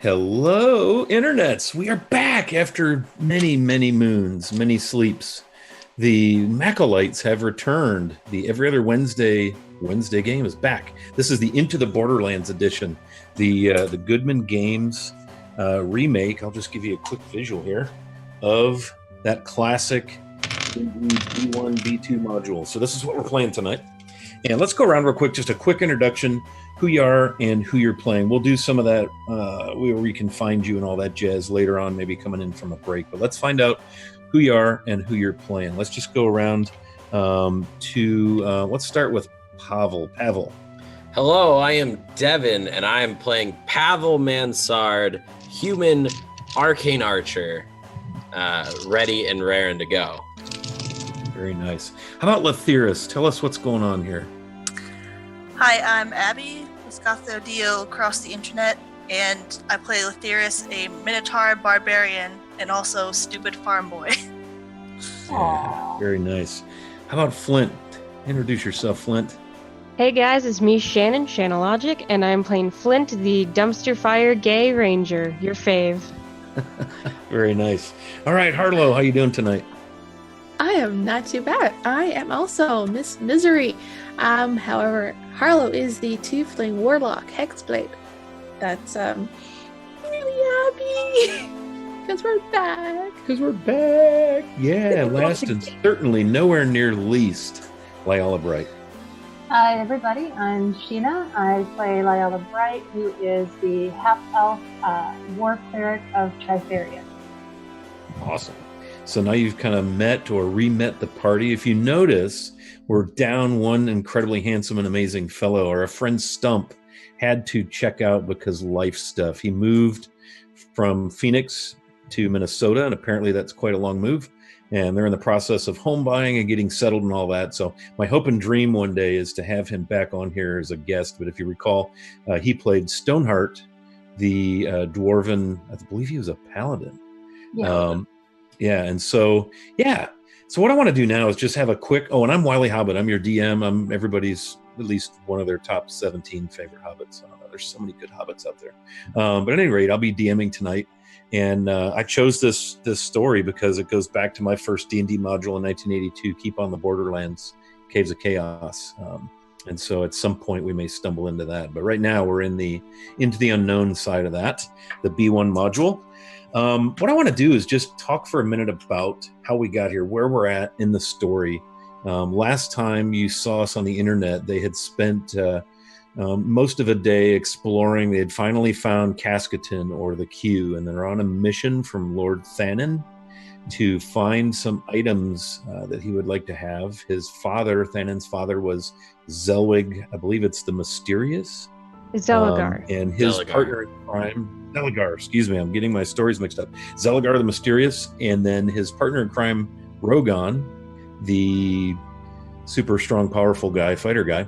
Hello, internets. We are back after many, many moons, many sleeps. The Macolites have returned. The every other Wednesday game is back. This is the Into the Borderlands edition, the Goodman Games remake. I'll just give you a quick visual here of that classic B1 B2 module. So this is what we're playing tonight. And let's go around real quick, just a quick introduction, who you are and who you're playing. We'll do some of that where we can find you and all that jazz later on, maybe coming in from a break. But let's find out who you are and who you're playing. Let's just go around let's start with Pavel. Pavel. Hello, I am Devin, and I am playing Pavel Mansard, human arcane archer, ready and raring to go. Very nice. How about Lethiris? Tell us what's going on here. Hi, I'm Abby, Muscatho Dio across the internet, and I play Lethiris, a Minotaur barbarian, and also stupid farm boy. Yeah, very nice. How about Flint? Introduce yourself, Flint. Hey guys, it's me, Shannon, Shannalogic, and I'm playing Flint, the dumpster fire gay ranger, your fave. Very nice. All right, Harlow, how you doing tonight? I am not too bad. I am also Miss Misery. However, Harlow is the Tiefling Warlock Hexblade. That's really happy because we're back. Yeah, last and certainly nowhere near least, Lyola Bright. Hi everybody, I'm Sheena. I play Lyola Bright, who is the half-elf war cleric of Tritheria. Awesome. So now you've kind of met or re-met the party. If you notice, we're down one incredibly handsome and amazing fellow. Our friend Stump had to check out because life stuff. He moved from Phoenix to Minnesota, and apparently that's quite a long move. And they're in the process of home buying and getting settled and all that. So my hope and dream one day is to have him back on here as a guest. But if you recall, he played Stoneheart, the dwarven, I believe he was a paladin. Yeah. And so what I want to do now is just have a quick, and I'm Wiley Hobbit. I'm your DM. I'm everybody's, at least one of their top 17 favorite hobbits. There's so many good hobbits out there. But at any rate, I'll be DMing tonight. And I chose this story because it goes back to my first D&D module in 1982, Keep on the Borderlands, Caves of Chaos. And so at some point we may stumble into that. But right now we're into the unknown side of that, the B1 module. What I want to do is just talk for a minute about how we got here, where we're at in the story. Last time you saw us on the internet, they had spent most of a day exploring. They had finally found Cascaton, or the Q, and they're on a mission from Lord Thanon to find some items that he would like to have. His father, Thanon's father, was Zelwig, I believe it's the Mysterious. Zeligar. And his partner in crime, Zeligar, excuse me, I'm getting my stories mixed up. Zeligar the Mysterious, and then his partner in crime, Rogan, the super strong, powerful guy, fighter guy.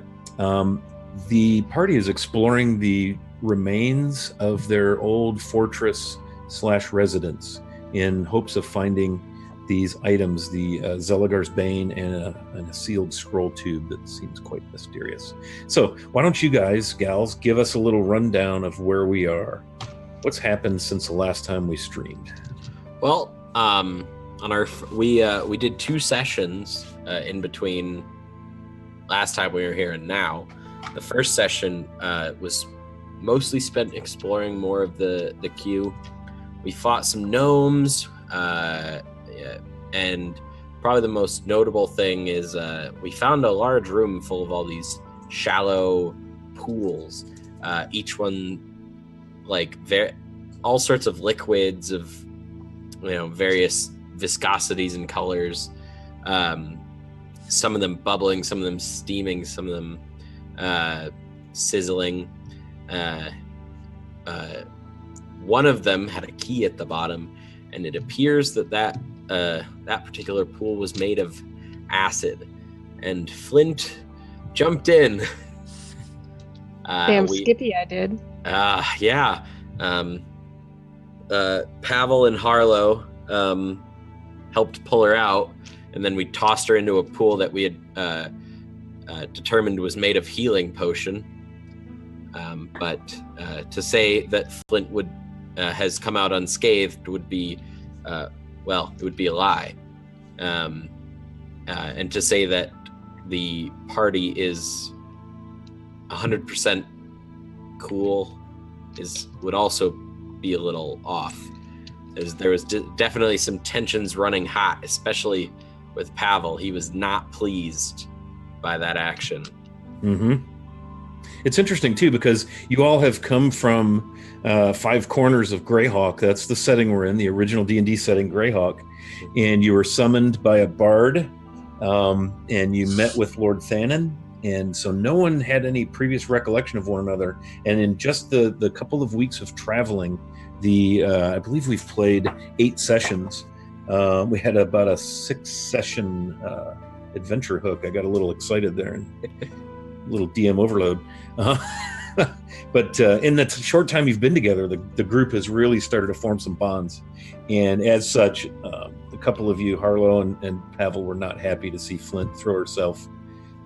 The party is exploring the remains of their old fortress / residence in hopes of finding these items, the Zeligar's Bane and a sealed scroll tube that seems quite mysterious. So why don't you guys, gals, give us a little rundown of where we are. What's happened since the last time we streamed? Well, we did 2 sessions in between last time we were here and now. The first session was mostly spent exploring more of the queue. We fought some gnomes, and probably the most notable thing is we found a large room full of all these shallow pools, each one like all sorts of liquids of various viscosities and colors, some of them bubbling, some of them steaming, some of them sizzling. One of them had a key at the bottom, and it appears that particular pool was made of acid. And Flint jumped in. Damn Skippy, I did. Yeah. Pavel and Harlow helped pull her out, and then we tossed her into a pool that we had determined was made of healing potion. But to say that Flint would has come out unscathed would be, it would be a lie. And to say that the party is 100% cool would also be a little off. There was definitely some tensions running hot, especially with Pavel. He was not pleased by that action. Mm-hmm. It's interesting too, because you all have come from Five Corners of Greyhawk. That's the setting we're in, the original D&D setting, Greyhawk. And you were summoned by a bard, and you met with Lord Thanon. And so no one had any previous recollection of one another. And in just the couple of weeks of traveling, I believe we've played 8 sessions. We had about a 6-session adventure hook. I got a little excited there, and a little DM overload. But in the short time you've been together, the group has really started to form some bonds. And as such, a couple of you, Harlow and Pavel, were not happy to see Flint throw herself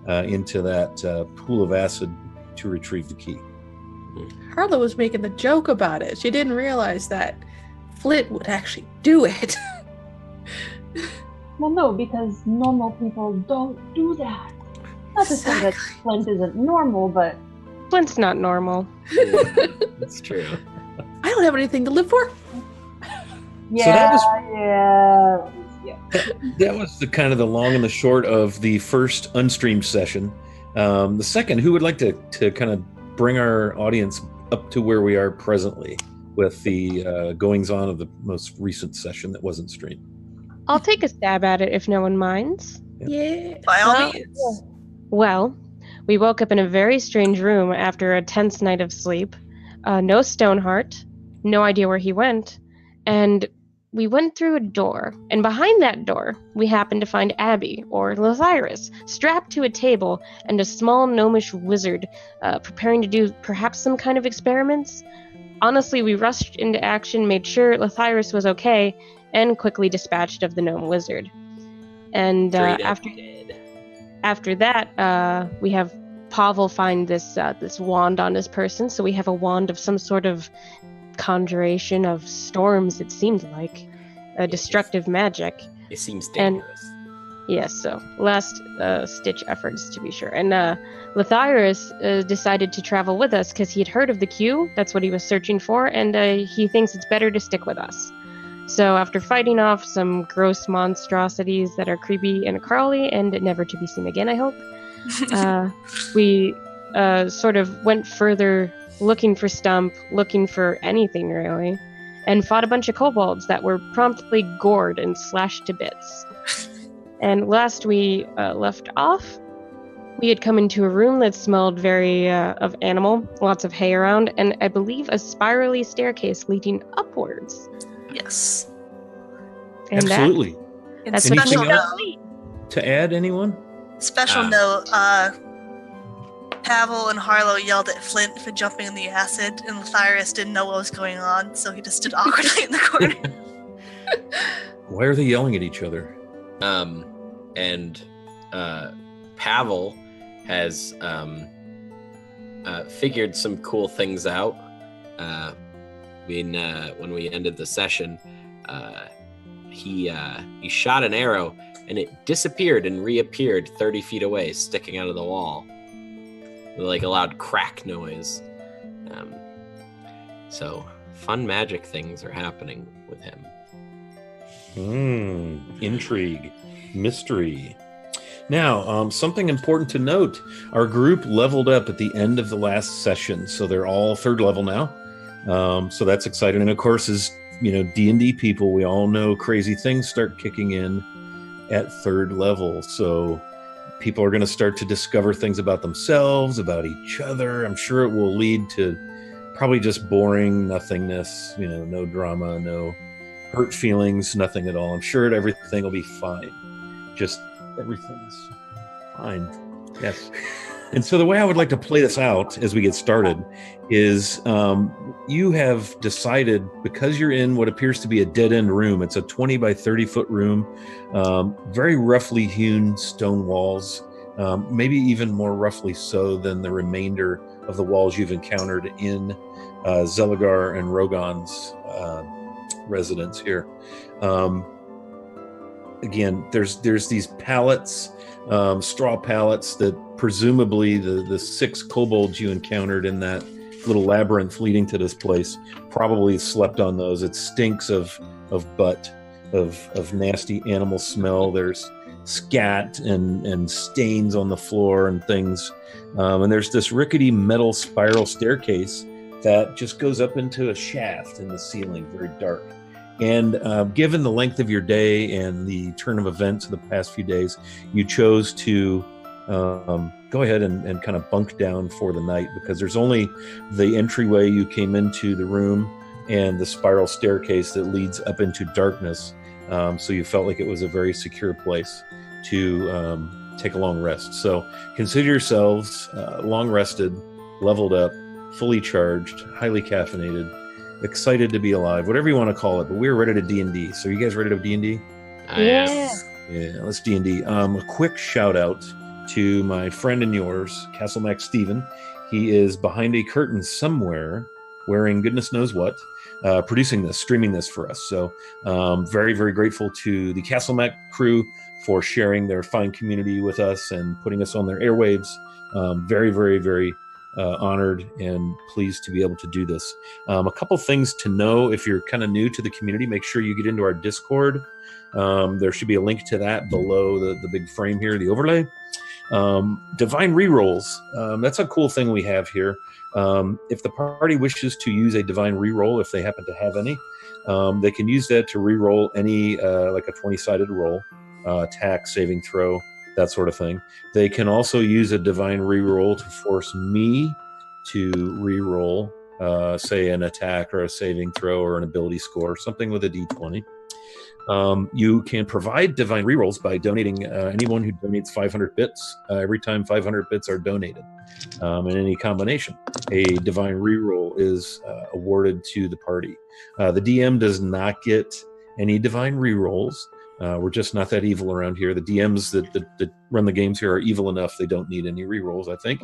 into that pool of acid to retrieve the key. Harlow was making the joke about it. She didn't realize that Flint would actually do it. Well, no, because normal people don't do that. Not to say that Flint isn't normal, but... Flint's not normal. That's true. I don't have anything to live for. Yeah, That was the kind of the long and the short of the first unstreamed session. The second, who would like to kind of bring our audience up to where we are presently with the goings on of the most recent session that wasn't streamed? I'll take a stab at it if no one minds. Yeah. By all means. Well, we woke up in a very strange room after a tense night of sleep. No Stoneheart, no idea where he went, and we went through a door, and behind that door, we happened to find Abby, or Lathyrus, strapped to a table, and a small gnomish wizard preparing to do perhaps some kind of experiments. Honestly, we rushed into action, made sure Lathyrus was okay, and quickly dispatched of the gnome wizard. And after that, we have Pavel find this wand on his person, so we have a wand of some sort of conjuration of storms, it seemed like. Destructive magic. It seems dangerous. Yes, so last stitch efforts to be sure. And Lathyrus decided to travel with us because he'd heard of the queue. That's what he was searching for, and he thinks it's better to stick with us. So after fighting off some gross monstrosities that are creepy and crawly and never to be seen again, I hope, we sort of went further looking for Stump, looking for anything really, and fought a bunch of kobolds that were promptly gored and slashed to bits. And last we left off, we had come into a room that smelled very of animal, lots of hay around, and I believe a spirally staircase leading upwards. Yes. And Absolutely. In that's Anything special else note, to add, anyone? special note, Pavel and Harlow yelled at Flint for jumping in the acid, and Lathyrus didn't know what was going on, so he just stood awkwardly in the corner. Why are they yelling at each other? And Pavel has figured some cool things out. When we ended the session, he shot an arrow and it disappeared and reappeared 30 feet away, sticking out of the wall with like a loud crack noise. So fun magic things are happening with him. Intrigue, mystery. Now, something important to note: our group leveled up at the end of the last session, so they're all 3rd level now. So that's exciting. And of course, as you know, D&D people, we all know crazy things start kicking in at 3rd level. So people are going to start to discover things about themselves, about each other. I'm sure it will lead to probably just boring nothingness, no drama, no hurt feelings, nothing at all. I'm sure everything will be fine. Just everything's fine. Yes. And so the way I would like to play this out as we get started is you have decided, because you're in what appears to be a dead-end room, it's a 20 by 30 foot room, very roughly hewn stone walls, maybe even more roughly so than the remainder of the walls you've encountered in Zelagar and Rogan's residents here. Again, there's these pallets, straw pallets that presumably the 6 kobolds you encountered in that little labyrinth leading to this place probably slept on those. It stinks of butt, of nasty animal smell. There's scat and stains on the floor and things. And there's this rickety metal spiral staircase that just goes up into a shaft in the ceiling, very dark. And given the length of your day and the turn of events of the past few days, you chose to go ahead and kind of bunk down for the night, because there's only the entryway you came into the room and the spiral staircase that leads up into darkness. So you felt like it was a very secure place to take a long rest. So consider yourselves long rested, leveled up, fully charged, highly caffeinated, excited to be alive, whatever you want to call it. But we're ready to D&D. So you guys ready to D&D? Yeah. Yeah, let's D&D. A quick shout out to my friend and yours, Castle Mac Steven. He is behind a curtain somewhere, wearing goodness knows what, producing this, streaming this for us. So very, very grateful to the Castle Mac crew for sharing their fine community with us and putting us on their airwaves. Very, very, very honored and pleased to be able to do this. A couple things to know if you're kind of new to the community: make sure you get into our Discord. There should be a link to that below the big frame here, the overlay. Divine rerolls. That's a cool thing we have here. If the party wishes to use a divine reroll, if they happen to have any, they can use that to reroll any, like a 20-sided roll, attack, saving throw, that sort of thing. They can also use a divine reroll to force me to reroll, say, an attack or a saving throw or an ability score, something with a d20. You can provide divine rerolls by donating anyone who donates 500 bits. Every time 500 bits are donated in any combination, a divine reroll is awarded to the party. The DM does not get any divine rerolls. We're just not that evil around here. The DMs that run the games here are evil enough. They don't need any rerolls, I think.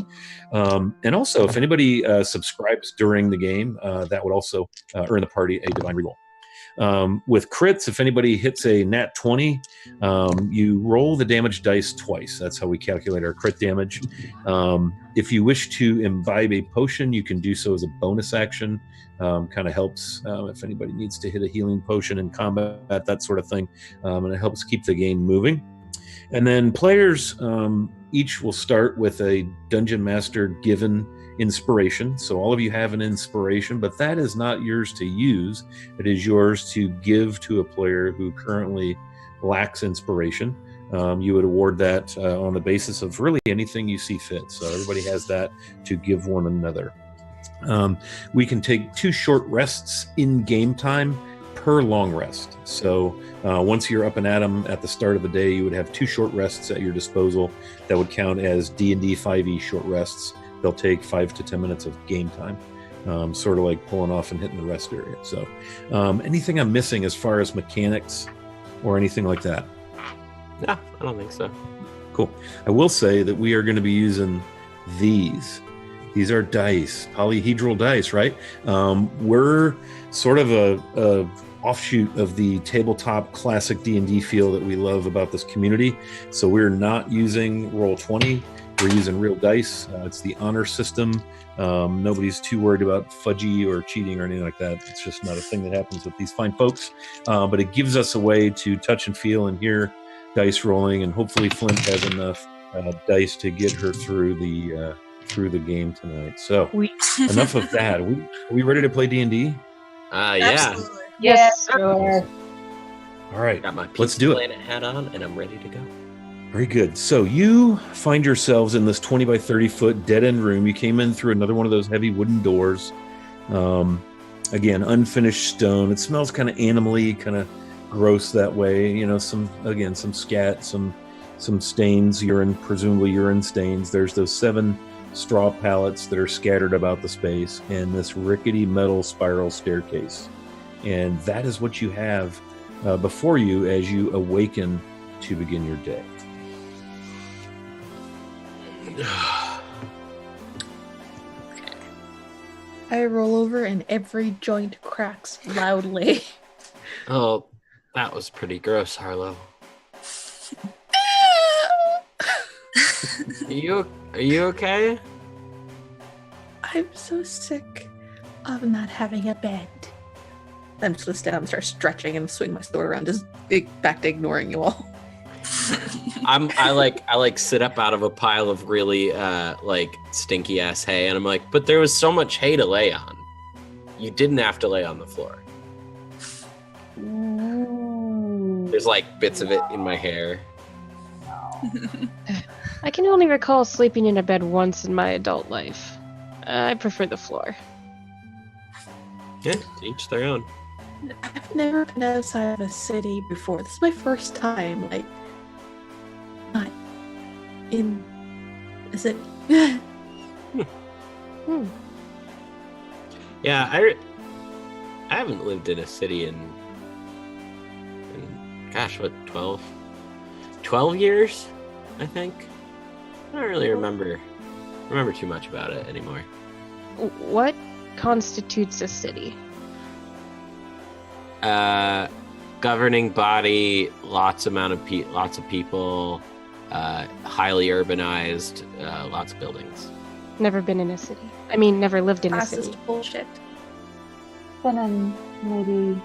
And also, if anybody subscribes during the game, that would also earn the party a divine reroll. With crits, if anybody hits a nat 20, you roll the damage dice twice. That's how we calculate our crit damage. If you wish to imbibe a potion, you can do so as a bonus action. Kind of helps if anybody needs to hit a healing potion in combat, that sort of thing. And it helps keep the game moving. And then players each will start with a Dungeon Master given inspiration. So all of you have an inspiration, but that is not yours to use. It is yours to give to a player who currently lacks inspiration. You would award that on the basis of really anything you see fit. So everybody has that to give one another. We can take 2 short rests in game time per long rest. So once you're up and at 'em at the start of the day, you would have 2 short rests at your disposal that would count as D&D 5e short rests. They'll take 5 to 10 minutes of game time, sort of like pulling off and hitting the rest area. So anything I'm missing as far as mechanics or anything like that? No, I don't think so. Cool. I will say that we are going to be using these. These are dice, polyhedral dice, right? We're sort of a offshoot of the tabletop classic D&D feel that we love about this community. So we're not using Roll20. We're using real dice. It's the honor system. Nobody's too worried about fudgy or cheating or anything like that. It's just not a thing that happens with these fine folks. But it gives us a way to touch and feel and hear dice rolling, and hopefully Flint has enough dice to get her through the game tonight. So enough of that. Are we ready to play D&D? Yeah. Absolutely. Yes. Sure. All right. Got my Let's do it. Planet hat on, and I'm ready to go. Very good. So you find yourselves in this 20 by 30 foot dead end room. You came in through another one of those heavy wooden doors. Again, unfinished stone. It smells kind of animally, kind of gross that way. You know, some scat, some stains, presumably urine stains. There's those 7 straw pallets that are scattered about the space, and this rickety metal spiral staircase. And that is what you have before you as you awaken to begin your day. I roll over and every joint cracks loudly. Oh, that was pretty gross, Harlow. Are you okay? I'm so sick of not having a bed. I'm just gonna stand up and start stretching and swing my sword around, just back to ignoring you all. I sit up out of a pile of really stinky ass hay, and I'm like, but there was so much hay to lay on. You didn't have to lay on the floor. There's like bits of it in my hair. I can only recall sleeping in a bed once in my adult life. I prefer the floor. Yeah, each their own. I've never been outside of a city before. This is my first time, not in a city. Yeah, I haven't lived in a city in gosh, what, 12 years, I think. I don't really remember too much about it anymore. What constitutes a city? Governing body, lots of people, highly urbanized, lots of buildings. Never been in a city. I mean, never lived in a That's city. just bullshit. Been in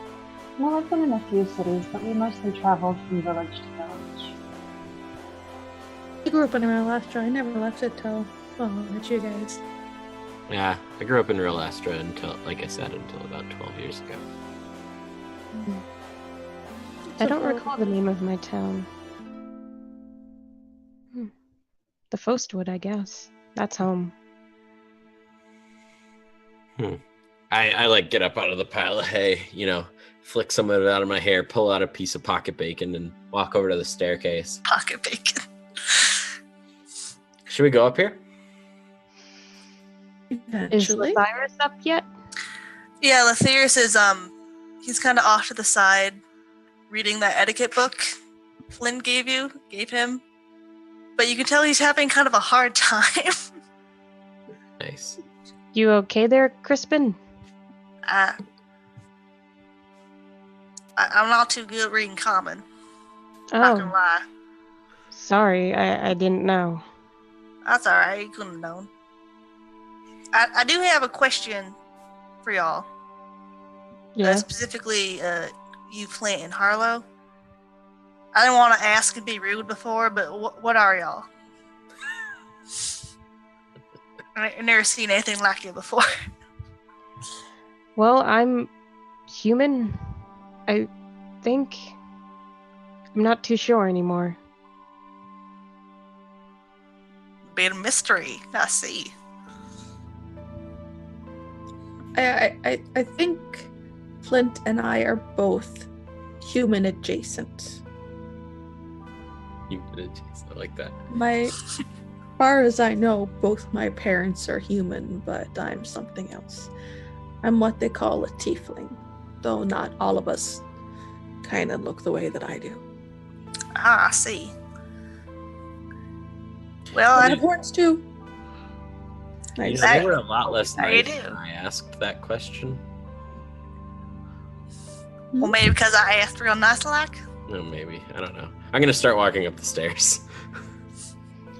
I've been in a few cities, but we mostly traveled from village to village. I grew up in Real Astra. I never left it till, met you guys. Yeah, I grew up in Real Astra until about 12 years ago. I don't recall the name of my town. The Fostwood, I guess. That's home. I get up out of the pile of hay, flick some of it out of my hair, pull out a piece of pocket bacon, and walk over to the staircase. Pocket bacon. Should we go up here? Is Eventually. Cyrus up yet? Yeah, Letherius is he's kind of off to the side, reading that etiquette book Flynn gave him. But you can tell he's having kind of a hard time. Nice. You okay there, Crispin? I'm not too good at reading common. Not gonna Oh, lie. sorry, I didn't know. That's alright, you couldn't have known. I do have a question for y'all. Yeah. Specifically, you, Flint, and Harlow. I didn't want to ask and be rude before, but what are y'all? I've never seen anything like it before. Well, I'm human, I think. I'm not too sure anymore. Bit of mystery, I see. I think Flint and I are both human adjacent. I like that. As far as I know, both my parents are human, but I'm something else. I'm what they call a tiefling, though not all of us kind of look the way that I do. Ah, I see. Well, I have horns too. Nice. They were a lot less How you nice do? when I asked that question. well, maybe because I asked real nice like. No, maybe. I don't know. I'm going to start walking up the stairs.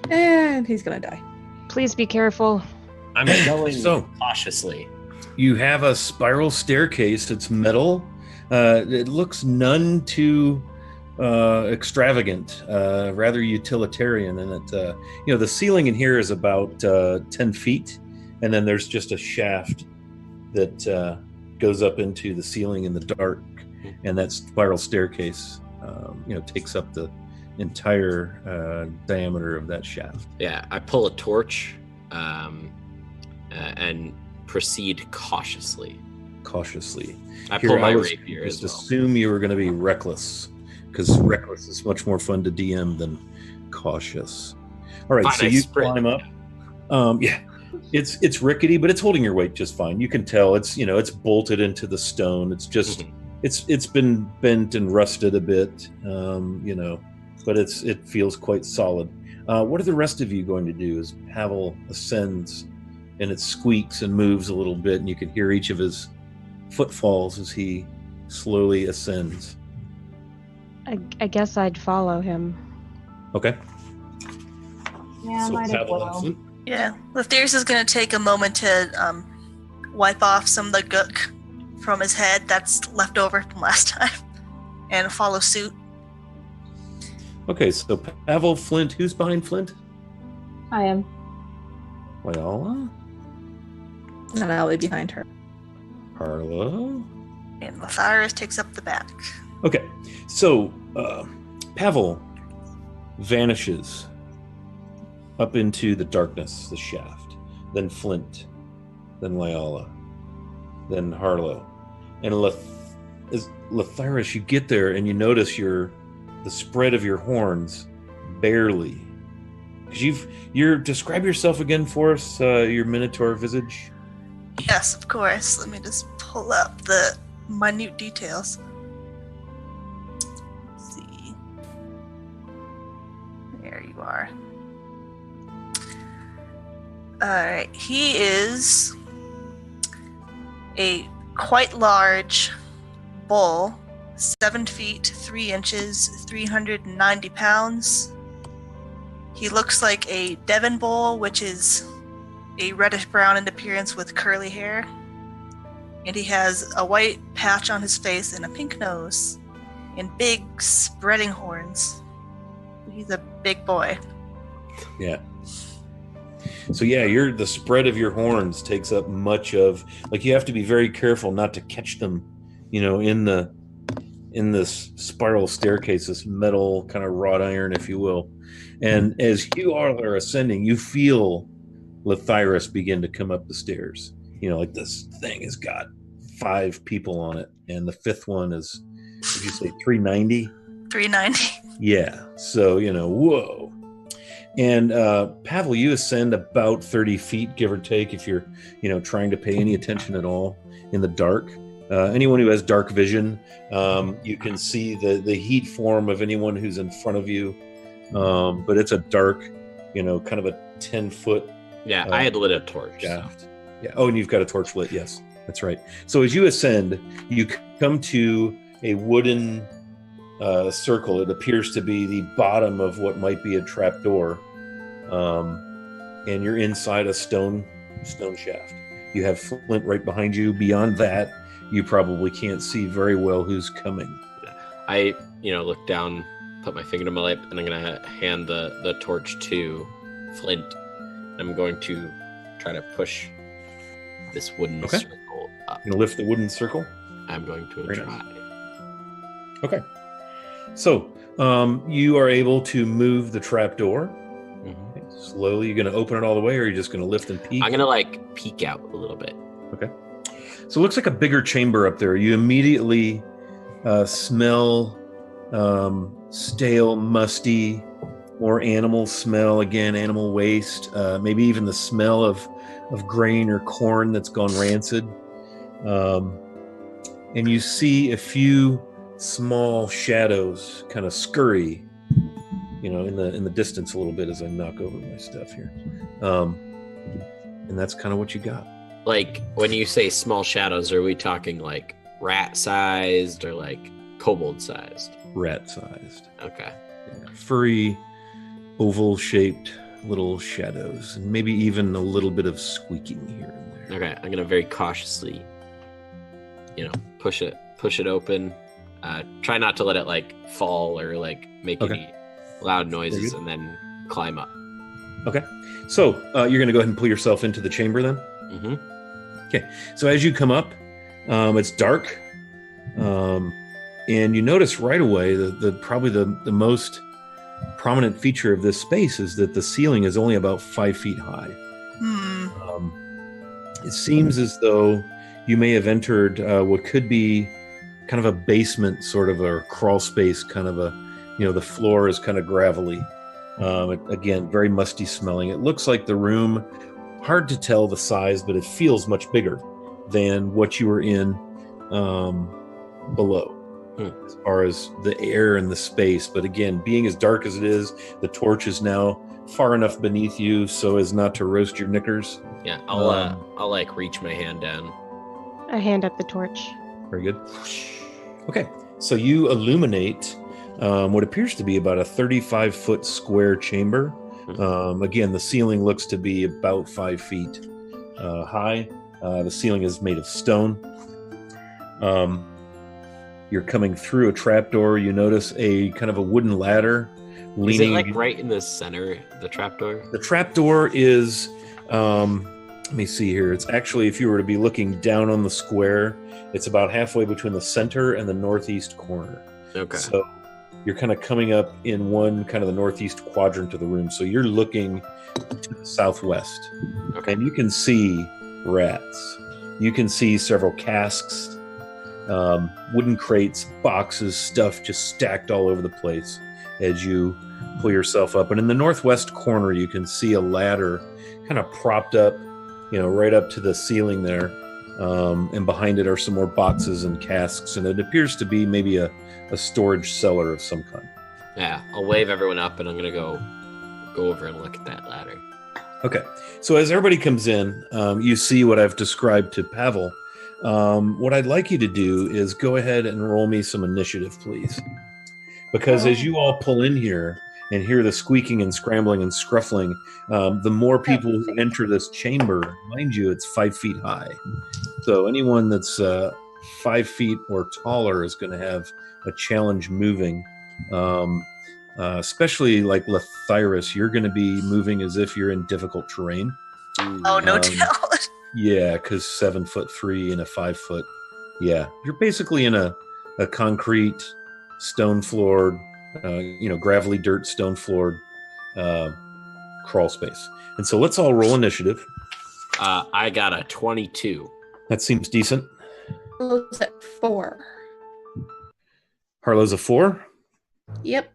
And he's gonna die. Please be careful. I'm going So- cautiously. You have a spiral staircase. It's metal. It looks none too extravagant, rather utilitarian. And it, the ceiling in here is about 10 feet, and then there's just a shaft that goes up into the ceiling in the dark, and that spiral staircase, takes up the entire diameter of that shaft. Yeah, I pull a torch and proceed cautiously. I pull my rapier as just well. assume you were going to be reckless, because reckless is much more fun to DM than cautious. All right, Fine, so I you sprint. climb up. It's rickety, but it's holding your weight just fine. You can tell it's bolted into the stone. It's just it's been bent and rusted a bit, but it feels quite solid. What are the rest of you going to do as Pavel ascends and it squeaks and moves a little bit, and you can hear each of his footfalls as he slowly ascends. I guess I'd follow him. Okay. Yeah, So might as Pavel and well. Flint. Yeah, Letherius is going to take a moment to wipe off some of the gook from his head that's left over from last time and follow suit. Okay, so Pavel, Flint. Who's behind Flint? I am. Wyala, And I'll be behind her. Harlow. And Letherius takes up the back. Okay, so Pavel vanishes up into the darkness, the shaft. Then Flint, then Wyala, then Harlow, and Letherius. You get there and you notice the spread of your horns barely. Because you're describe yourself again for us. Your Minotaur visage. Yes, of course. Let me just pull up the minute details. Let's see. There you are. Alright, he is a quite large bull, 7 feet 3 inches, 390 pounds. He looks like a Devon bull, which is a reddish brown in appearance with curly hair. And he has a white patch on his face and a pink nose and big spreading horns. He's a big boy. Yeah. So yeah, the spread of your horns takes up much of, like, you have to be very careful not to catch them, in this spiral staircase, this metal kind of wrought iron, if you will. And as you are ascending, you feel Letherius begin to come up the stairs. Like, this thing has got 5 people on it, and the 5th one is, did you say 390? 390. Yeah. So, whoa. And Pavel, you ascend about 30 feet, give or take, if you're, trying to pay any attention at all in the dark. Anyone who has dark vision, you can see the heat form of anyone who's in front of you. But it's a dark, kind of a 10-foot. Yeah, I had lit a torch. Shaft. Yeah. Oh, and you've got a torch lit. Yes, that's right. So as you ascend, you come to a wooden circle. It appears to be the bottom of what might be a trap door, and you're inside a stone shaft. You have Flint right behind you. Beyond that, you probably can't see very well who's coming. I, look down, put my finger to my lip, and I'm gonna hand the torch to Flint. I'm going to try to push this wooden circle up. You gonna lift the wooden circle? I'm going to Very try. nice. Okay. So you are able to move the trap door. Mm-hmm. Slowly. You're going to open it all the way, or are you just going to lift and peek? I'm going to peek out a little bit. Okay. So it looks like a bigger chamber up there. You immediately smell stale, musty, more animal smell. Again, animal waste. Maybe even the smell of grain or corn that's gone rancid. And you see a few small shadows kind of scurry, in the distance a little bit as I knock over my stuff here. And that's kind of what you got. Like, when you say small shadows, are we talking like rat-sized or like kobold-sized? Rat-sized. Okay. Yeah. Furry, oval-shaped little shadows, and maybe even a little bit of squeaking here and there. Okay, I'm gonna very cautiously, push it open. Try not to let it like fall or like make any loud noises, and then climb up. Okay. So you're gonna go ahead and pull yourself into the chamber then? Mm-hmm. Okay. So as you come up, it's dark, and you notice right away probably the most prominent feature of this space is that the ceiling is only about 5 feet high. It seems as though you may have entered what could be kind of a basement, sort of a crawl space, kind of the floor is kind of gravelly. Again, very musty smelling. It looks like the room, hard to tell the size, but it feels much bigger than what you were in below, as far as the air and the space. But again, being as dark as it is, the torch is now far enough beneath you so as not to roast your knickers. Yeah, I'll like reach my hand down. I hand up the torch. Very good. Okay, so you illuminate what appears to be about a 35-foot square chamber. Again, the ceiling looks to be about 5 feet high. The ceiling is made of stone. You're coming through a trapdoor. You notice a kind of a wooden ladder leaning. Is it like right in the center, the trapdoor? The trapdoor is, let me see here. It's actually, if you were to be looking down on the square, it's about halfway between the center and the northeast corner. Okay. So you're kind of coming up in one kind of the northeast quadrant of the room. So you're looking to the southwest. Okay. And you can see rats. You can see several casks, wooden crates, boxes, stuff just stacked all over the place as you pull yourself up. And in the northwest corner, you can see a ladder kind of propped up, right up to the ceiling there. And behind it are some more boxes and casks. And it appears to be maybe a storage cellar of some kind. Yeah, I'll wave everyone up, and I'm going to go over and look at that ladder. Okay. So as everybody comes in, you see what I've described to Pavel. What I'd like you to do is go ahead and roll me some initiative, please. Because as you all pull in here and hear the squeaking and scrambling and scruffling, the more people who enter this chamber, mind you, it's 5 feet high. So anyone that's 5 feet or taller is going to have a challenge moving. Especially like Lethyrus, you're going to be moving as if you're in difficult terrain. Oh, no doubt. Yeah, because 7'3" and a 5 foot. Yeah, you're basically in a concrete, stone floored, gravelly dirt, stone floored crawl space. And so let's all roll initiative. I got a 22. That seems decent. Harlow's at 4. Harlow's a 4. Yep.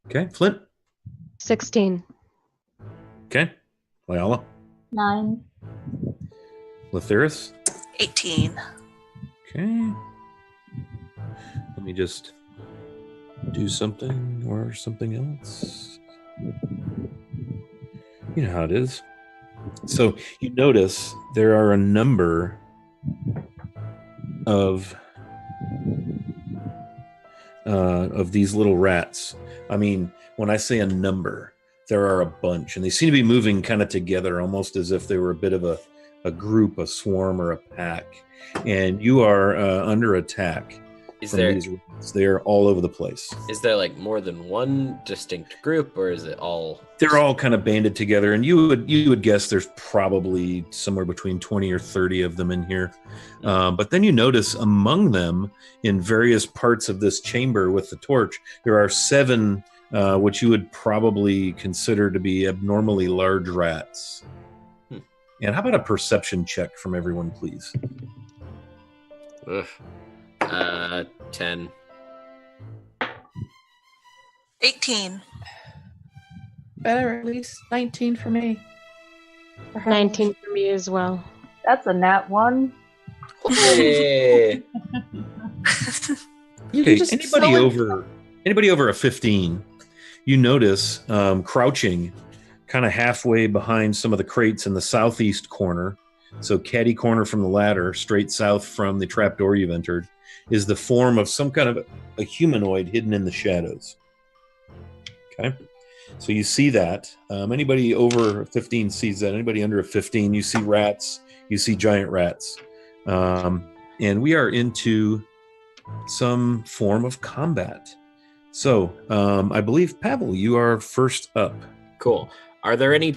Okay, Flint. 16. Okay, Lyala. 9. Lethyrus. 18. Okay. Let me just do something or something else. You know how it is. So you notice there are a number of these little rats. I mean, when I say a number, there are a bunch, and they seem to be moving kind of together, almost as if they were a bit of a group, a swarm, or a pack. And you are under attack. These rats. They are all over the place. Is there like more than one distinct group, or is it all? They're all kind of banded together, and you would guess there's probably somewhere between 20 or 30 of them in here. But then you notice among them, in various parts of this chamber with the torch, there are 7 which you would probably consider to be abnormally large rats. And how about a perception check from everyone, please? Ugh. 10. 18. Better, at least 19 for me. 19 for me as well. That's a nat 1. Hey. You Okay, can just anybody over a 15, you notice crouching kind of halfway behind some of the crates in the southeast corner, so catty corner from the ladder, straight south from the trapdoor you've entered, is the form of some kind of a humanoid hidden in the shadows. Okay, so you see that. Anybody over 15 sees that. Anybody under a 15, you see rats, you see giant rats. And we are into some form of combat. So I believe, Pavel, you are first up. Cool. Are there any...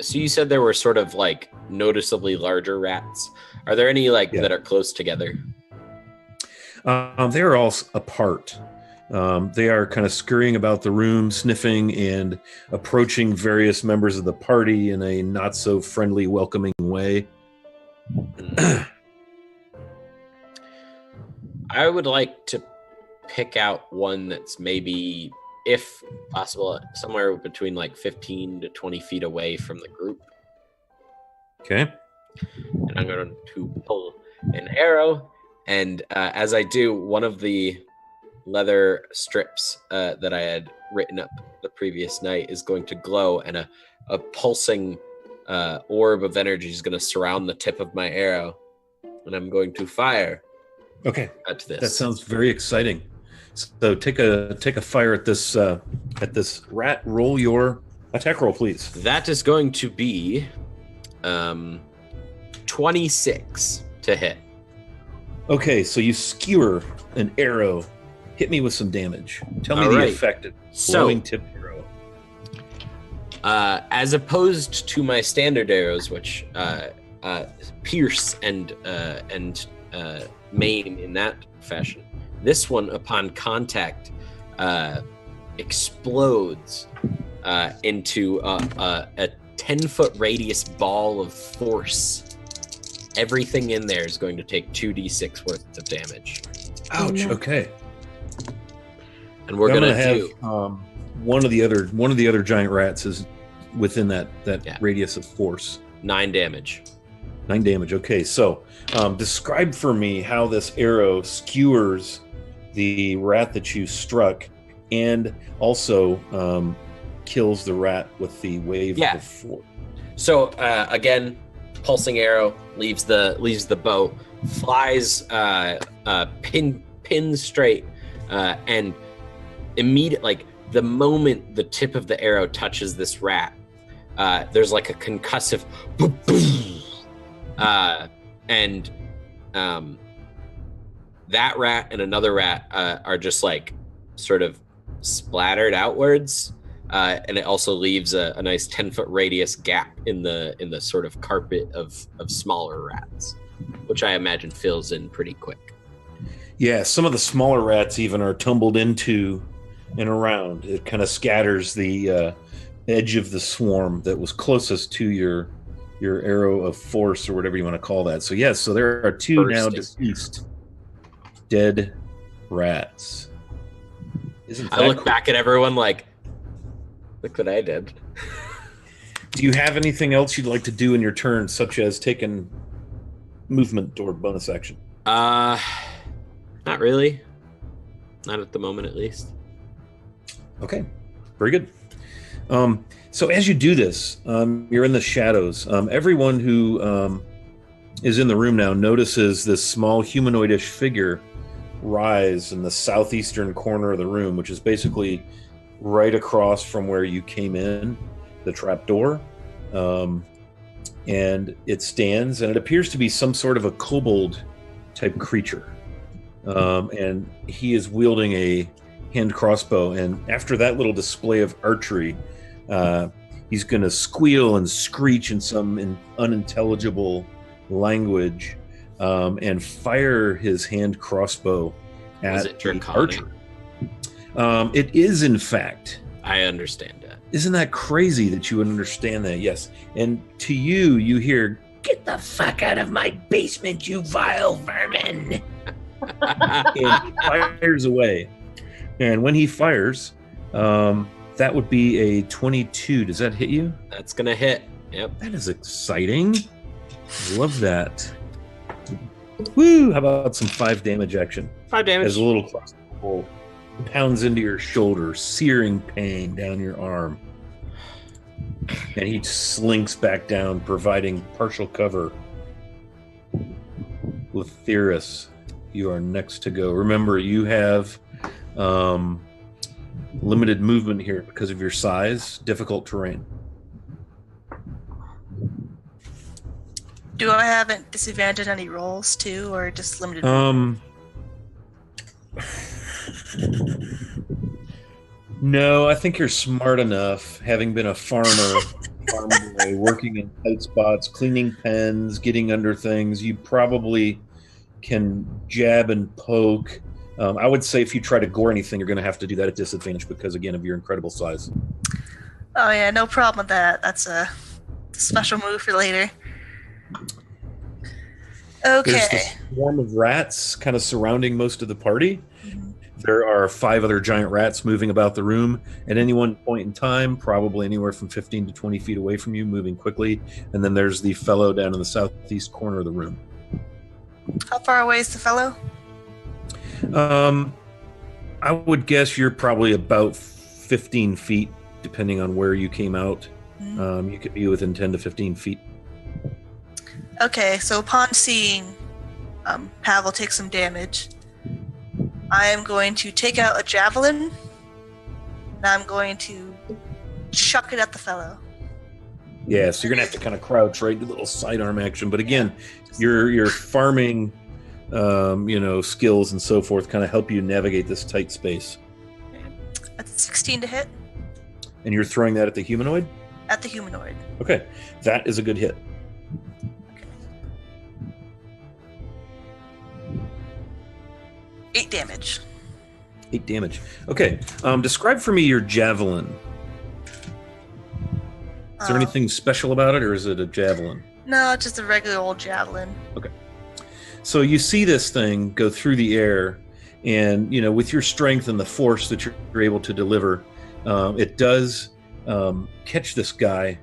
So you said there were sort of like noticeably larger rats. Are there any that are close together? They are all apart. They are kind of scurrying about the room, sniffing and approaching various members of the party in a not so friendly, welcoming way. I would like to pick out one that's maybe, if possible, somewhere between 15 to 20 feet away from the group. Okay. And I'm going to pull an arrow. And as I do, one of the leather strips that I had written up the previous night is going to glow, and a pulsing orb of energy is going to surround the tip of my arrow, and I'm going to fire. Okay, at this. That sounds very exciting. So take a fire at this rat. Roll your attack roll, please. That is going to be 26 to hit. Okay, so you skewer an arrow. Hit me with some damage. Tell me All the right. effect of So, glowing tip arrow. as opposed to my standard arrows, which pierce and maim in that fashion, this one, upon contact, explodes into a 10-foot radius ball of force. Everything in there is going to take 2d6 worth of damage. Ouch. Okay. And we're I'm gonna have do one of the other giant rats is within that Yeah. radius of force. 9 damage. 9 damage. Okay, so describe for me how this arrow skewers the rat that you struck, and also kills the rat with the wave Yeah. of force. So again, pulsing arrow leaves the bow, flies pin straight, and immediate, like the moment the tip of the arrow touches this rat, there's like a concussive boom, boom, and that rat and another rat are just like sort of splattered outwards, and it also leaves a nice 10-foot radius gap in the sort of carpet of smaller rats, which I imagine fills in pretty quick. Yeah, some of the smaller rats even are tumbled into and around. It kind of scatters the edge of the swarm that was closest to your arrow of force, or whatever you want to call that. So yes, so there are 2 now Bursting. deceased dead rats. Isn't that I look cool? back at everyone like, look what I did. Do you have anything else you'd like to do in your turn, such as taking movement or bonus action? Not really. Not at the moment, at least. Okay, very good. So as you do this, you're in the shadows. Everyone who is in the room now notices this small humanoidish figure rise in the southeastern corner of the room, which is basically right across from where you came in, the trapdoor. And it stands, and it appears to be some sort of a kobold type creature. And he is wielding a hand crossbow, and after that little display of archery, he's going to squeal and screech in some unintelligible language, and fire his hand crossbow Was at it the draconic? archer. It is, in fact. I understand that. Isn't that crazy that you would understand that? Yes. And to you, you hear, "Get the fuck out of my basement, you vile vermin!" And he fires away. And when he fires, that would be a 22. Does that hit you? That's gonna hit. Yep. That is exciting. Love that. Woo! How about some 5 damage action? 5 damage. As a little crossbow pounds into your shoulder, searing pain down your arm. And he slinks back down, providing partial cover. Lethyrus, you are next to go. Remember, you have limited movement here because of your size, difficult terrain. Do I have a disadvantage on any rolls too, or just limited? No, I think you're smart enough, having been a farmer, farm boy, working in tight spots, cleaning pens, getting under things. You probably can jab and poke. I would say if you try to gore anything, you're going to have to do that at disadvantage because, again, of your incredible size. Oh yeah, no problem with that. That's a special move for later. Okay. There's this swarm of rats kind of surrounding most of the party. Mhm. There are 5 other giant rats moving about the room at any one point in time, probably anywhere from 15 to 20 feet away from you, moving quickly. And then there's the fellow down in the southeast corner of the room. How far away is the fellow? I would guess you're probably about 15 feet, depending on where you came out. You could be within 10 to 15 feet. Okay, so upon seeing Pavel take some damage, I am going to take out a javelin, and I'm going to chuck it at the fellow. Yeah, so you're gonna have to kind of crouch, right? Do a little sidearm action. But again, your farming, skills and so forth kind of help you navigate this tight space. That's 16 to hit. And you're throwing that at the humanoid? At the humanoid. Okay, that is a good hit. Okay. 8 damage. 8 damage. Okay, describe for me your javelin. Is there anything special about it, or is it a javelin? No, just a regular old javelin. Okay. So you see this thing go through the air, and with your strength and the force that you're able to deliver, it does catch this guy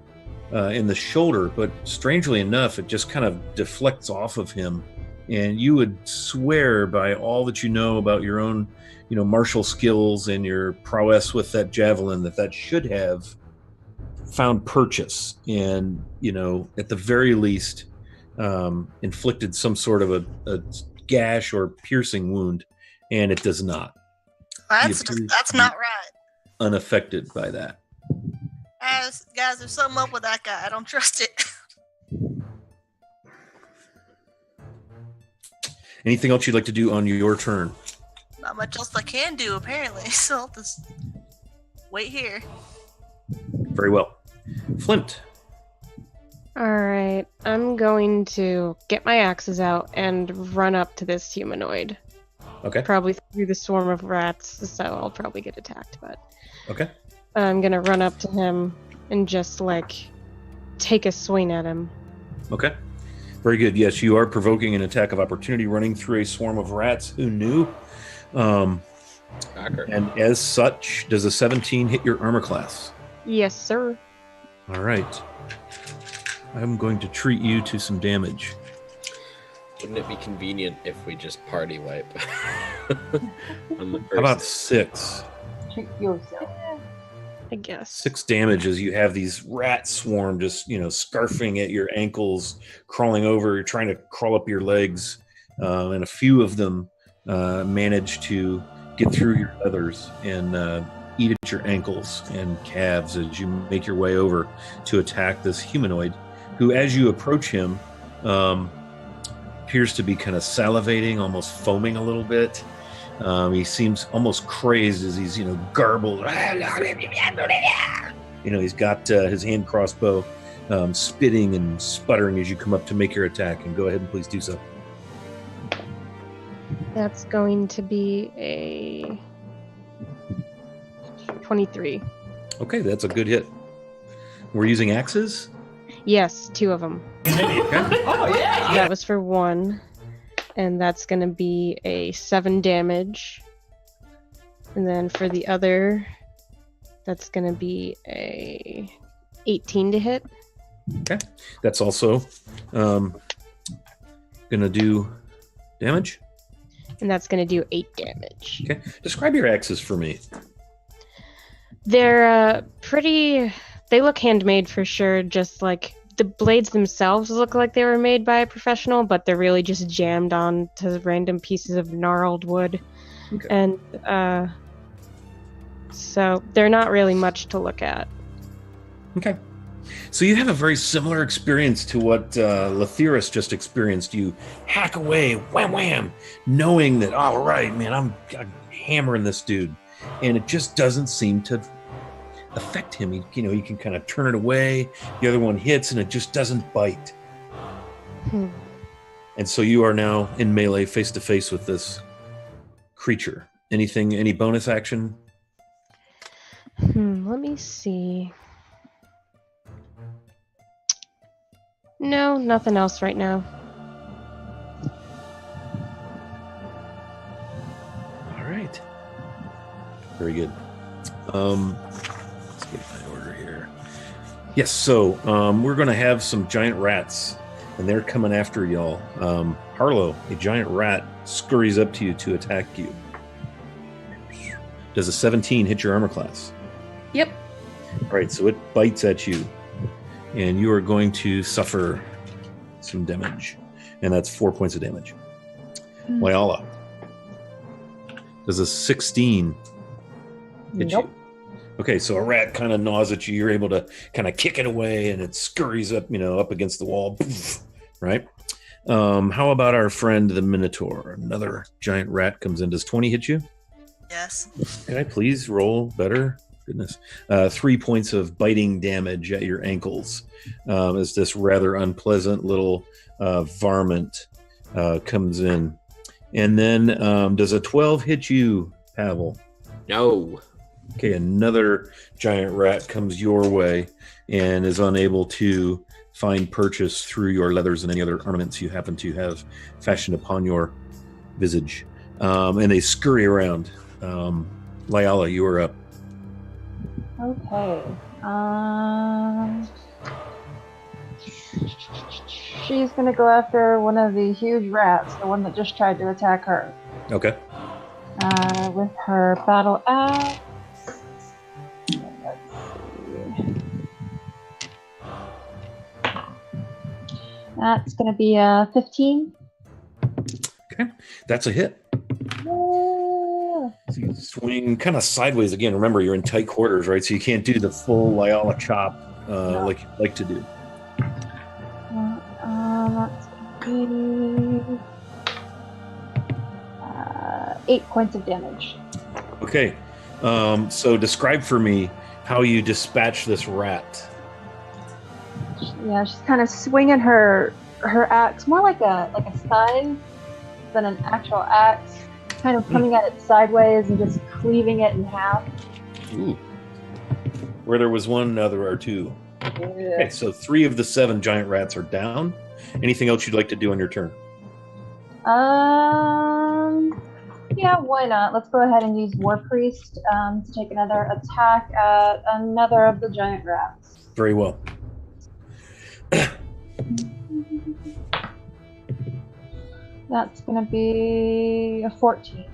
in the shoulder, but strangely enough, it just kind of deflects off of him. And you would swear by all that you know about your own, martial skills and your prowess with that javelin that should have found purchase and, at the very least, inflicted some sort of a gash or piercing wound, and it does not. That's not right. Unaffected by that. Guys, there's something up with that guy. I don't trust it. Anything else you'd like to do on your turn? Not much else I can do, apparently. So I'll just wait here. Very well. Flint. Alright, I'm going to get my axes out and run up to this humanoid. Okay. Probably through the swarm of rats, so I'll probably get attacked, but... Okay. I'm gonna run up to him and just, take a swing at him. Okay. Very good. Yes, you are provoking an attack of opportunity running through a swarm of rats. Who knew? And as such, does a 17 hit your armor class? Yes, sir. All right. I'm going to treat you to some damage. Wouldn't it be convenient if we just party wipe? On the first How about 6? Treat yourself. I guess. 6 damage as you have these rat swarm just, scarfing at your ankles, crawling over, trying to crawl up your legs. And a few of them manage to get through your leathers and eat at your ankles and calves as you make your way over to attack this humanoid, who, as you approach him, appears to be kind of salivating, almost foaming a little bit. He seems almost crazed as he's, garbled. He's got his hand crossbow, spitting and sputtering as you come up to make your attack. And go ahead and please do so. That's going to be a 23. Okay, that's a good hit. We're using axes? Yes, 2 of them. Okay. Oh, yeah! That was for 1. And that's going to be a 7 damage. And then for the other, that's going to be a 18 to hit. Okay. That's also going to do damage. And that's going to do 8 damage. Okay. Describe your axes for me. They're pretty... They look handmade for sure, just like... The blades themselves look like they were made by a professional, but they're really just jammed on to random pieces of gnarled wood. Okay. And so they're not really much to look at. Okay. So you have a very similar experience to what Lathyrus just experienced. You hack away, wham, wham, knowing that, all right, man, I'm hammering this dude. And it just doesn't seem to affect him. He can kind of turn it away. The other one hits and it just doesn't bite. And so you are now in melee face to face with this creature. Any bonus action? Let me see. No, nothing else right now. All right. Very good. Let's get my order here. Yes, so we're going to have some giant rats, and they're coming after y'all. Harlow, a giant rat, scurries up to you to attack you. Does a 17 hit your armor class? Yep. All right, so it bites at you, and you are going to suffer some damage, and that's 4 points of damage. Lyala, does a 16 hit Nope. you? Okay, so a rat kind of gnaws at you. You're able to kind of kick it away, and it scurries up, up against the wall. Right? How about our friend the Minotaur? Another giant rat comes in. Does 20 hit you? Yes. Can I please roll better? Goodness. 3 points of biting damage at your ankles as this rather unpleasant little varmint comes in. And then does a 12 hit you, Pavel? No. Okay, another giant rat comes your way and is unable to find purchase through your leathers and any other ornaments you happen to have fashioned upon your visage. And they scurry around. Lyala, you are up. Okay. She's gonna go after one of the huge rats, the one that just tried to attack her. Okay. With her battle axe. That's gonna be a 15. Okay, that's a hit. So you swing kind of sideways again. Remember, you're in tight quarters, right? So you can't do the full Lyala chop like you'd like to do. That's gonna be 8 points of damage. Okay, so describe for me how you dispatch this rat. Yeah, she's kind of swinging her axe, more like a scythe than an actual axe. Kind of coming at it sideways and just cleaving it in half. Ooh. Where there was one, now there are two. Yeah. Okay, so 3 of the 7 giant rats are down. Anything else you'd like to do on your turn? Yeah, why not? Let's go ahead and use War Priest to take another attack at another of the giant rats. Very well. That's going to be a 14.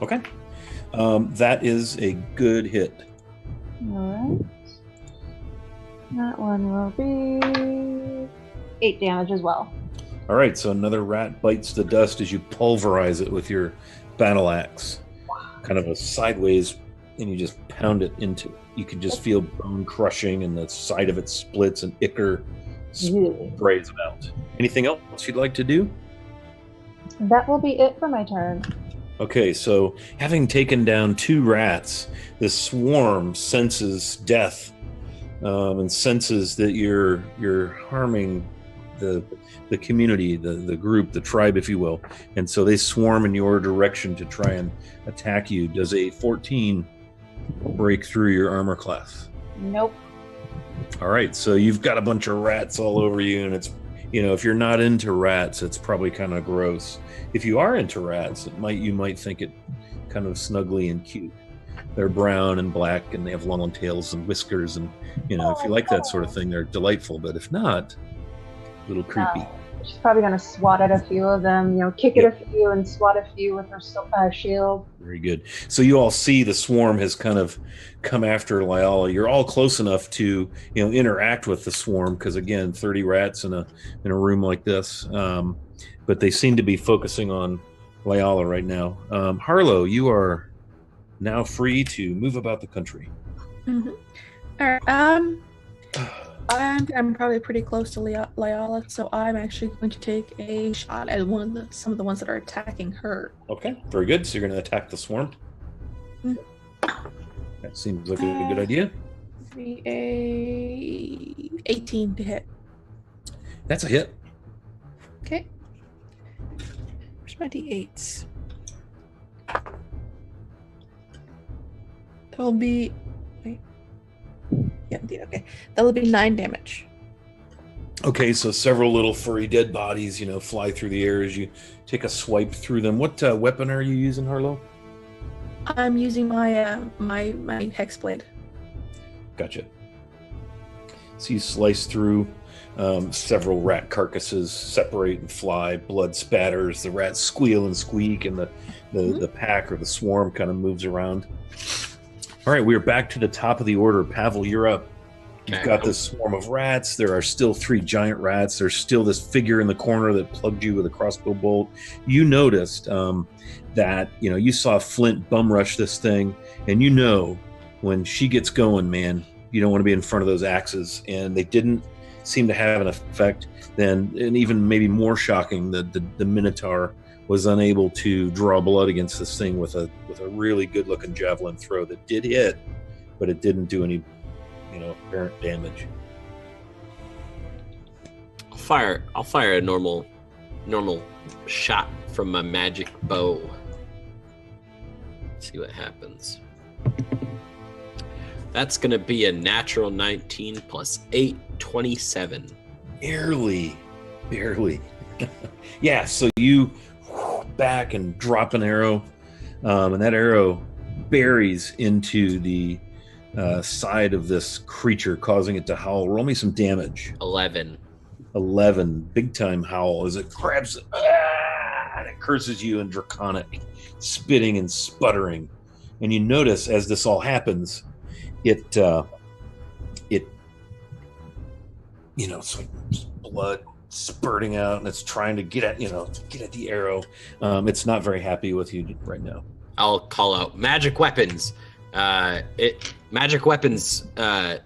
Okay. That is a good hit. All right. That one will be 8 damage as well. All right, so another rat bites the dust as you pulverize it with your battle axe. Kind of a sideways, and you just pound it into it. You can just feel bone crushing, and the side of it splits, and ichor sprays out. Anything else you'd like to do? That will be it for my turn. Okay, so having taken down 2 rats, this swarm senses death and senses that you're harming the community, the group, the tribe, if you will. And so they swarm in your direction to try and attack you. Does a 14 break through your armor class? Nope. All right, so you've got a bunch of rats all over you, and it's, if you're not into rats, it's probably kind of gross. If you are into rats, you might think it kind of snuggly and cute. They're brown and black, and they have long tails and whiskers, and if you like that sort of thing, they're delightful. But if not, a little creepy. She's probably going to swat at a few of them, kick at a few and swat a few with her shield. Very good. So you all see the swarm has kind of come after Lyala. You're all close enough to, interact with the swarm because, again, 30 rats in a room like this. But they seem to be focusing on Lyala right now. Harlow, you are now free to move about the country. Mm-hmm. All right. I'm probably pretty close to Lyala, so I'm actually going to take a shot at some of the ones that are attacking her. Okay, very good. So you're going to attack the swarm. Mm-hmm. That seems like a good idea. A 18 to hit. That's a hit. Okay. Where's my d8s? That'll be... Wait. Yeah, indeed. Okay. That'll be 9 damage. Okay, so several little furry dead bodies, fly through the air as you take a swipe through them. What weapon are you using, Harlow? I'm using my my hexblade. Gotcha. So you slice through several rat carcasses, separate and fly. Blood spatters. The rats squeal and squeak, and the pack or the swarm kind of moves around. All right, we are back to the top of the order. Pavel, you're up. You've Okay. got this swarm of rats. There are still 3 giant rats. There's still this figure in the corner that plugged you with a crossbow bolt. You noticed that, you saw Flint bum rush this thing, and when she gets going, man, you don't want to be in front of those axes. And they didn't seem to have an effect. Then, and even maybe more shocking, the Minotaur was unable to draw blood against this thing with a really good-looking javelin throw that did hit, but it didn't do any apparent damage. I'll fire a normal shot from my magic bow. See what happens. That's gonna be a natural 19 plus 8, 27. Barely. Yeah, so you back and drop an arrow, and that arrow buries into the side of this creature, causing it to howl. Roll me some damage. 11. 11, big time howl as it grabs and it curses you in Draconic, spitting and sputtering. And you notice as this all happens, it's like blood spurting out, and it's trying to get at the arrow. It's not very happy with you right now. I'll call out magic weapons. Magic weapons.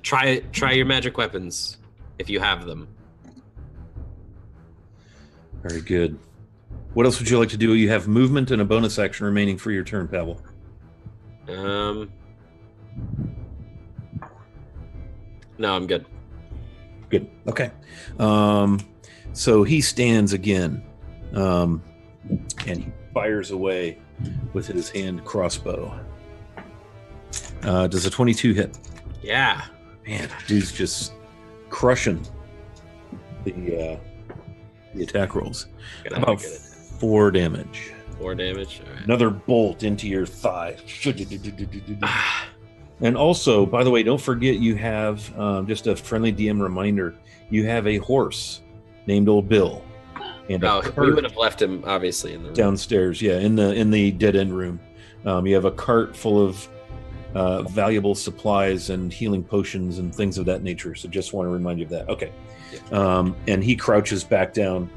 Try your magic weapons if you have them. Very good. What else would you like to do? You have movement and a bonus action remaining for your turn, Pavel. No, I'm good. Good. Okay. So he stands again, and he fires away with his hand crossbow. Does a 22 hit? Yeah. Man, dude's just crushing the attack rolls. About 4 damage. 4 damage. All right. Another bolt into your thigh. And also, by the way, don't forget you have just a friendly DM reminder. You have a horse named Old Bill, and we would have left him obviously in the room. Downstairs. Yeah, in the dead end room. You have a cart full of valuable supplies and healing potions and things of that nature. So just want to remind you of that. Okay. Yeah. And he crouches back down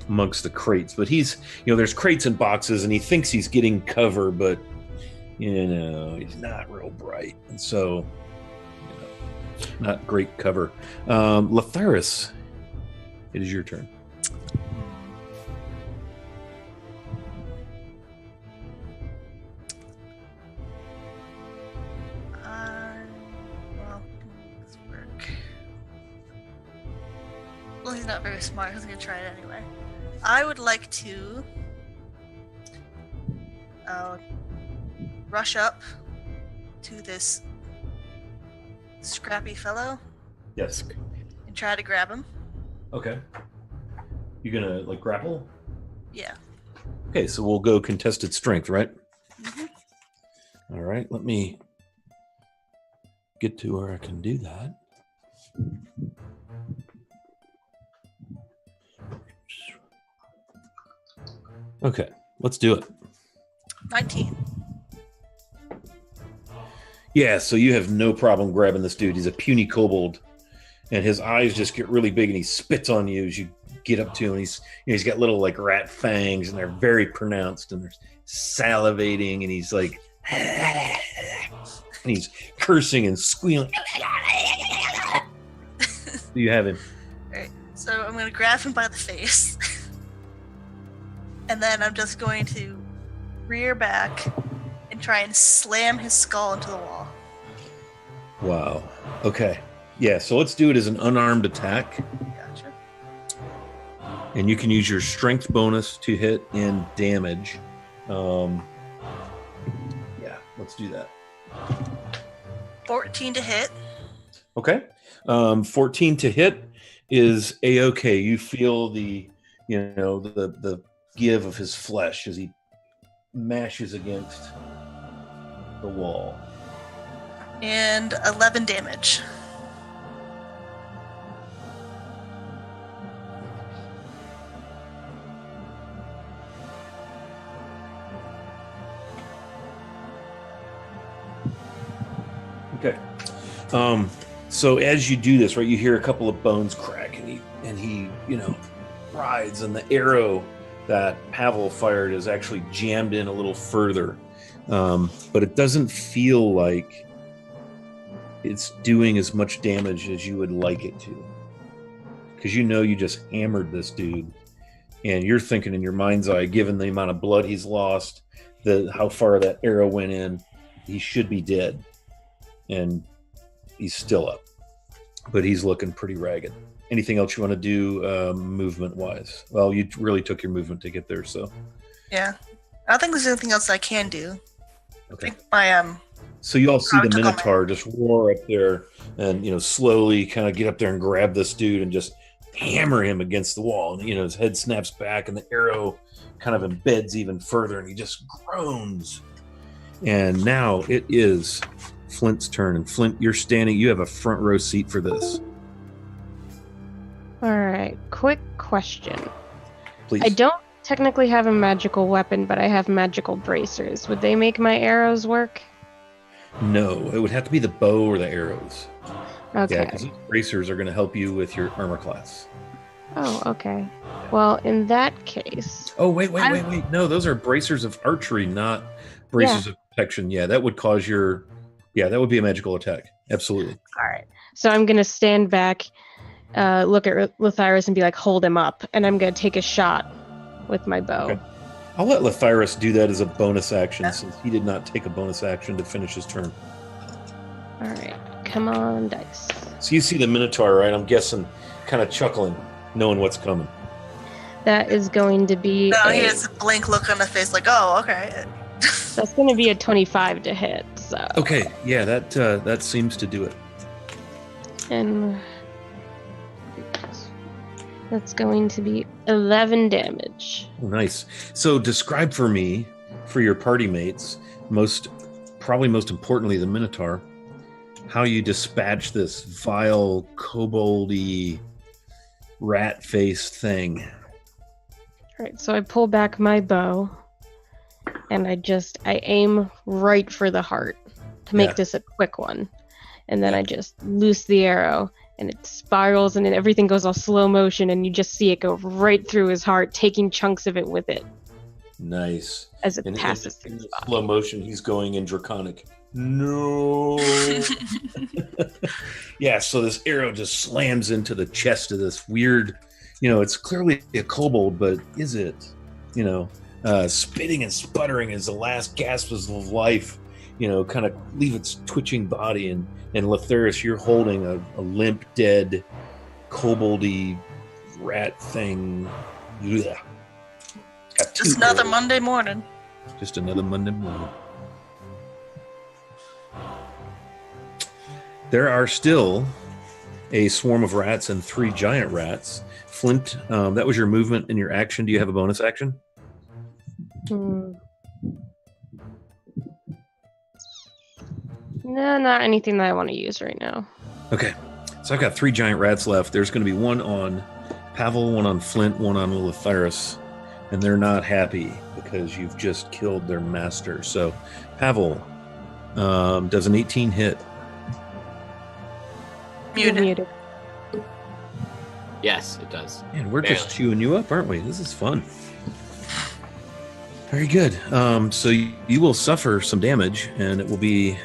amongst the crates, but he's there's crates and boxes, and he thinks he's getting cover, but he's not real bright, and so not great cover. Latharis, it is your turn. This work. Well, he's not very smart. He's gonna try it anyway. I would like to rush up to this scrappy fellow. Yes. And try to grab him. Okay. You gonna grapple? Yeah. Okay, so we'll go contested strength, right? Mm-hmm. All right, let me get to where I can do that. Okay, let's do it. 19. Yeah, so you have no problem grabbing this dude. He's a puny kobold, and his eyes just get really big, and he spits on you as you get up to him. He's got little rat fangs, and they're very pronounced, and they're salivating, and he's and he's cursing and squealing. You have him. All right, so I'm going to grab him by the face, and then I'm just going to rear back and try and slam his skull into the wall. Wow. Okay. Yeah, so let's do it as an unarmed attack. Gotcha. And you can use your strength bonus to hit and damage. Yeah, let's do that. 14 to hit. Okay. 14 to hit is A-okay. You feel the give of his flesh as he mashes against the wall. And 11 damage. So as you do this, right, you hear a couple of bones crack, and he rides, and the arrow that Pavel fired is actually jammed in a little further, but it doesn't feel like it's doing as much damage as you would like it to, because you just hammered this dude, and you're thinking in your mind's eye, given the amount of blood he's lost, how far that arrow went in, he should be dead, and he's still up, but he's looking pretty ragged. Anything else you want to do movement-wise? Well, you really took your movement to get there, so. Yeah. I don't think there's anything else I can do. Okay. I think my, So you all see the Minotaur just roar up there and, slowly kind of get up there and grab this dude and just hammer him against the wall. And, his head snaps back and the arrow kind of embeds even further and he just groans. And now it is Flint's turn. And Flint, you're standing, you have a front row seat for this. All right, quick question. Please. I don't technically have a magical weapon, but I have magical bracers. Would they make my arrows work? No, it would have to be the bow or the arrows. Okay. Yeah, because these bracers are going to help you with your armor class. Oh, okay. Well, in that case... Oh, wait. No, those are bracers of archery, not bracers of protection. Yeah, that would cause your... Yeah, that would be a magical attack. Absolutely. All right. So I'm going to stand back, look at Lithyrus and be like, hold him up. And I'm going to take a shot with my bow. Okay. I'll let Lithyrus do that as a bonus action since he did not take a bonus action to finish his turn. All right. Come on, dice. So you see the Minotaur, right? I'm guessing kind of chuckling, knowing what's coming. That is going to be... No, he has a blank look on the face like, oh, okay. That's going to be a 25 to hit, so... Okay, yeah, that seems to do it. And... that's going to be 11 damage. Oh, nice. So describe for me, for your party mates, probably most importantly the Minotaur, how you dispatch this vile, koboldy, rat-faced thing. All right, so I pull back my bow, and I aim right for the heart to make this a quick one. And then I just loose the arrow, and it spirals, and then everything goes all slow motion, and you just see it go right through his heart, taking chunks of it with it. Nice. As it passes through his body. Slow motion, he's going in Draconic. No. Yeah, so this arrow just slams into the chest of this weird, it's clearly a kobold, but is it? Spitting and sputtering as the last gasps of life, kind of leave its twitching body. And Lithyrus, you're holding a limp, dead, koboldy rat thing. Ugh. Just another Monday morning. Just another Monday morning. There are still a swarm of rats and 3 giant rats. Flint, that was your movement and your action. Do you have a bonus action? No, not anything that I want to use right now. Okay. So I've got 3 giant rats left. There's going to be one on Pavel, one on Flint, one on Lithyrus. And they're not happy because you've just killed their master. So Pavel does an 18 hit. Muted. Yes, it does. Man, we're just chewing you up, aren't we? This is fun. Very good. So you will suffer some damage, and it will be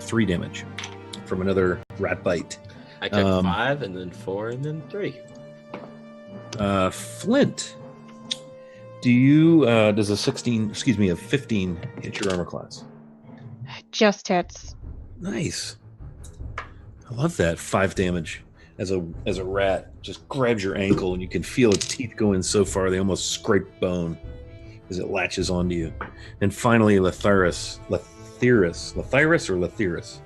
3 damage from another rat bite. I took 5, and then 4, and then 3. Flint, do you does a 15 hit your armor class? Just hits. Nice. I love that. 5 damage as a rat just grabs your ankle, and you can feel its teeth go in so far they almost scrape bone as it latches onto you. And finally, Lithyrus or Lithyrus?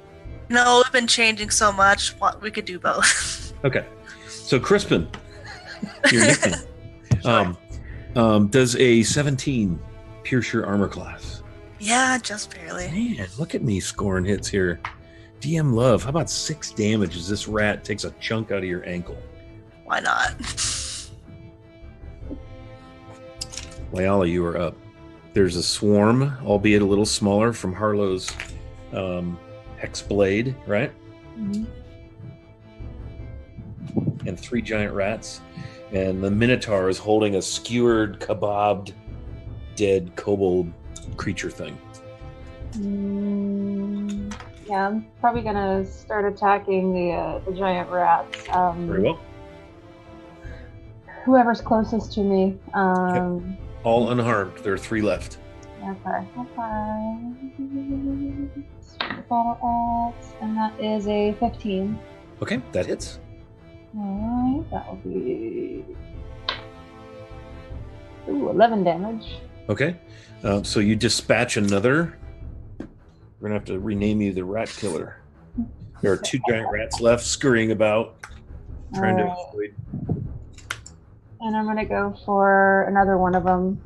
No, we've been changing so much. We could do both. Okay. So Crispin, your nickname, does a 17 pierce your armor class? Yeah, just barely. Man, look at me scoring hits here. DM Love, how about 6 damage as this rat takes a chunk out of your ankle? Why not? Lyala, you are up. There's a swarm, albeit a little smaller, from Harlow's Hex Blade, right? Mhm. and 3 giant rats. And the Minotaur is holding a skewered, kebabbed, dead kobold creature thing. Yeah, I'm probably gonna start attacking the giant rats. Very well. Whoever's closest to me. All unharmed. There are 3 left. Okay. Battle axe, and that is a 15. Okay, that hits. Alright, that will be 11 damage. Okay. So you dispatch another. We're going to have to rename you the Rat Killer. There are 2 giant rats left scurrying about, trying to avoid. And I'm gonna go for another one of them.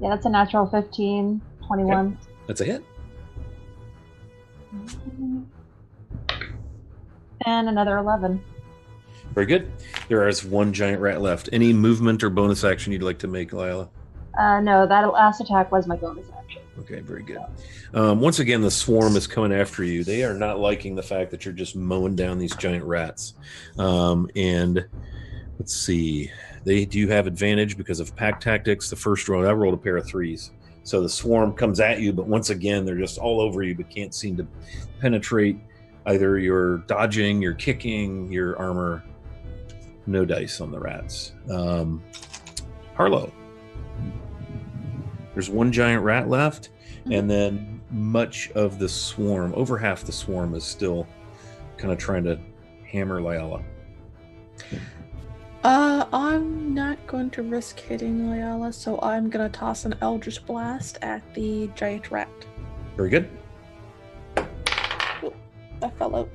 Yeah, that's a natural 15, 21. Okay. That's a hit. And another 11. Very good. There is 1 giant rat left. Any movement or bonus action you'd like to make, Lila? No, that last attack was my bonus action. Okay, very good. Once again, the swarm is coming after you. They are not liking the fact that you're just mowing down these giant rats. And let's see. They do have advantage because of pack tactics. The first roll, I rolled a pair of 3s. So the swarm comes at you, but once again, they're just all over you, but can't seem to penetrate either your dodging, your kicking, your armor. No dice on the rats. Harlow. There's 1 giant rat left, and then much of the swarm, over half the swarm, is still kind of trying to hammer Lyala. I'm not going to risk hitting Lyala, so I'm going to toss an Eldritch Blast at the giant rat. Very good. Oh, that fell out.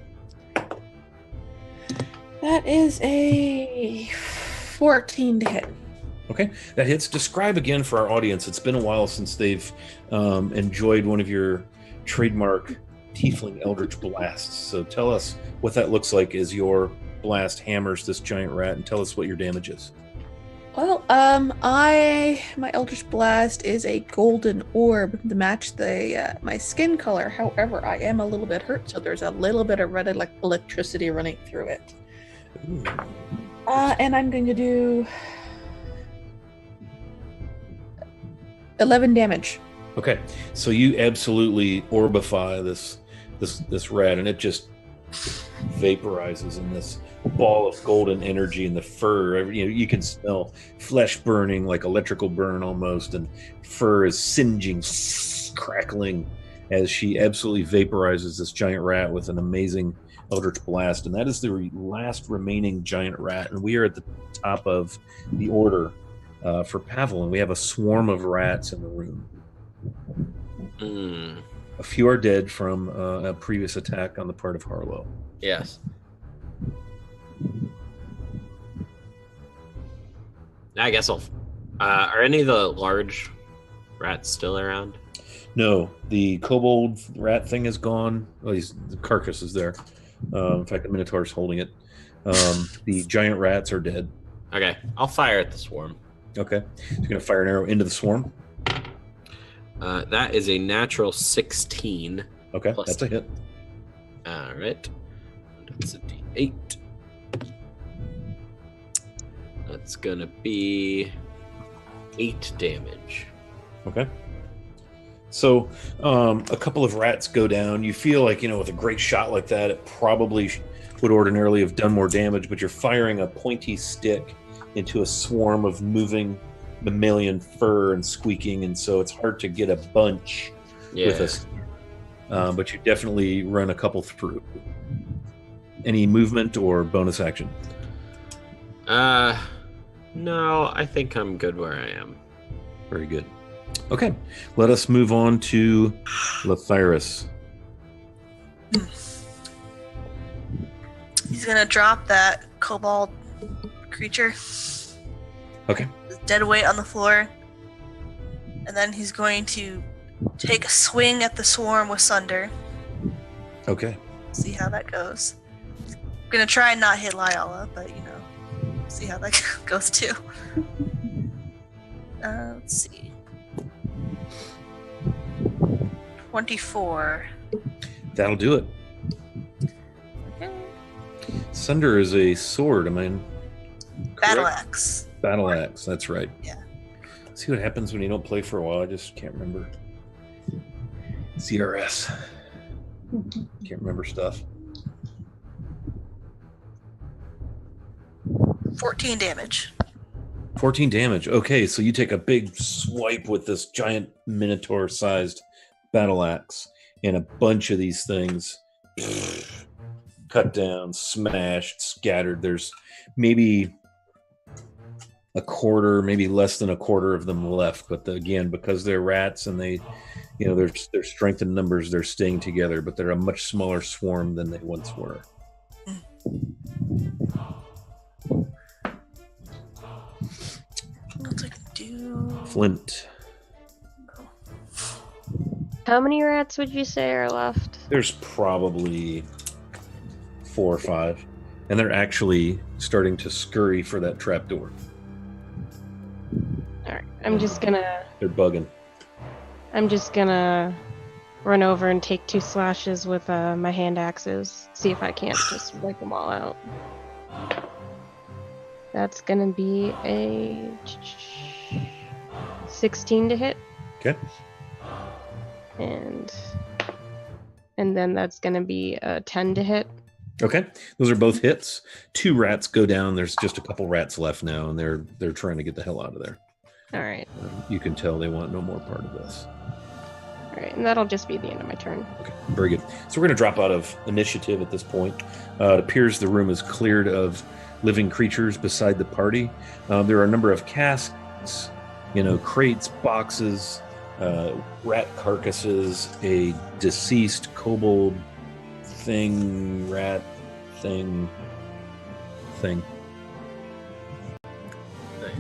That is a 14 to hit. Okay, that hits. Describe again for our audience. It's been a while since they've enjoyed one of your trademark Tiefling Eldritch Blasts. So tell us what that looks like as your blast hammers this giant rat, and tell us what your damage is. Well, my Eldritch Blast is a golden orb to match my skin color. However, I am a little bit hurt, so there's a little bit of red electricity running through it. Ooh. And I'm going to do 11 damage. Okay, so you absolutely orbify this rat, and it just vaporizes in this ball of golden energy, and the fur, you can smell flesh burning, like electrical burn almost, and fur is singeing, crackling as she absolutely vaporizes this giant rat with an amazing Eldritch Blast. And that is the last remaining giant rat, and we are at the top of the order for Pavel, and we have a swarm of rats in the room. A few are dead from a previous attack on the part of Harlow. Yes. I guess I'll. Are any of the large rats still around? No, the kobold rat thing is gone. Well, the carcass is there. In fact, the Minotaur's holding it. The giant rats are dead. Okay, I'll fire at the swarm. Okay, so you're going to fire an arrow into the swarm? That is a natural 16. Okay, that's a hit. All right. That's a D8. That's going to be 8 damage. Okay. So a couple of rats go down. You feel like, with a great shot like that, it probably would ordinarily have done more damage, but you're firing a pointy stick into a swarm of moving mammalian fur and squeaking, and so it's hard to get a bunch with us. But you definitely run a couple through. Any movement or bonus action? No, I think I'm good where I am. Very good. Okay, let us move on to Lathyrus. He's gonna drop that kobold creature. Okay. Dead weight on the floor. And then he's going to take a swing at the swarm with Sunder. Okay. See how that goes. I'm gonna try and not hit Lyala, but see how that goes too. Let's see. 24. That'll do it. Okay. Sunder is a sword. Am I Battle correct? axe. Battle axe. That's right. Yeah. See what happens when you don't play for a while. I just can't remember. CRS. Can't remember stuff. 14 damage. 14 damage. Okay, so you take a big swipe with this giant minotaur-sized battle axe, and a bunch of these things cut down, smashed, scattered. There's maybe a quarter, maybe less than a quarter of them left. But again, because they're rats and they, their strength in numbers, they're staying together. But they're a much smaller swarm than they once were. What else I can do? Flint. How many rats would you say are left? There's probably 4 or 5, and they're actually starting to scurry for that trapdoor. Alright, I'm just gonna They're bugging. run over and take 2 slashes with my hand axes. See if I can't just wipe them all out. That's gonna be a 16 to hit. Okay. And then that's gonna be a 10 to hit. Okay. Those are both hits. 2 rats go down. There's just a couple rats left now, and they're trying to get the hell out of there. Alright. You can tell they want no more part of this. Alright, and that'll just be the end of my turn. Okay, very good. So we're going to drop out of initiative at this point. It appears the room is cleared of living creatures beside the party. There are a number of casks, crates, boxes, rat carcasses, a deceased kobold rat thing. Nice.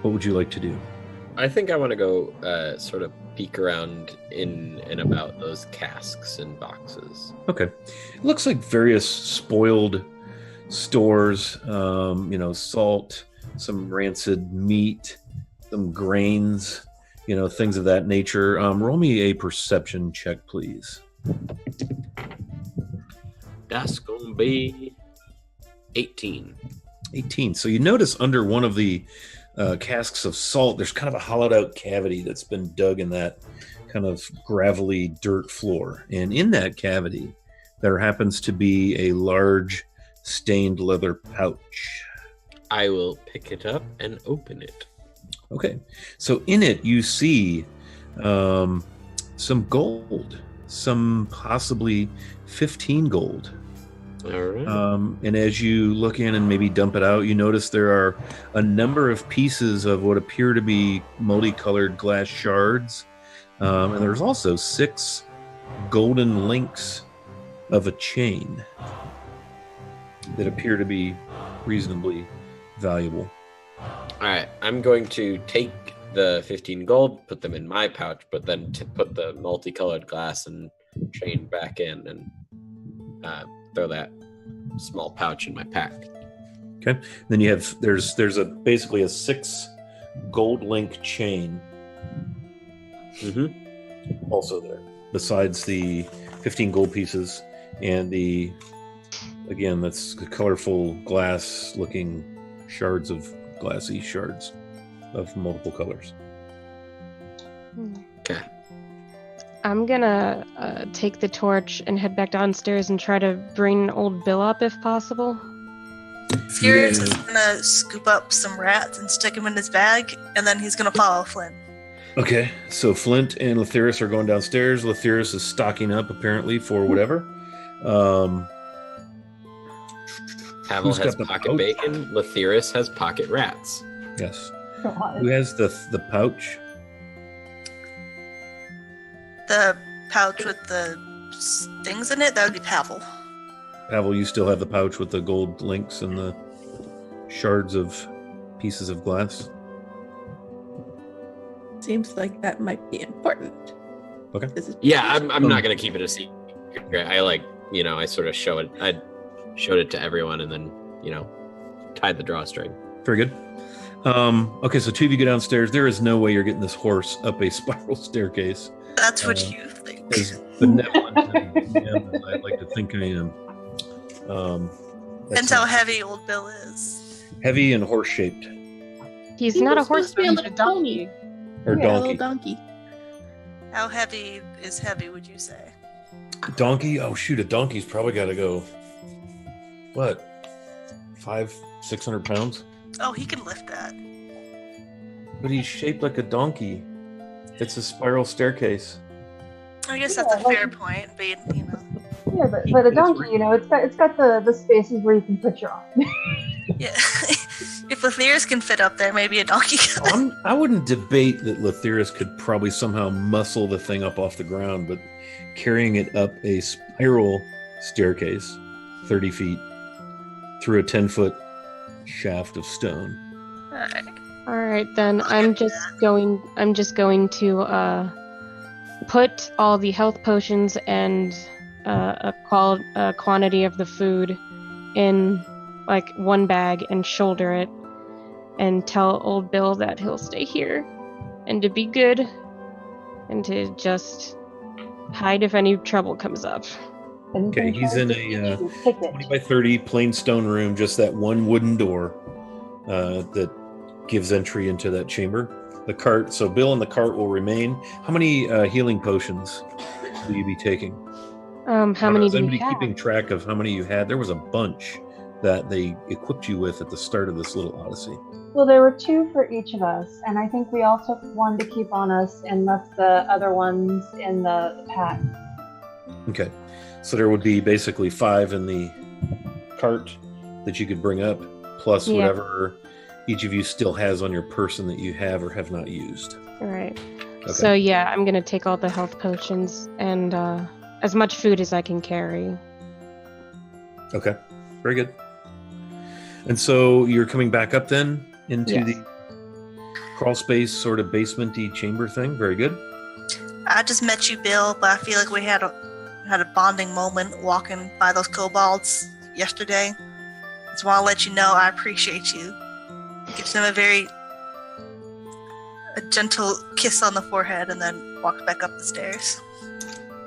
What would you like to do? I think I want to go sort of peek around in and about those casks and boxes. Okay. It looks like various spoiled stores, salt, some rancid meat, some grains, things of that nature. Roll me a perception check, please. That's going to be 18. 18. So you notice under one of the casks of salt, there's kind of a hollowed out cavity that's been dug in that kind of gravelly dirt floor. And in that cavity, there happens to be a large stained leather pouch. I will pick it up and open it. Okay. So in it, you see some gold, some possibly 15 gold. All right. And as you look in and maybe dump it out, you notice there are a number of pieces of what appear to be multicolored glass shards. And there's also 6 golden links of a chain that appear to be reasonably valuable. All right. I'm going to take the 15 gold, put them in my pouch, but then to put the multicolored glass and chain back in and throw that small pouch in my pack. Okay. Then you have there's basically a 6 gold link chain also there, besides the 15 gold pieces and that's the colorful glass looking glassy shards of multiple colors. Okay. I'm gonna take the torch and head back downstairs and try to bring old Bill up if possible. Furious is gonna scoop up some rats and stick them in his bag, and then he's gonna follow Flint. Okay, so Flint and Lethyrus are going downstairs. Lethyrus is stocking up apparently for whatever. Pavel has pocket bacon. Lethyrus has pocket rats. Yes. God. Who has the pouch? The pouch with the things in it, that would be Pavel. Pavel, you still have the pouch with the gold links and the shards of pieces of glass? Seems like that might be important. Okay. Yeah, I'm not gonna keep it a secret. I sort of show it. I showed it to everyone and then, tied the drawstring. Very good. Okay, so 2 of you go downstairs. There is no way you're getting this horse up a spiral staircase. That's what you think. as benevolent and DM as I'd like to think I am. Depends how heavy old Bill is. Heavy and horse-shaped. He's He not a was horse, supposed to be a he's little a donkey. Or Yeah, a donkey. little donkey. How heavy is heavy, would you say? Donkey? Oh, shoot, a donkey's probably got to go, what, 500-600 pounds? Oh, he can lift that. But he's shaped like a donkey. It's a spiral staircase. I guess that's a Yeah, like- fair point, but you know. Yeah, but a donkey, you know, it's got the spaces where you can put your arm. Yeah. If Lathyrus can fit up there, maybe a donkey could. I wouldn't debate that Lathyrus could probably somehow muscle the thing up off the ground, but carrying it up a spiral staircase, 30 feet, through a 10-foot shaft of stone. Alright. All right, then I'll I'm get to just going to put all the health potions and a quantity of the food in like one bag and shoulder it and tell old Bill that he'll stay here and to be good and to just hide if any trouble comes up. Okay, he's in a 20 by 30 plain stone room, just that one wooden door that gives entry into that chamber. The cart, so Bill and the cart will remain. How many healing potions will you be taking? How many Is do you anybody have? keeping track of how many you had? There was a bunch that they equipped you with at the start of this little odyssey. Well, there were 2 for each of us, and I think we all took 1 to keep on us and left the other ones in the pack. Okay, so there would be basically 5 in the cart that you could bring up, plus Yeah. whatever each of you still has on your person that you have or have not used. All right. Okay. So yeah, I'm gonna take all the health potions and as much food as I can carry. Okay, very good. And so you're coming back up then into Yes. the crawl space sort of basement-y chamber thing. Very good. I just met you, Bill, but I feel like we had a bonding moment walking by those kobolds yesterday. Just want to let you know I appreciate you. Gives them a gentle kiss on the forehead and then walks back up the stairs.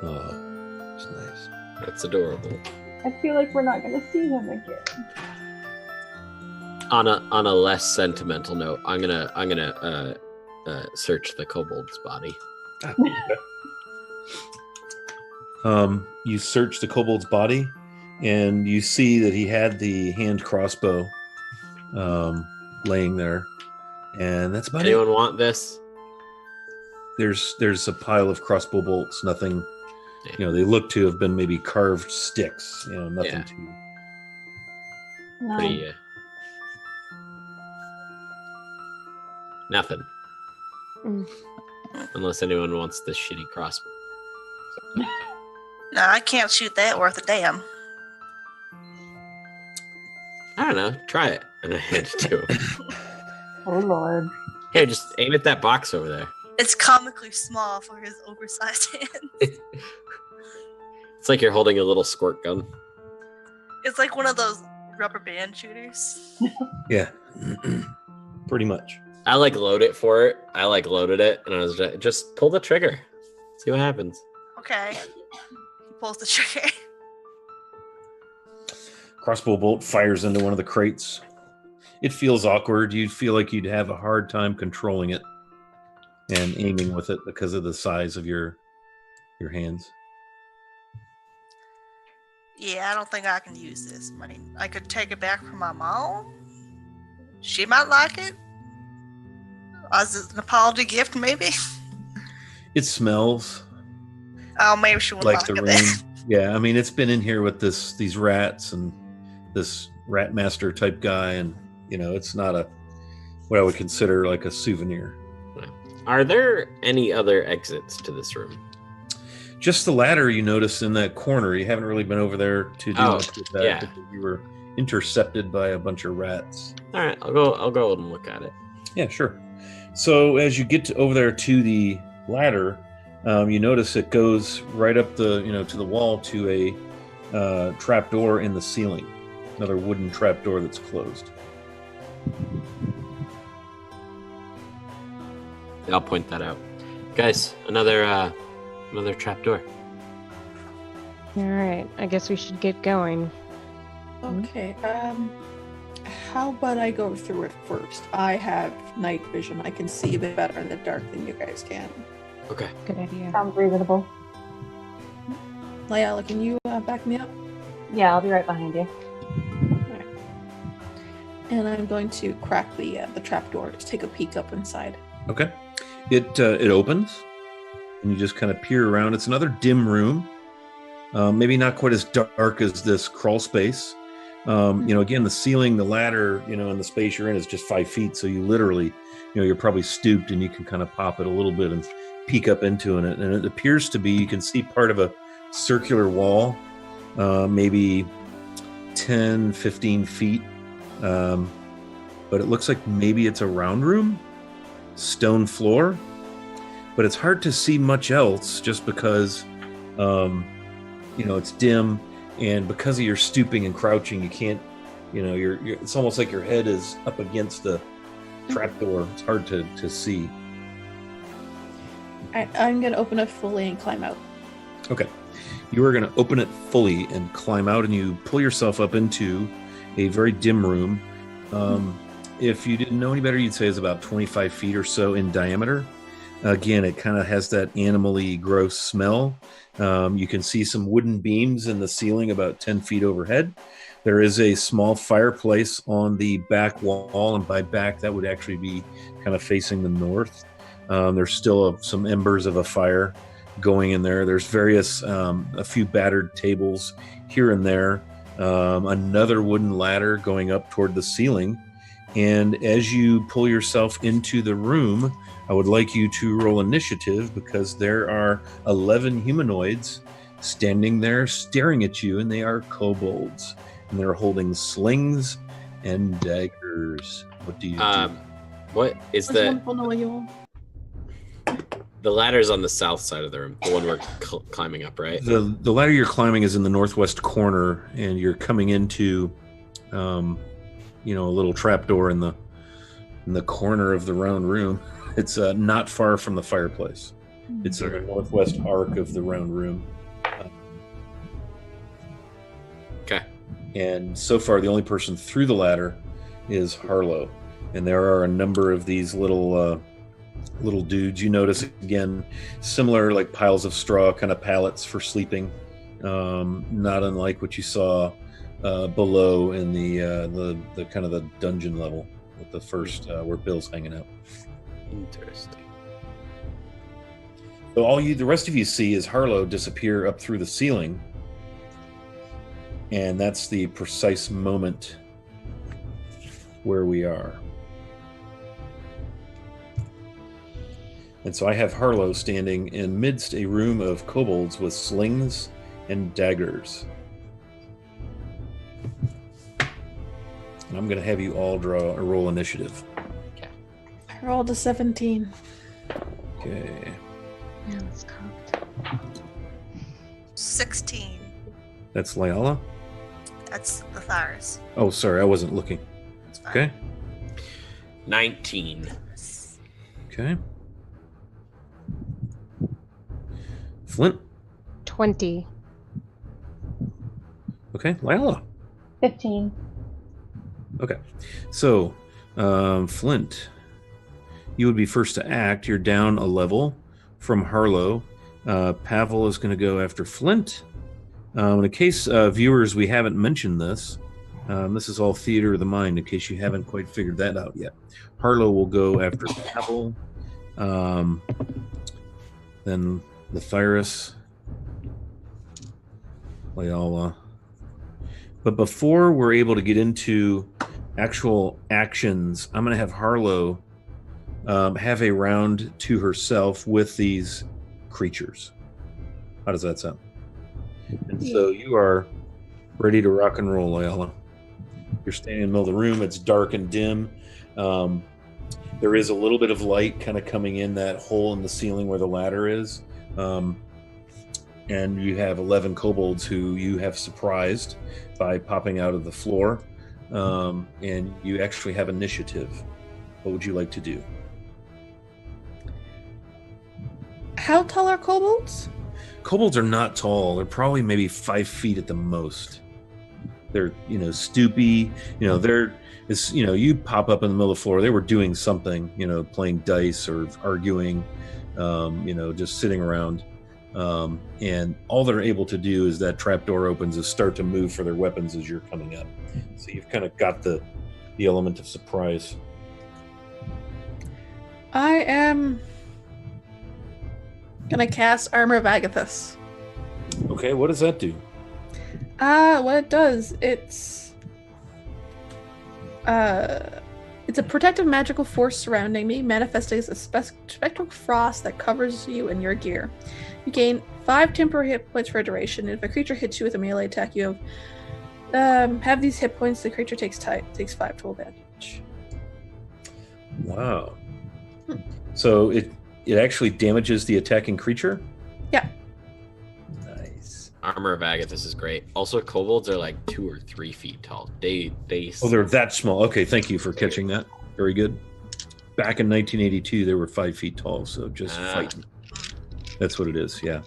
Oh, it's nice. That's adorable. I feel like we're not going to see him again. On a less sentimental note, I'm gonna search the kobold's body. You search the kobold's body, and you see that he had the hand crossbow laying there, and that's about Anyone it. want this? There's a pile of crossbow bolts. Nothing, they look to have been maybe carved sticks. Nothing Yeah. too. No. Pretty, nothing. Mm. Unless anyone wants this shitty crossbow. No, I can't shoot that worth a damn. I don't know. Try it. And I hand it to him. Oh, Lord. Here, just aim at that box over there. It's comically small for his oversized hand. It's like you're holding a little squirt gun. It's like one of those rubber band shooters. Yeah, pretty much. I loaded it, and I was just pull the trigger. See what happens. Okay. He pulls the trigger. Crossbow bolt fires into one of the crates. It feels awkward. You feel like you'd have a hard time controlling it and aiming with it because of the size of your hands. Yeah, I don't think I can use this. I mean, I could take it back from my mom. She might like it. As an apology gift, maybe. It smells Oh, maybe she won't like like the it room. then. Yeah, I mean, it's been in here with these rats and this rat master type guy, and it's not what I would consider like a souvenir. Are there any other exits to this room? Just the ladder you notice in that corner. You haven't really been over there to do much with that yeah. because you were intercepted by a bunch of rats. All right, I'll go and look at it. Yeah, sure. So as you get over there to the ladder, you notice it goes right up to the wall to a trap door in the ceiling. Another wooden trap door that's closed. I'll point that out. Guys, another Another trapdoor. All right, I guess we should get going. Okay, how about I go through it first? I have night vision. I can see a bit better in the dark than you guys can. Okay. Good idea. Sounds reasonable. Layala, can you back me up? Yeah, I'll be right behind you. Alright. And I'm going to crack the trapdoor to take a peek up inside. Okay. It opens, and you just kind of peer around. It's another dim room. Maybe not quite as dark as this crawl space. Again, the ceiling, the ladder, and the space you're in is just 5 feet. So you literally, you're probably stooped and you can kind of pop it a little bit and peek up into it. And it appears to be, you can see part of a circular wall, maybe 10, 15 feet. But it looks like maybe it's a round room, stone floor. But it's hard to see much else just because, it's dim. And because of your stooping and crouching, you can't, it's almost like your head is up against the trapdoor. It's hard to see. I'm going to open it fully and climb out. Okay. You are going to open it fully and climb out, and you pull yourself up into a very dim room. If you didn't know any better, you'd say it's about 25 feet or so in diameter. Again, it kind of has that animally gross smell. You can see some wooden beams in the ceiling about 10 feet overhead. There is a small fireplace on the back wall, and by back, that would actually be kind of facing the north. There's still some embers of a fire going in there. There's various, a few battered tables here and there. Another wooden ladder going up toward the ceiling. And as you pull yourself into the room, I would like you to roll initiative because there are 11 humanoids standing there staring at you, and they are kobolds. And they're holding slings and daggers. What do you do? What is the ladder's on the south side of the room, the one we're climbing up, right? The ladder you're climbing is in the northwest corner, and you're coming into a little trapdoor in the corner of the round room. It's not far from the fireplace. It's in the northwest arc of the round room. Okay. And so far, the only person through the ladder is Harlow. And there are a number of these little dudes. You notice, again, similar like piles of straw, kind of pallets for sleeping. Not unlike what you saw below in the kind of the dungeon level with the first where Bill's hanging out. Interesting. So the rest of you see is Harlow disappear up through the ceiling, and that's the precise moment where we are. And so I have Harlow standing in midst a room of kobolds with slings and daggers. And I'm going to have you all roll initiative. I rolled a 17. Okay. Yeah, that's cocked. 16. That's Layala? That's the Thars. Oh, sorry, I wasn't looking. That's fine. Okay. 19. Okay. Flint? 20. Okay. Layala? 15. Okay. So, Flint, you would be first to act. You're down a level from Harlow. Pavel is going to go after Flint. In case viewers, we haven't mentioned this. This is all theater of the mind in case you haven't quite figured that out yet. Harlow will go after Pavel. Then Lethyrus. Layala. But before we're able to get into actual actions, I'm going to have Harlow have a round to herself with these creatures. How does that sound? And so you are ready to rock and roll, Layala. You're standing in the middle of the room. It's dark and dim. There is a little bit of light kind of coming in that hole in the ceiling where the ladder is. And you have 11 kobolds who you have surprised by popping out of the floor. And you actually have initiative. What would you like to do? How tall are kobolds? Kobolds are not tall. They're probably maybe 5 feet at the most. They're, stoopy. You pop up in the middle of the floor. They were doing something, playing dice or arguing, just sitting around. And all they're able to do is that trap door opens is start to move for their weapons as you're coming up. So you've kind of got the element of surprise. I am gonna cast Armor of Agathis. Okay, what does that do? What it does, it's a protective magical force surrounding me, manifesting as a spectral frost that covers you and your gear. You gain 5 temporary hit points for a duration, and if a creature hits you with a melee attack, you have these hit points. The creature takes 5 total damage. Wow. So it actually damages the attacking creature? Yeah. Nice. Armor of Agathis is great. Also, kobolds are like 2 or 3 feet tall. They're that small. Okay, thank you for catching that. Very good. Back in 1982, they were 5 feet tall, so just fighting. That's what it is, yeah.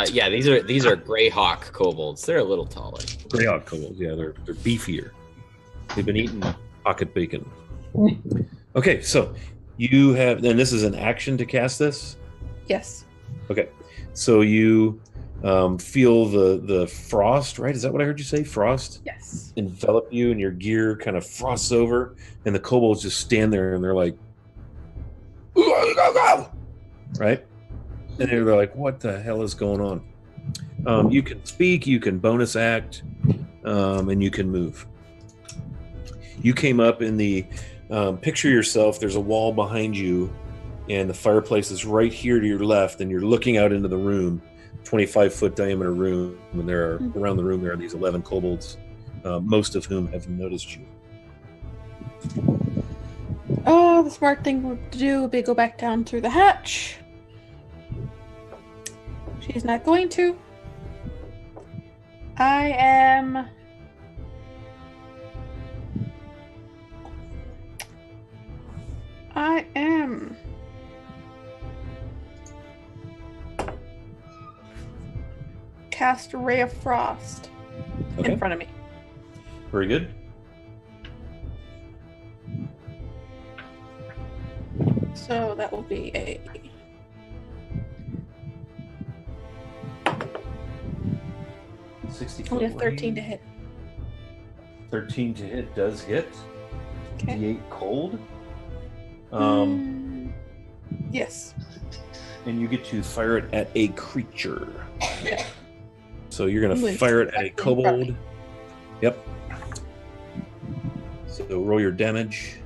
Yeah, these are Greyhawk kobolds. They're a little taller. Greyhawk kobolds, yeah, they're beefier. They've been eating pocket bacon. Okay, so you have, and this is an action to cast this? Yes. Okay, so you feel the frost, right? Is that what I heard you say? Frost? Yes. Envelop you, and your gear kind of frosts over, and the kobolds just stand there, and they're like, go! Right? And they're like, what the hell is going on? You can speak, you can bonus act, and you can move. You came up in the picture yourself. There's a wall behind you, and the fireplace is right here to your left, and you're looking out into the room, 25-foot diameter room, and around the room there are these 11 kobolds, most of whom have noticed you. The smart thing to do would be go back down through the hatch. She's not going to. I am cast Ray of Frost in front of me. Very good. So that will be a 60 only a 13 to hit. 13 to hit does hit. Okay. D8 cold. Yes. And you get to fire it at a creature. Yeah. So you're going to fire it at a kobold. Yep. So roll your damage.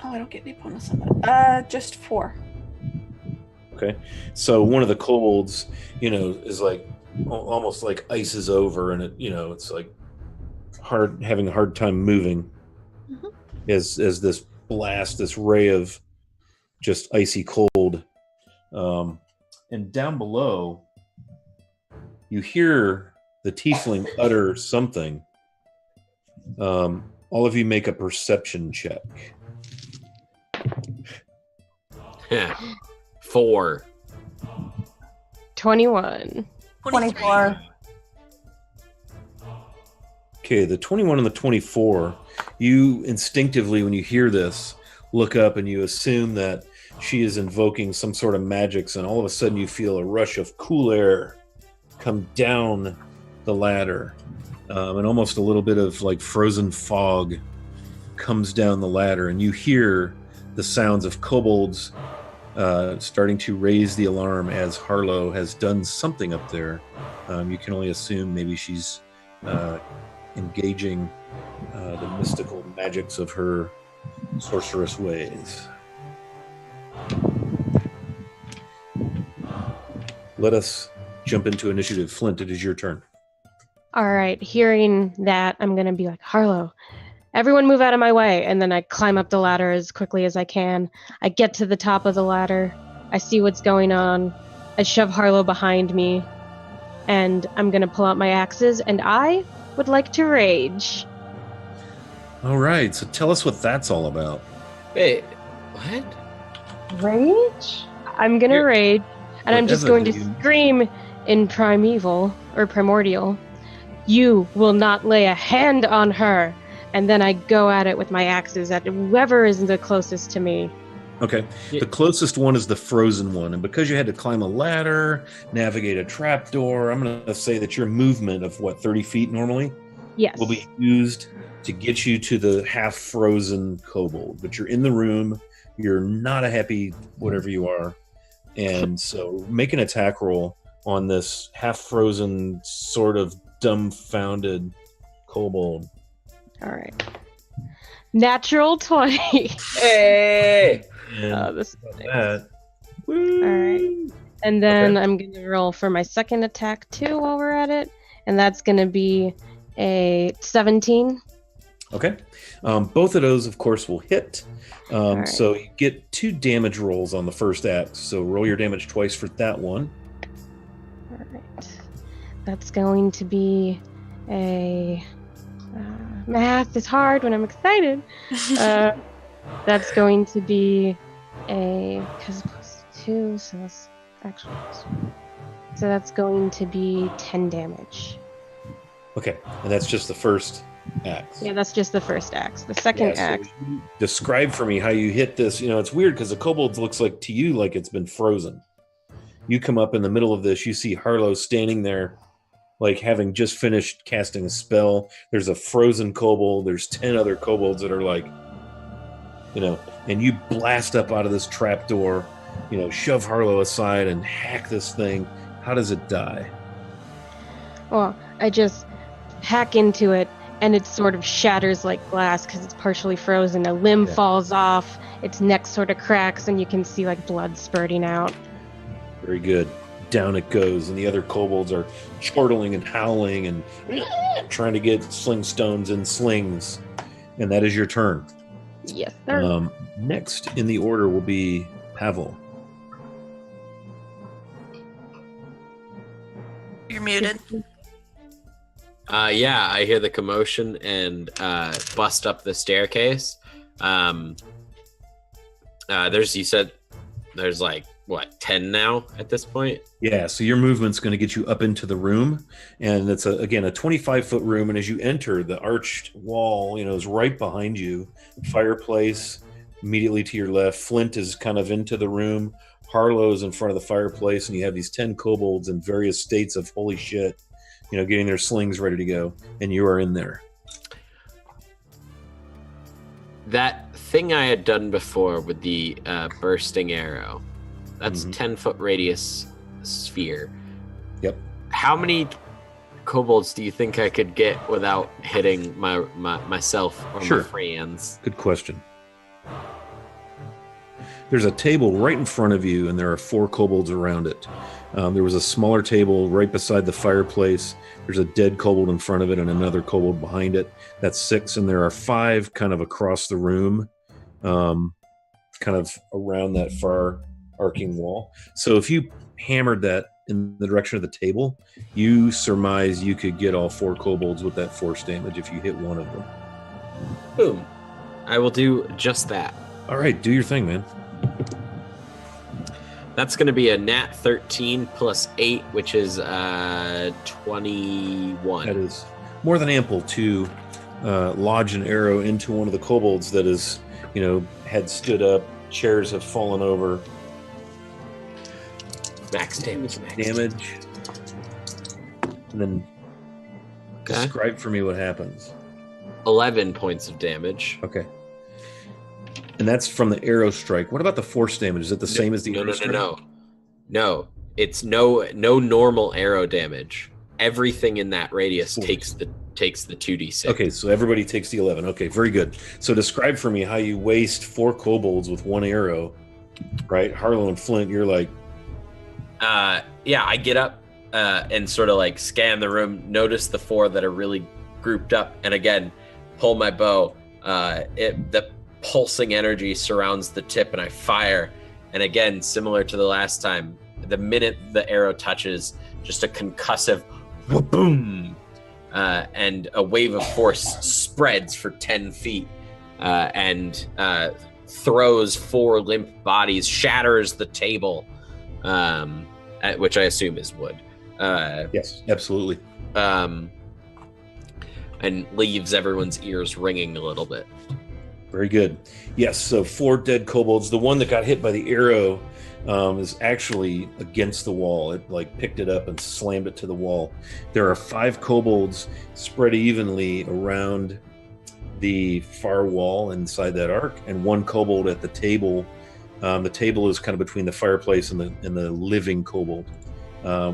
Oh, I don't get any bonus on that. Just 4. Okay. So one of the kobolds, is like almost like ices over, and it's like having a hard time moving as this blast, this ray of just icy cold. And down below, you hear the tiefling utter something. All of you make a perception check. 4. 21. 24. Okay, the 21 and the 24, you instinctively, when you hear this, look up and you assume that she is invoking some sort of magics, and all of a sudden you feel a rush of cool air come down the ladder, and almost a little bit of like frozen fog comes down the ladder, and you hear the sounds of kobolds starting to raise the alarm as Harlow has done something up there. You can only assume maybe she's engaging the mystical magics of her sorceress ways. Let us jump into initiative. Flint, it is your turn. All right, hearing that, I'm going to be like, Harlow, everyone move out of my way. And then I climb up the ladder as quickly as I can. I get to the top of the ladder. I see what's going on. I shove Harlow behind me. And I'm going to pull out my axes, and I would like to rage. All right, so tell us what that's all about. Wait, what? Rage? I'm going to rage. And I'm just going to scream in primeval, or primordial, "You will not lay a hand on her!" And then I go at it with my axes at whoever is the closest to me. Okay. The closest one is the frozen one. And because you had to climb a ladder, navigate a trapdoor, I'm going to say that your movement of, 30 feet normally? Yes. Will be used to get you to the half-frozen kobold. But you're in the room. You're not a happy whatever you are. And so make an attack roll on this half-frozen, sort of dumbfounded kobold. All right. Natural 20. Hey! This is that. All right. And then I'm going to roll for my second attack too while we're at it. And that's going to be a 17. Okay. Both of those, of course, will hit. Right. So you get 2 damage rolls on the first axe. So roll your damage twice for that one. All right. That's going to be a... math is hard when I'm excited. That's going to be because +2, so that's actually so that's going to be 10 damage. Okay, and that's just the first axe. Yeah, that's just the first axe. The second axe. So describe for me how you hit this. It's weird because the kobold looks like to you like it's been frozen. You come up in the middle of this. You see Harlow standing there, like having just finished casting a spell. There's a frozen kobold. There's 10 other kobolds that are like, and you blast up out of this trapdoor, shove Harlow aside and hack this thing. How does it die? Well, I just hack into it, and it sort of shatters like glass because it's partially frozen. A limb falls off, its neck sort of cracks, and you can see like blood spurting out. Very good. Down it goes, and the other kobolds are chortling and howling and trying to get sling stones in slings. And that is your turn. Yes, sir. Next in the order will be Pavel. You're muted. Yeah, I hear the commotion and bust up the staircase. You said there's like, 10 now at this point? Yeah, so your movement's going to get you up into the room, and it's a 25-foot room, and as you enter, the arched wall, is right behind you. Fireplace immediately to your left. Flint is kind of into the room. Harlow's in front of the fireplace, and you have these 10 kobolds in various states of holy shit, getting their slings ready to go, and you are in there. That thing I had done before with the bursting arrow, that's 10-foot radius sphere. Yep. How many kobolds do you think I could get without hitting myself or my friends? Good question. There's a table right in front of you, and there are 4 kobolds around it. There was a smaller table right beside the fireplace. There's a dead kobold in front of it and another kobold behind it. That's 6, and there are 5 kind of across the room, kind of around that far arcing wall. So if you hammered that in the direction of the table, you surmise you could get all 4 kobolds with that force damage if you hit one of them. Boom. I will do just that. All right, do your thing, man. That's going to be a nat 13 plus 8, which is 21. That is more than ample to lodge an arrow into one of the kobolds that is, had stood up. Chairs have fallen over. Max damage. And then describe for me what happens. 11 points of damage. Okay. And that's from the arrow strike. What about the force damage? Is it the same as the arrow strike? No. It's no normal arrow damage. Everything in that radius takes the 2d6. Okay, so everybody takes the 11. Okay, very good. So describe for me how you waste 4 kobolds with 1 arrow. Right? Harlow and Flint, you're like... I get up and sort of like scan the room, notice the 4 that are really grouped up, and again, pull my bow. The pulsing energy surrounds the tip, and I fire. And again, similar to the last time, the minute the arrow touches, just a concussive boom, and a wave of force spreads for 10 feet and throws 4 limp bodies, shatters the table. which I assume is wood. Yes, absolutely. And leaves everyone's ears ringing a little bit. Very good. Yes, so 4 dead kobolds. The one that got hit by the arrow is actually against the wall. It picked it up and slammed it to the wall. There are 5 kobolds spread evenly around the far wall inside that arc, and 1 kobold at the table. The table is kind of between the fireplace and the living kobold,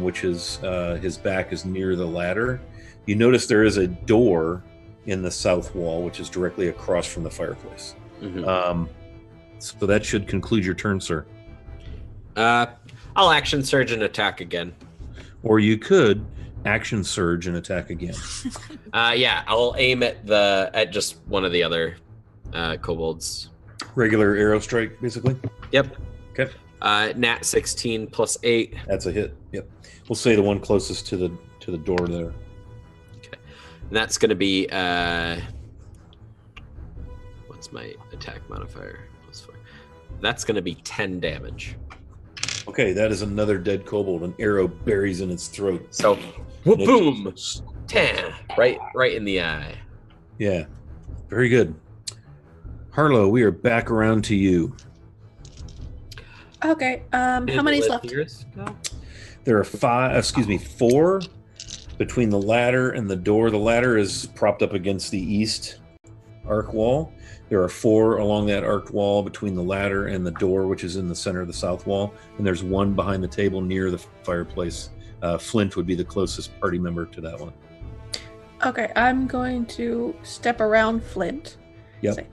which is his back is near the ladder. You notice there is a door in the south wall, which is directly across from the fireplace. Mm-hmm. So that should conclude your turn, sir. I'll action surge and attack again. Or you could action surge and attack again. Yeah, I'll aim at just one of the other kobolds. Regular arrow strike, basically. Yep. Okay. Nat 16 plus 8. That's a hit. Yep. We'll say the one closest to the door there. Okay. And that's going to be what's my attack modifier? Plus 4. That's going to be 10 damage. Okay, that is another dead kobold. An arrow buries in its throat. So, boom, 10, right in the eye. Yeah, very good. Harlow, we are back around to you. Okay. How many's left? There are 4 between the ladder and the door. The ladder is propped up against the east arc wall. There are 4 along that arced wall between the ladder and the door, which is in the center of the south wall. And there's 1 behind the table near the fireplace. Flint would be the closest party member to that one. Okay, I'm going to step around Flint. Yep. Say,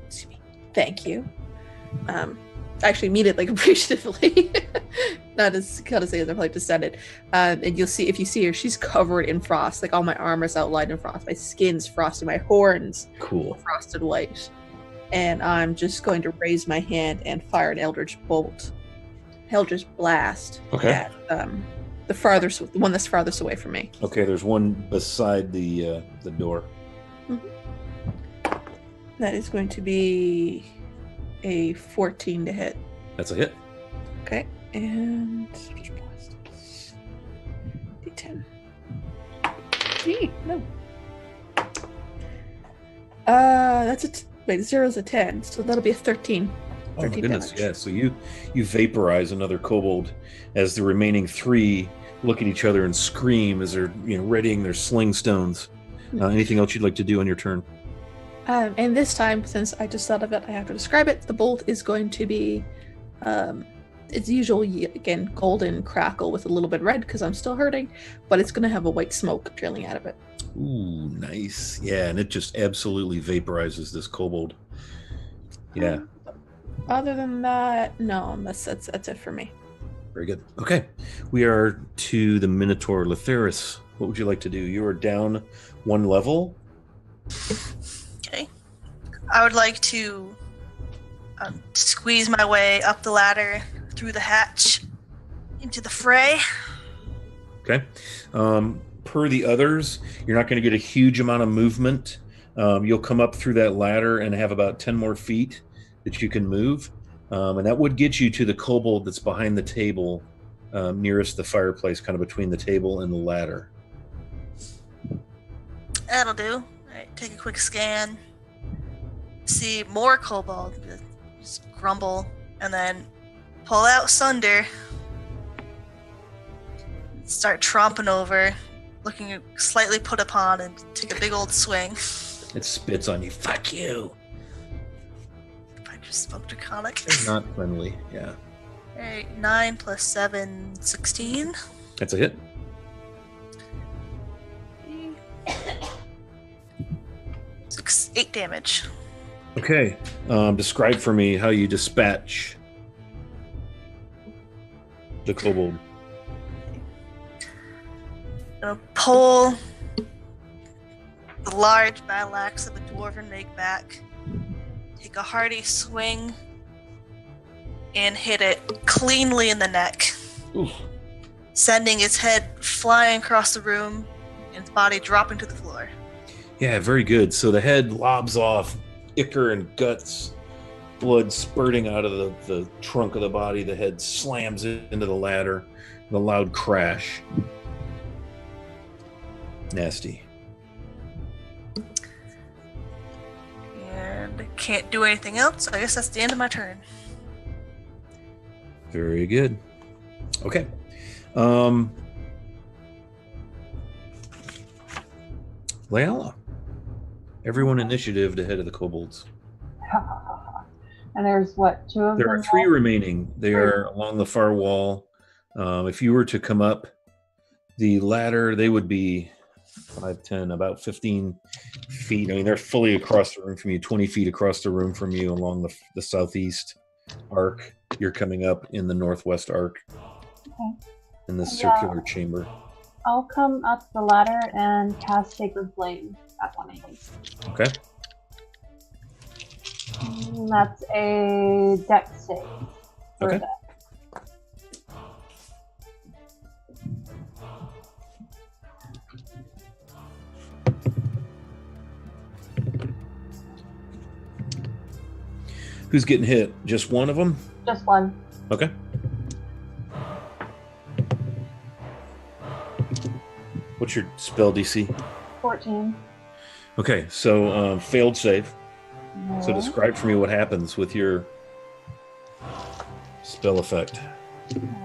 "Excuse me, thank you." Actually mean it appreciatively. Not as kind of say as I just said it. And you'll see, if you see her, she's covered in frost. All my armor is outlined in frost. My skin's frosted. My horns cool frosted white. And I'm just going to raise my hand and fire an Eldritch Blast. Okay. At the one that's farthest away from me. Okay, there's one beside the door. Mm-hmm. That is going to be a 14 to hit. That's a hit. Okay, and D10. Gee, no. That's wait, 0's a 10, so that'll be a 13. Oh my goodness, damage. yeah. So you vaporize another kobold as the remaining 3 look at each other and scream as they're readying their sling stones. Anything else you'd like to do on your turn? And this time, since I just thought of it, I have to describe it. The bolt is going to be, it's usually, again, golden crackle with a little bit red because I'm still hurting, but it's going to have a white smoke trailing out of it. Ooh, nice. Yeah, and it just absolutely vaporizes this kobold. Yeah. Other than that, no, that's it for me. Very good. Okay. We are to the Minotaur. Letheris, what would you like to do? You are down 1 level. Okay. I would like to squeeze my way up the ladder through the hatch into the fray. Okay. Per the others, you're not going to get a huge amount of movement. You'll come up through that ladder and have about 10 more feet that you can move. And that would get you to the kobold that's behind the table, nearest the fireplace, kind of between the table and the ladder. That'll do. All right, take a quick scan. See more kobold. Just grumble, and then pull out Sunder. Start tromping over, looking slightly put upon, and take a big old swing. It spits on you. Fuck you. I just spoke draconic. They're not friendly. Yeah. Alright, 9 plus 7, 16. That's a hit. 8 damage. Okay. Describe for me how you dispatch the kobold. Pull the large battle axe of a dwarven make back, take a hearty swing, and hit it cleanly in the neck, Oof. sending its head flying across the room and its body dropping to the floor. Yeah, very good. So the head lobs off, ichor and guts, blood spurting out of the trunk of the body. The head slams into the ladder. the loud crash. Nasty. And I can't do anything else, so I guess that's the end of my turn. Very good. Okay. Layala. Everyone initiative to head of the kobolds. And there's what, 2 of them? There are 3 remaining. They are along the far wall. If you were to come up the ladder, they would be 5, 10, about 15 feet. I mean, they're fully across the room from you, 20 feet across the room from you along the southeast arc. You're coming up in the northwest arc. Okay. In this circular chamber. I'll come up the ladder and cast Sacred Flame at 180. Okay. And that's a dex save. Okay. That. Who's getting hit? Just one of them? Just one. Okay. What's your spell DC? 14. Okay, so failed save. No. So describe for me what happens with your spell effect.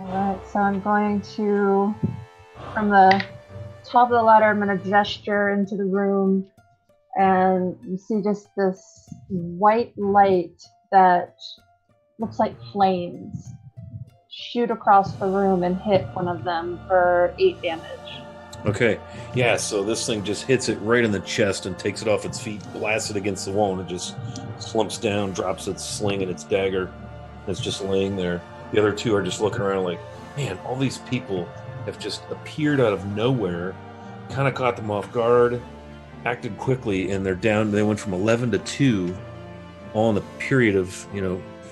Alright, so I'm going to, from the top of the ladder, I'm going to gesture into the room, and you see just this white light that looks like flames shoot across the room and hit one of them for 8 damage. Okay, yeah, so this thing just hits it right in the chest and takes it off its feet, blasts it against the wall, and it just slumps down, drops its sling and its dagger. And it's just laying there. The other 2 are just looking around like, man, all these people have just appeared out of nowhere, kind of caught them off guard, acted quickly, and they're down. They went from 11 to 2, all in the period of,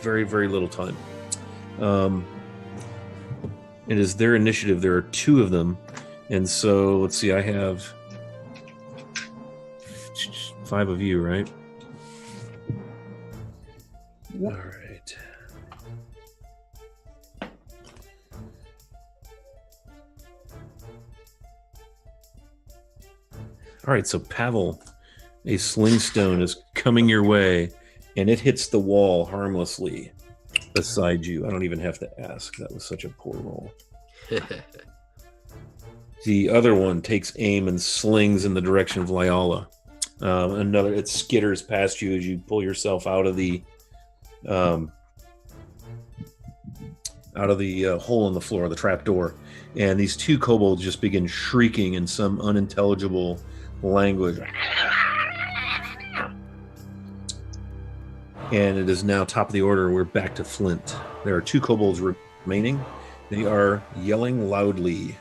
very, very little time. It is their initiative. There are 2 of them. And so, let's see, I have 5 of you, right? Yep. All right. All right, so Pavel, a sling stone is coming your way, and it hits the wall harmlessly beside you. I don't even have to ask. That was such a poor roll. The other one takes aim and slings in the direction of Lyala. It skitters past you as you pull yourself out of the hole in the floor, the trap door. And these 2 kobolds just begin shrieking in some unintelligible language. And it is now top of the order. We're back to Flint. There are 2 kobolds remaining. They are yelling loudly.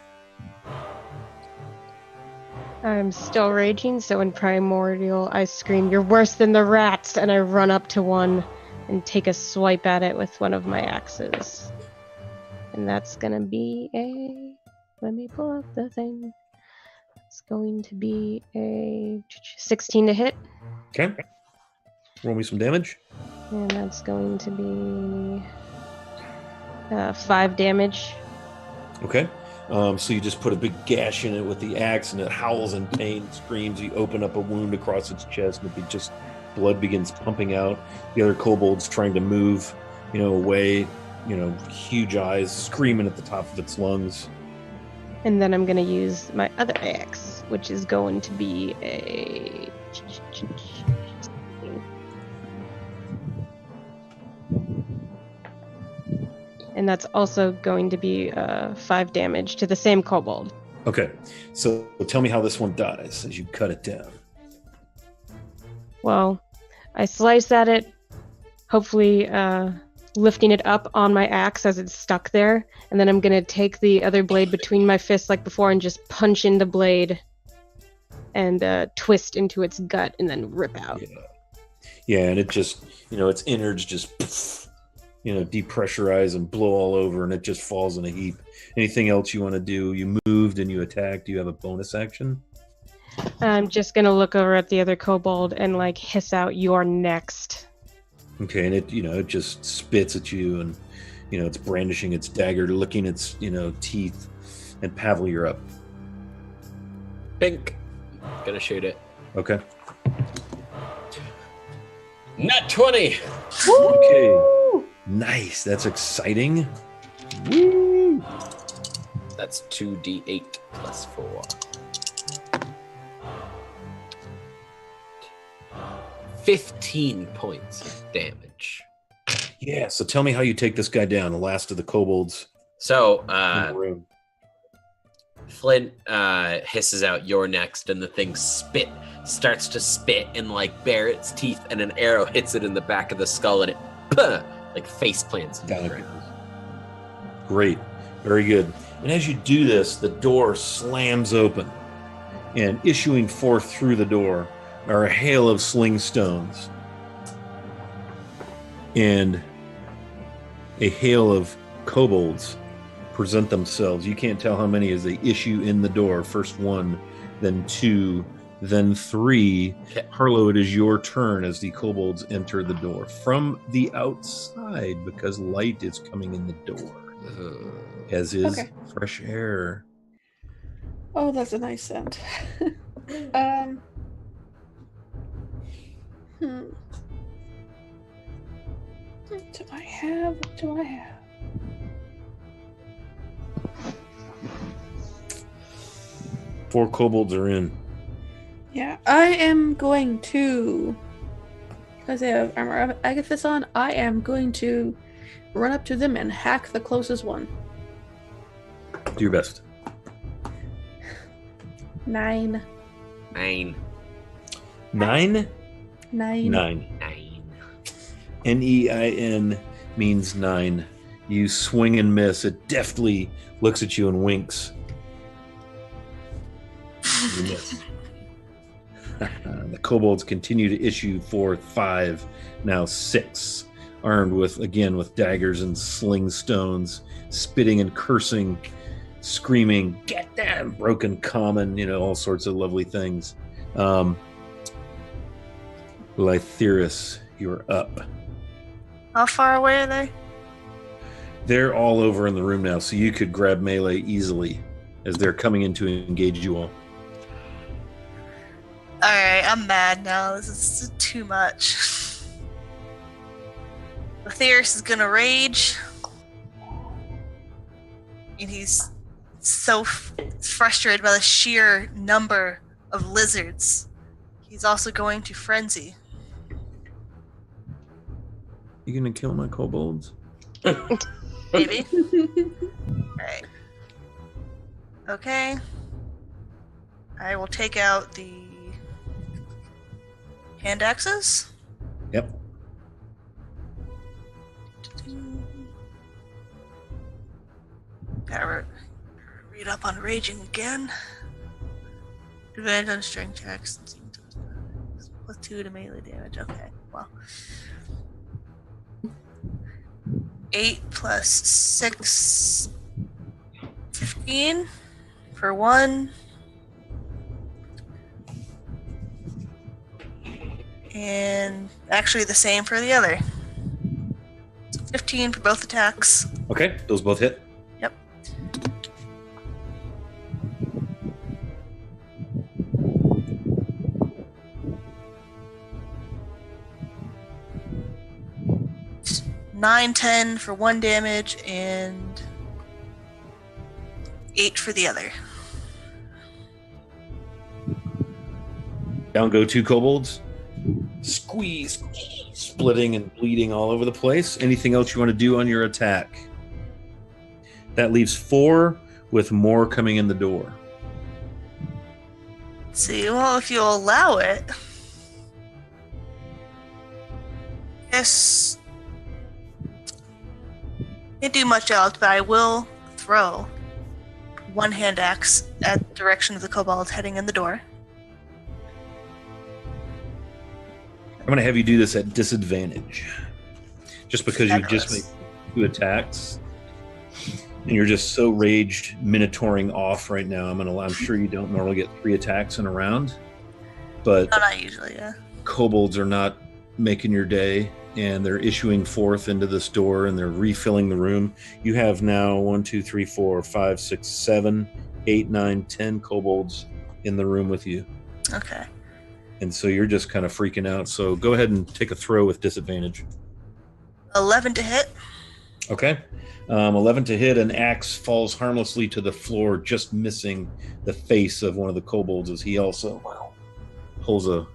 I'm still raging, so in Primordial, I scream, "You're worse than the rats!" And I run up to one and take a swipe at it with one of my axes. And that's gonna be a... Let me pull up the thing. It's going to be a 16 to hit. Okay. Roll me some damage. And that's going to be 5 damage. Okay. So you just put a big gash in it with the axe, and it howls in pain, screams. You open up a wound across its chest, and blood begins pumping out. The other kobold's trying to move, away, huge eyes, screaming at the top of its lungs. And then I'm going to use my other axe, which is going to be a... And that's also going to be 5 damage to the same kobold. Okay, so tell me how this one dies as you cut it down. Well, I slice at it, hopefully lifting it up on my axe as it's stuck there, and then I'm going to take the other blade between my fists like before and just punch in the blade and twist into its gut and then rip out. Yeah, and it just, its innards just... depressurize and blow all over, and it just falls in a heap. Anything else you want to do? You moved and you attacked. Do you have a bonus action? I'm just going to look over at the other kobold and hiss out, "You're next." Okay, and it just spits at you, and It's brandishing its dagger, licking its, teeth. And Pavel, you're up. Pink. Gonna shoot it. Okay. Nat 20. Okay. Nice. That's exciting. Woo! That's 2d8 plus 4. 15 points of damage. Yeah. So tell me how you take this guy down, the last of the kobolds So, in the room. Flint hisses out, "You're next," and the thing starts to spit and like bare its teeth, and an arrow hits it in the back of the skull, and it like face plants in the ground. Great. Very good. And as you do this, the door slams open, and issuing forth through the door are a hail of sling stones and a hail of kobolds present themselves. You can't tell how many as they issue in the door. First one, then two, then three. Okay. Harlow, it is your turn as the kobolds enter the door from the outside because light is coming in the door, as is fresh air. Oh, that's a nice scent. What do I have? 4 kobolds are in. Yeah, I am going to, because they have armor of Agathis on, I am going to run up to them and hack the closest one. Do your best. 9. 9. 9? 9. 9. Nein means 9. You swing and miss. It deftly looks at you and winks. You miss. The kobolds continue to issue forth 5, now 6, armed with daggers and sling stones, spitting and cursing, screaming, "Get them!" Broken common, all sorts of lovely things. Lytherus, you're up. How far away are they? They're all over in the room now, so you could grab melee easily as they're coming in to engage you all. Alright, I'm mad now. This is too much. Lytherus is gonna rage. And he's so frustrated by the sheer number of lizards. He's also going to frenzy. You gonna kill my kobolds? Maybe. Alright. Okay. I will take out the hand axes. Yep. Gotta read up on raging again. Advantage on strength checks. Plus 2 to melee damage. Okay, well. 8 plus 6. 15 for one. And actually the same for the other. So 15 for both attacks. Okay, those both hit. Yep. Nine, 10 for one damage, and 8 for the other. Down go 2 kobolds. Squeeze, splitting and bleeding all over the place. Anything else you want to do on your attack? That leaves 4 with more coming in the door. Let's see, well, if you'll allow it. Yes. Can't do much else, but I will throw one hand axe at the direction of the kobold heading in the door. I'm going to have you do this at disadvantage. Just because you just made 2 attacks. And you're just so raged, minotauring off right now. I'm sure you don't normally get 3 attacks in a round. But No, not usually, yeah. kobolds are not making your day. and they're issuing forth into this door, and they're refilling the room. You have now 1, 2, 3, 4, 5, 6, 7, 8, 9, 10 kobolds in the room with you. Okay. And so you're just kind of freaking out. So go ahead and take a throw with disadvantage. 11 to hit. Okay. 11 to hit. An axe falls harmlessly to the floor, just missing the face of one of the kobolds as he also pulls a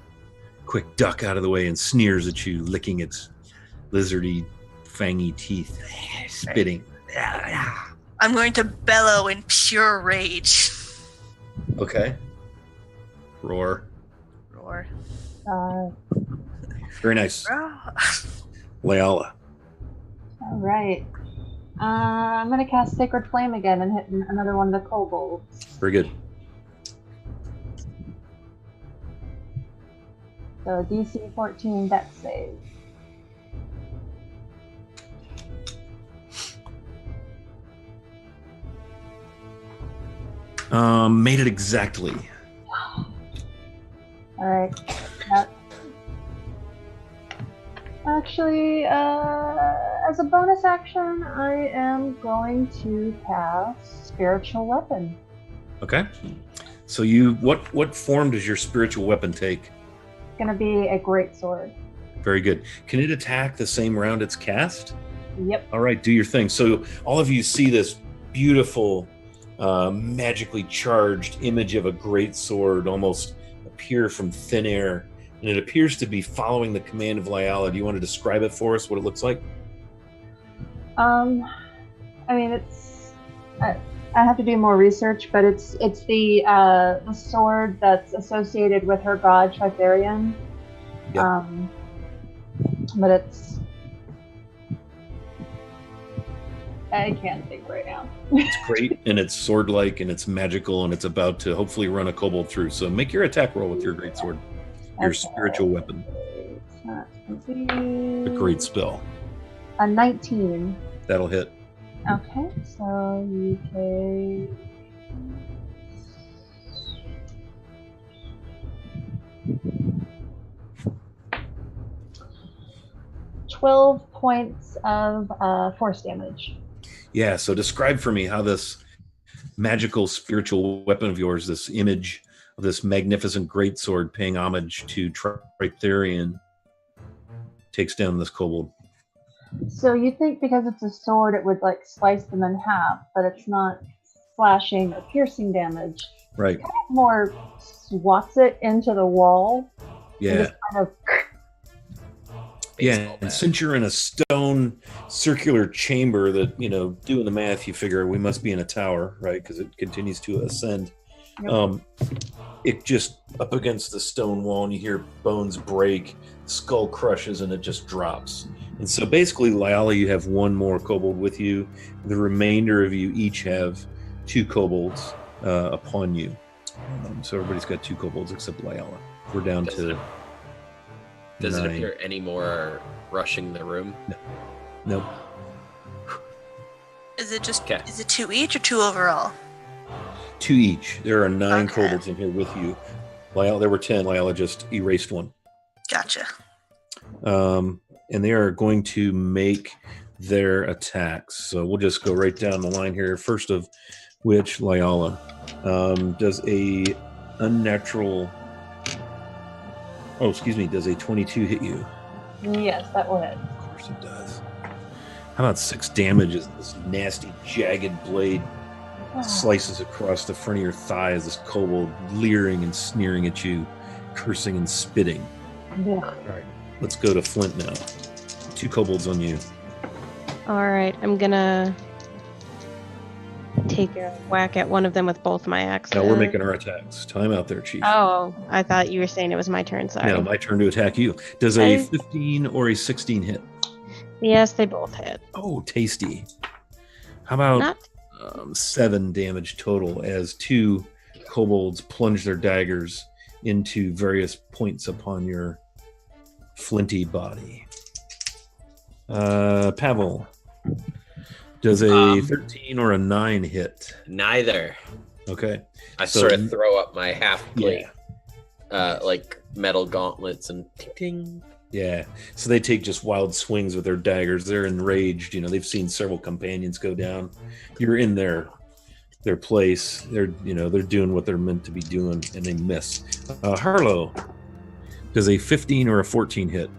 quick duck out of the way and sneers at you, licking its lizardy, fangy teeth, spitting. I'm going to bellow in pure rage. Okay. Roar. Roar. Very nice. Roar. Leala. All right. I'm going to cast Sacred Flame again and hit another one of the kobolds. Very good. So DC 14 dex save. Made it exactly. All right. Actually, as a bonus action, I am going to cast Spiritual Weapon. Okay. So you, what form does your spiritual weapon take? It's going to be a greatsword. Very good. Can it attack the same round it's cast? Yep. All right, do your thing. So all of you see this beautiful, magically charged image of a great sword almost appear from thin air, and it appears to be following the command of Leala. Do you want to describe it for us, what it looks like? I mean, it's... I have to do more research, but it's the sword that's associated with her god Tritharion. Yep. But it's... I can't think right now. It's great, and it's sword-like, and it's magical, and it's about to hopefully run a kobold through. So make your attack roll with your great sword, your spiritual weapon. A great spell. A 19. That'll hit. Okay, so you take 12 points of force damage. Yeah, so describe for me how this magical spiritual weapon of yours, this image of this magnificent greatsword paying homage to Tritharion, takes down this kobold. So you think because it's a sword it would like slice them in half, but it's not slashing or piercing damage. Right. It kind of more swats it into the wall. Yeah. And just kind of... Yeah, and since you're in a stone circular chamber that, you know, doing the math, you figure we must be in a tower, right? Because it continues to ascend. Yep. It just up against the stone wall, and you hear bones break, skull crushes, and it just drops. And so basically, Leala, you have one more kobold with you. The remainder of you each have 2 kobolds upon you. So everybody's got 2 kobolds except Leala. We're down to... Does 9. it appear any more are rushing the room? Nope. Is it just? Okay. Is it 2 each or 2 overall? 2 each. There are 9 Okay. kobolds in here with you. Leala, there were 10. Leala just erased one. Gotcha. And they are going to make their attacks. So we'll just go right down the line here. First of which, Leala does a unnatural... Oh, excuse me. Does a 22 hit you? Yes, that will hit. Of course it does. How about 6 damage as this nasty, jagged blade slices across the front of your thigh as this kobold leering and sneering at you, cursing and spitting. Yeah. All right, let's go to Flint now. 2 kobolds on you. All right, I'm gonna take a whack at one of them with both my axes. Now we're making our attacks. Time out there, Chief. Oh, I thought you were saying it was my turn. Sorry. Now my turn to attack you. Does a 15 or a 16 hit? Yes, they both hit. Oh, tasty. How about Not 7 damage total as 2 kobolds plunge their daggers into various points upon your flinty body. Pavel, does a 13 or a 9 hit? Neither. Okay. I So- sort of throw up my half plate, Yeah. like metal gauntlets and ting ting. Yeah. So they take just wild swings with their daggers. They're enraged. They've seen several companions go down. You're in their place. They're doing what they're meant to be doing, and they miss. Harlow, does a 15 or a 14 hit?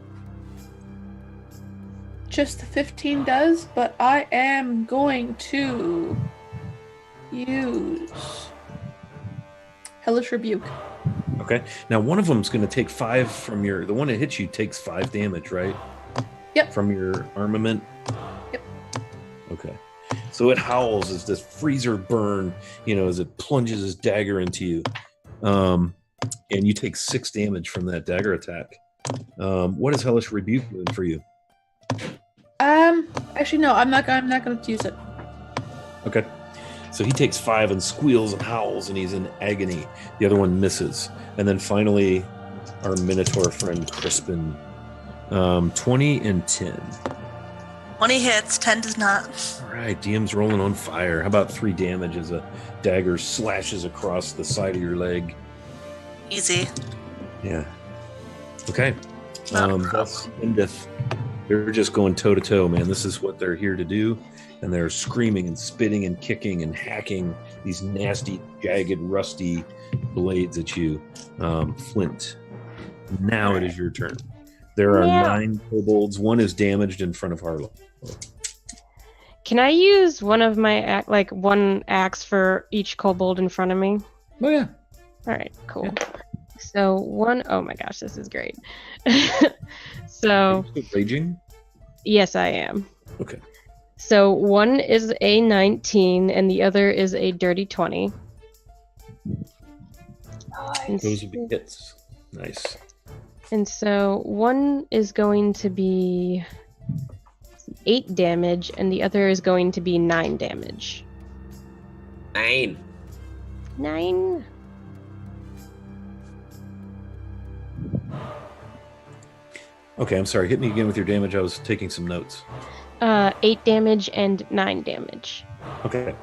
Just the 15 does, but I am going to use Hellish Rebuke. Okay. Now one of them's going to take 5 from the one that hits you takes 5 damage, right? Yep. From your armament? Yep. Okay. So it howls as this freezer burn, as it plunges his dagger into you. And you take 6 damage from that dagger attack. What is Hellish Rebuke doing for you? Actually, no, I'm not going to use it. Okay. So he takes 5 and squeals and howls, and he's in agony. The other one misses. And then finally, our Minotaur friend, Crispin. 20 and 10. 20 hits, 10 does not. All right, DM's rolling on fire. How about 3 damage as a dagger slashes across the side of your leg? Easy. Yeah. Okay. Not a That's Indith. They're just going toe-to-toe, man. This is what they're here to do. And they're screaming and spitting and kicking and hacking these nasty, jagged, rusty blades at you. Flint, now it is your turn. There are 9 kobolds. One is damaged in front of Harlow. Can I use one of my one axe for each kobold in front of me? Oh, yeah. All right, cool. Yeah. So oh my gosh, this is great. So, Are you still raging? yes, I am. Okay. So one is a 19 and the other is a dirty 20. And Those would be hits. Nice. And so one is going to be 8 damage and the other is going to be 9 damage. 9. 9? Okay, I'm sorry. Hit me again with your damage. I was taking some notes. 8 damage and 9 damage. Okay.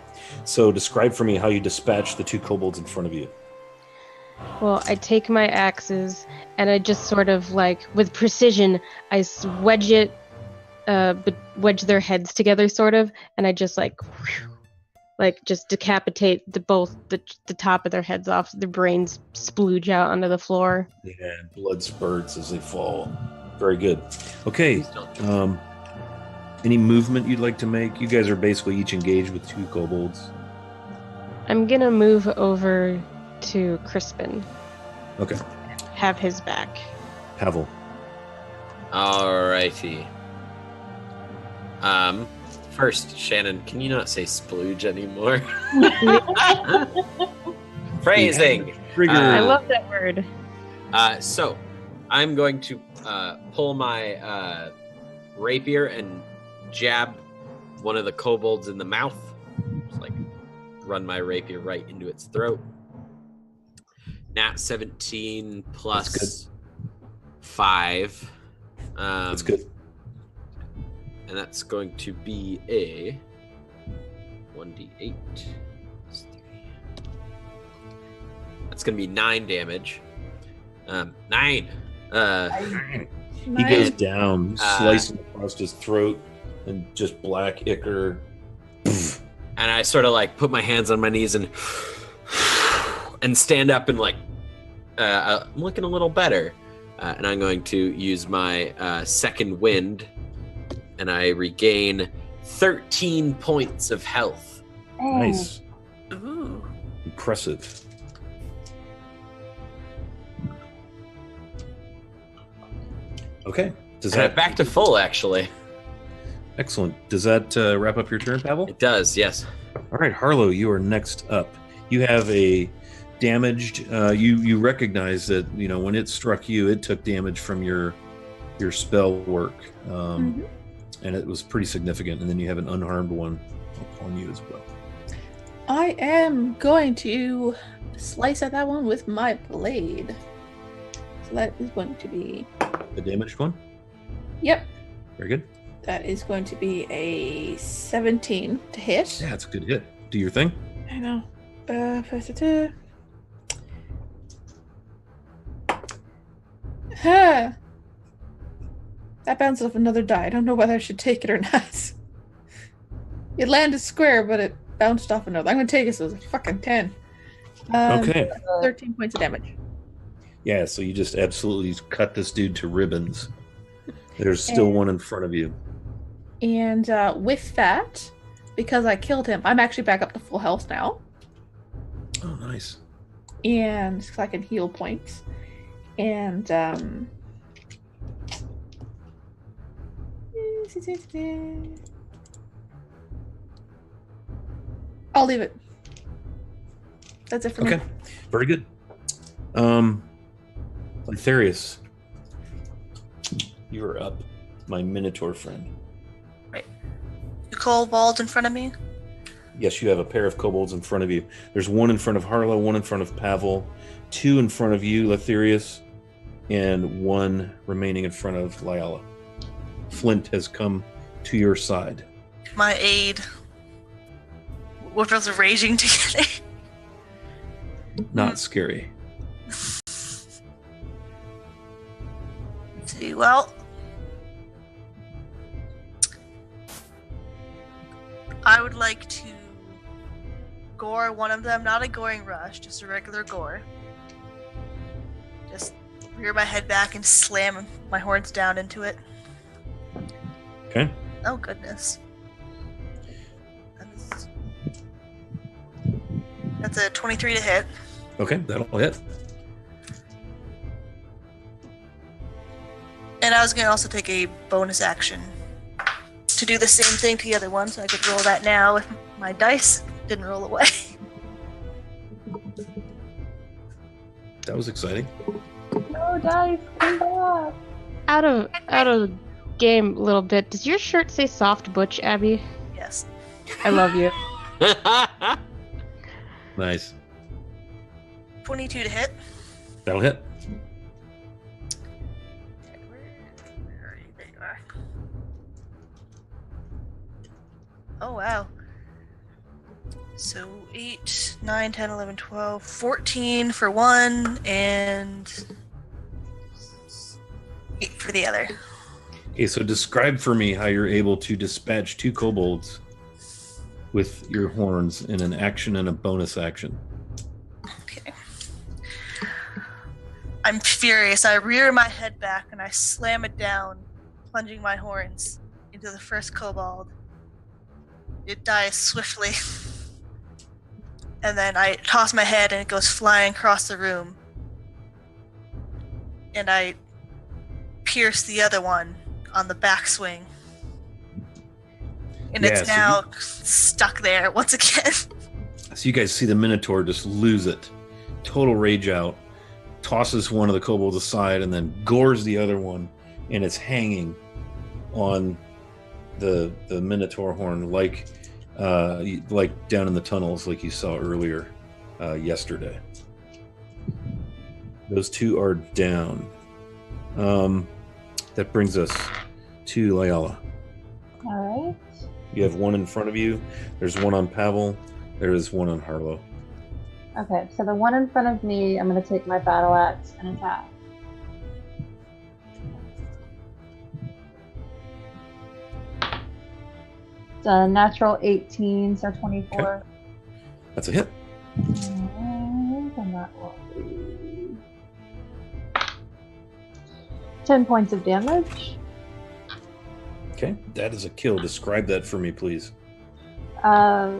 So describe for me how you dispatch the 2 kobolds in front of you. Well, I take my axes and I just sort of with precision, I wedge their heads together sort of, and I just just decapitate both the top of their heads off. Their brains splooge out onto the floor. Yeah, blood spurts as they fall. Very good. Okay. Any movement you'd like to make? You guys are basically each engaged with 2 kobolds. I'm gonna move over to Crispin. Okay. Have his back. Havel. Alrighty. First, Shannon, can you not say splooge anymore? Phrasing. Trigger. I love that word. So, I'm going to pull my rapier and jab one of the kobolds in the mouth. Just run my rapier right into its throat. Nat 17 plus 5. That's good. And that's going to be a 1d8. That's going to be 9 damage. 9. He goes down, slicing across his throat, and just black ichor. And I sort of put my hands on my knees and stand up and I'm looking a little better. And I'm going to use my second wind, and I regain 13 points of health. Nice. Ooh. Impressive. Okay. Back to full, actually. Excellent. Does that wrap up your turn, Pavel? It does, yes. All right, Harlow, you are next up. You have a damaged. You recognize that when it struck you, it took damage from your spell work, and it was pretty significant. And then you have an unharmed one upon you as well. I am going to slice at that one with my blade. So that is going to be... The damaged one? Yep. Very good. That is going to be a 17 to hit. Yeah, it's a good hit. Do your thing. I know. That bounced off another die. I don't know whether I should take it or not. It landed square, but it bounced off another. I'm going to take it, so it's a fucking 10. Okay. 13 points of damage. Yeah, so you just absolutely cut this dude to ribbons. There's still one in front of you. And with that, because I killed him, I'm actually back up to full health now. Oh, nice. And so I can heal points. And I'll leave it. That's it for me. Okay, very good. Lytharius, you are up, my Minotaur friend. Right. 2 kobolds in front of me? Yes, you have a pair of kobolds in front of you. There's one in front of Harlow, one in front of Pavel, 2 in front of you, Lytharius, and 1 remaining in front of Lyala. Flint has come to your side. My aid. What was raging together? Not scary. See, well, I would like to gore one of them, not a goring rush, just a regular gore. Just rear my head back and slam my horns down into it. Okay. Oh, goodness. That's a 23 to hit. Okay, that'll hit. And I was going to also take a bonus action to do the same thing to the other one, so I could roll that now with my dice. Didn't roll away. That was exciting. No, dice, come back. Out of game a little bit. Does your shirt say soft butch, Abby? Yes. I love you. Nice. 22 to hit. That'll hit. Where are you? Oh, wow. So 8, 9, 10, 11, 12, 14 for one, and 8 for the other. Okay, so describe for me how you're able to dispatch 2 kobolds with your horns in an action and a bonus action. Okay. I'm furious. I rear my head back and I slam it down, plunging my horns into the first kobold. It dies swiftly. And then I toss my head and it goes flying across the room. And I pierce the other one on the backswing. And it's now stuck there once again. So you guys see the Minotaur just lose it. Total rage out. Tosses one of the kobolds aside and then gores the other one. And it's hanging on the Minotaur horn like down in the tunnels like you saw earlier yesterday. Those 2 are down. That brings us to Lyala. All right. You have 1 in front of you. There's 1 on Pavel. There is 1 on Harlow. Okay, so the one in front of me, I'm going to take my battle axe and attack. It's a natural 18, so 24. Okay. That's a hit. And that will be 10 points of damage. Okay, that is a kill. Describe that for me, please. I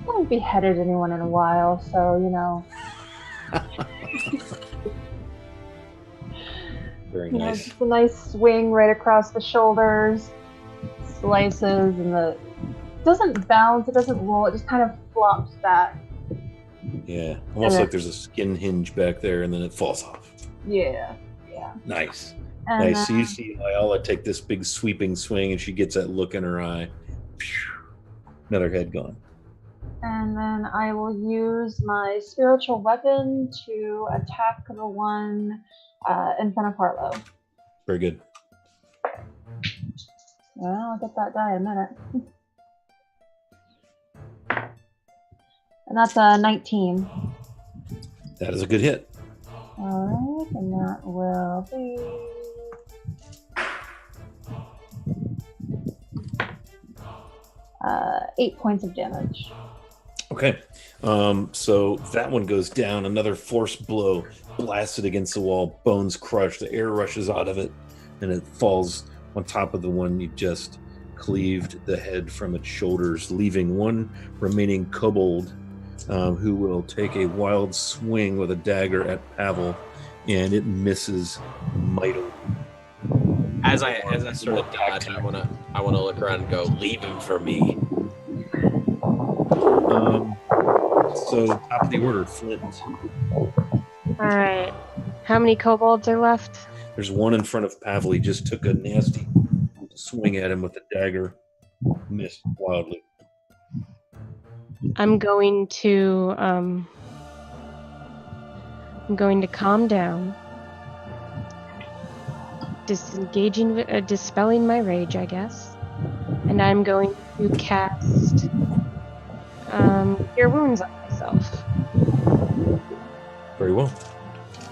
haven't beheaded anyone in a while, so, you know. Very You know, nice. just a nice swing right across the shoulders, slices, and it doesn't bounce, it doesn't roll, it just kind of flops back. Yeah, almost like there's a skin hinge back there and then it falls off. Yeah. Nice. And Nice. So you see Lyala take this big sweeping swing and she gets that look in her eye. Another head gone. And then I will use my spiritual weapon to attack the one in front of Harlow. Very good. Well, I'll get that die in a minute. And that's a 19. That is a good hit. Alright, and that will be 8 points of damage. Okay. So that one goes down. Another force blow blasted against the wall. Bones crushed. The air rushes out of it, and it falls on top of the one you just cleaved the head from its shoulders, leaving one remaining kobold who will take a wild swing with a dagger at Pavel, and it misses mightily. As I sort of dodge, I wanna look around and go, leave him for me. So top of the order, Flint. All right. How many kobolds are left? There's one in front of Pavel. He just took a nasty swing at him with a dagger. Missed wildly. I'm going to calm down. Dispelling my rage, I guess. And I'm going to cast Cure Wounds on myself. Very well.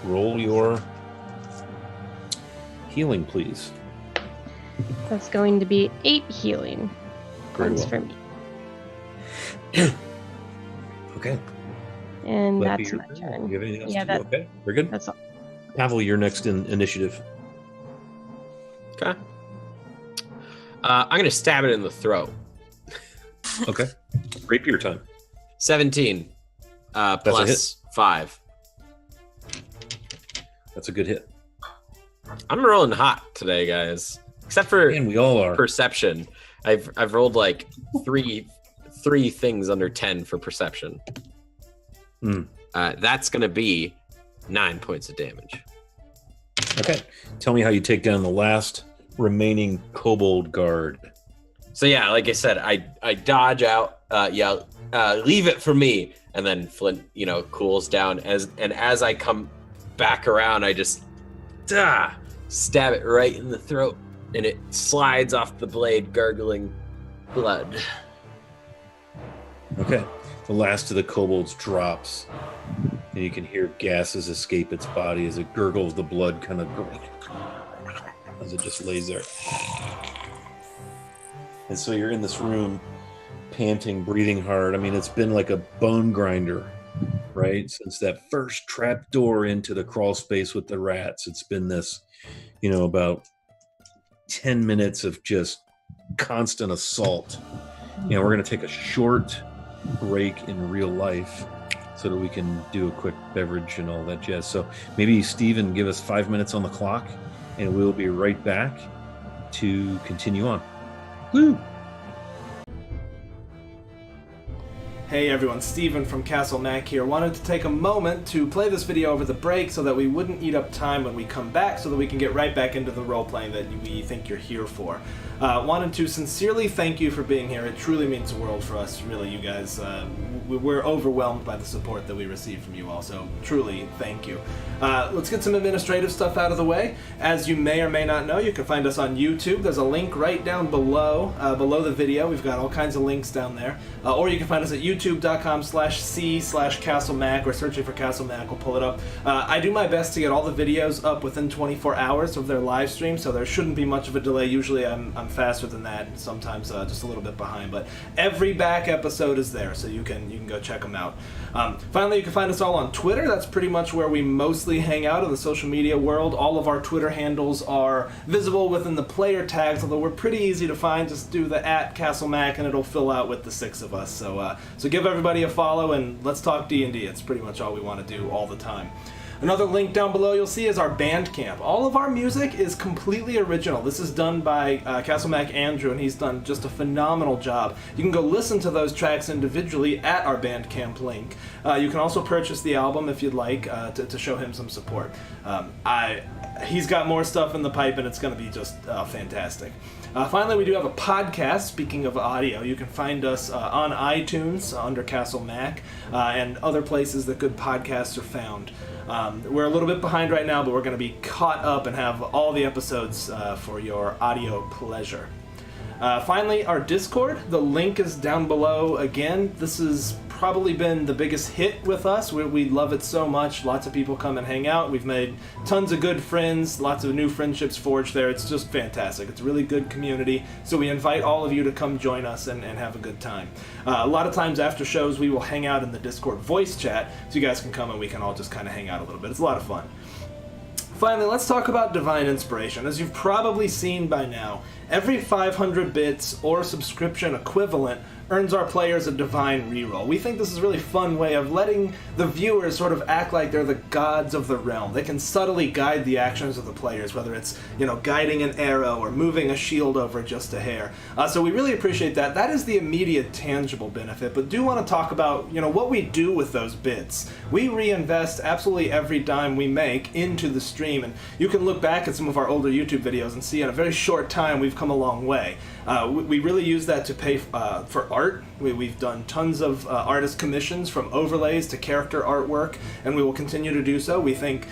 Roll your healing, please. That's going to be 8 healing points for me. Okay. And That'd be that's your my turn. turn. You have anything else Yeah, to do? Okay, very good. That's all. Pavel, you're next in initiative. Okay. I'm going to stab it in the throat. Okay. Rapier time. 17 plus 5. That's a good hit. I'm rolling hot today, guys. Except for And we all are. perception. I've rolled like three things under 10 for perception. That's going to be 9 points of damage. Okay. Tell me how you take down the last remaining kobold guard. So yeah, like I said, I dodge out, leave it for me, and then Flint, cools down as I come back around, I just stab it right in the throat, and it slides off the blade, gurgling blood. Okay. The last of the kobolds drops, and you can hear gases escape its body as it gurgles the blood, kind of as it just lays there. And so you're in this room, panting, breathing hard. I mean, it's been like a bone grinder, right? Since that first trap door into the crawl space with the rats, it's been this, about 10 minutes of just constant assault. We're going to take a short break in real life so that we can do a quick beverage and all that jazz. So maybe Steven, give us 5 minutes on the clock, and we'll be right back to continue on. Woo! Hey everyone, Steven from Castle Mac here. Wanted to take a moment to play this video over the break so that we wouldn't eat up time when we come back, so that we can get right back into the role-playing that we think you're here for. Wanted to sincerely thank you for being here. It truly means the world for us, really, you guys. We're overwhelmed by the support that we receive from you all, so truly thank you. Let's get some administrative stuff out of the way. As you may or may not know, you can find us on YouTube. There's a link right down below the video. We've got all kinds of links down there. Or you can find us at youtube.com/c/CastleMac, or searching for Castle Mac will pull it up. I do my best to get all the videos up within 24 hours of their live stream, so there shouldn't be much of a delay. Usually I'm faster than that, and sometimes just a little bit behind, but every back episode is there, so you can go check them out. Finally, you can find us all on Twitter. That's pretty much where we mostly hang out in the social media world. All of our Twitter handles are visible within the player tags, although we're pretty easy to find. Just do the @CastleMac and it'll fill out with the 6 of us. So give everybody a follow and let's talk D&D. It's pretty much all we want to do all the time. Another link down below you'll see is our Bandcamp. All of our music is completely original. This is done by Castle Mac Andrew, and he's done just a phenomenal job. You can go listen to those tracks individually at our Bandcamp link. You can also purchase the album if you'd like to show him some support. He's got more stuff in the pipe, and it's going to be just fantastic. Finally, we do have a podcast. Speaking of audio, you can find us on iTunes under Castle Mac and other places that good podcasts are found. We're a little bit behind right now, but we're going to be caught up and have all the episodes for your audio pleasure. Finally, our Discord. The link is down below again. This is probably been the biggest hit with us. We love it so much. Lots of people come and hang out. We've made tons of good friends, lots of new friendships forged there. It's just fantastic. It's a really good community. So we invite all of you to come join us and have a good time. A lot of times after shows, we will hang out in the Discord voice chat, so you guys can come and we can all just kind of hang out a little bit. It's a lot of fun. Finally, let's talk about Divine Inspiration. As you've probably seen by now, every 500 bits or subscription equivalent earns our players a Divine reroll. We think this is a really fun way of letting the viewers sort of act like they're the gods of the realm. They can subtly guide the actions of the players, whether it's, guiding an arrow or moving a shield over just a hair. So we really appreciate that. That is the immediate tangible benefit, but do want to talk about, what we do with those bits. We reinvest absolutely every dime we make into the stream, and you can look back at some of our older YouTube videos and see in a very short time we've come a long way. We really use that to pay for art. We've done tons of artist commissions, from overlays to character artwork, and we will continue to do so. We think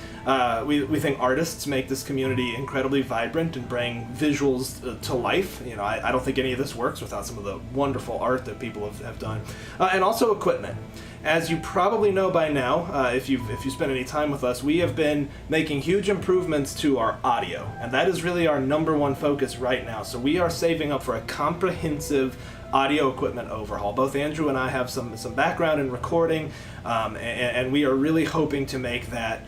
we think artists make this community incredibly vibrant and bring visuals to life. I don't think any of this works without some of the wonderful art that people have done, and also equipment. As you probably know by now, if you spend any time with us, we have been making huge improvements to our audio, and that is really our number one focus right now. So we are saving up for a comprehensive audio equipment overhaul. Both Andrew and I have some background in recording, and we are really hoping to make that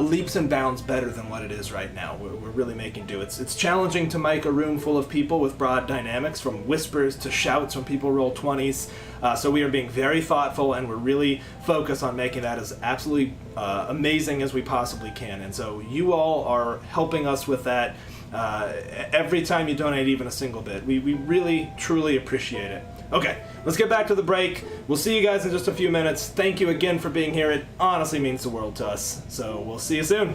leaps and bounds better than what it is right now. We're really making do. It's challenging to mic a room full of people with broad dynamics, from whispers to shouts when people roll 20s. So we are being very thoughtful, and we're really focused on making that as absolutely amazing as we possibly can. And so you all are helping us with that. Every time you donate even a single bit, we really truly appreciate it. Okay, let's get back to the break. We'll see you guys in just a few minutes. Thank you again for being here. It honestly means the world to us. So we'll see you soon.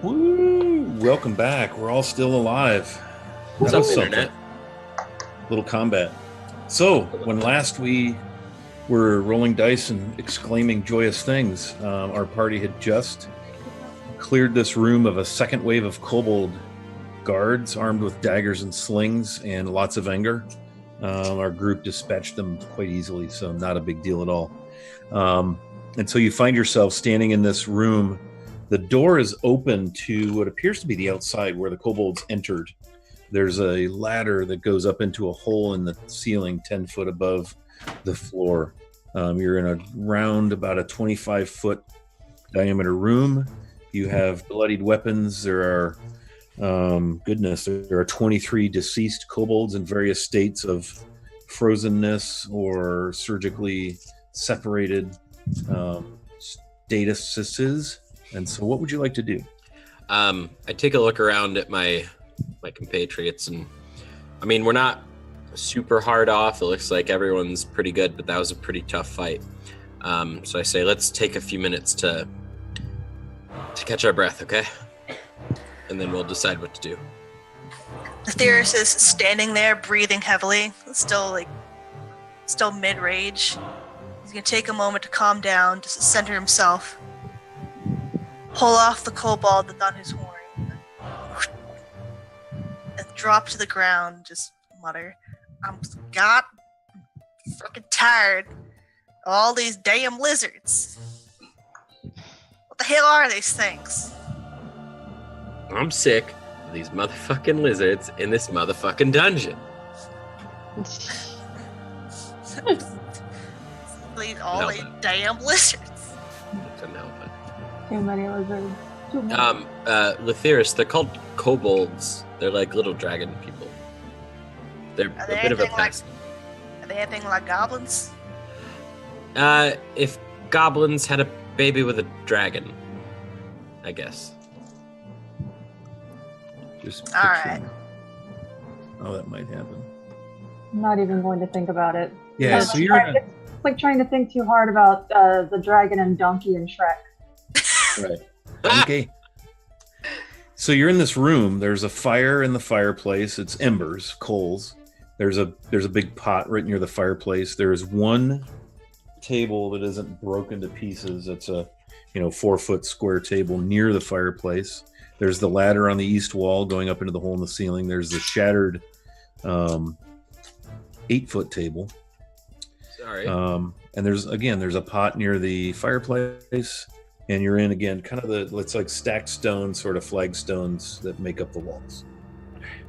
Woo! Welcome back. We're all still alive. What's That up, was something. Internet? Little combat. So, when last we were rolling dice and exclaiming joyous things, our party had just cleared this room of a second wave of kobold guards armed with daggers and slings and lots of anger. Our group dispatched them quite easily, so not a big deal at all. And so you find yourself standing in this room. The door is open to what appears to be the outside where the kobolds entered. There's a ladder that goes up into a hole in the ceiling 10 foot above the floor. You're in a round, about a 25-foot diameter room. You have bloodied weapons. There are, there are 23 deceased kobolds in various states of frozenness or surgically separated statuses. And so what would you like to do? I take a look around at my compatriots, and I mean, we're not super hard off. It looks like everyone's pretty good, but that was a pretty tough fight. So I say, let's take a few minutes to catch our breath, okay? And then we'll decide what to do. Aetherius is standing there, breathing heavily, still mid-rage. He's gonna take a moment to calm down, just center himself, pull off the kobold that's on his horn, and drop to the ground, just mutter, I'm freaking tired of all these damn lizards. What the hell are these things? I'm sick of these motherfucking lizards in this motherfucking dungeon. All these damn lizards. Couldn't help it. Too many lizards. Lytherus, they're called kobolds. They're like little dragon people. They're Are a they bit of a anything like- pest. Are they anything like goblins? If goblins had a baby with a dragon, I guess. Just All picturing right. how that might happen. I'm not even going to think about it. Yeah, It's so you're in it's like trying to think too hard about the dragon and donkey and Shrek. a right. Okay. So you're in this room. There's a fire in the fireplace. It's embers, coals. There's a big pot right near the fireplace. There is one table that isn't broken to pieces. It's a 4-foot square table near the fireplace. There's the ladder on the east wall going up into the hole in the ceiling. There's the shattered 8-foot table. Sorry. And there's a pot near the fireplace, and you're in again kind of it's like stacked stone, sort of flagstones that make up the walls.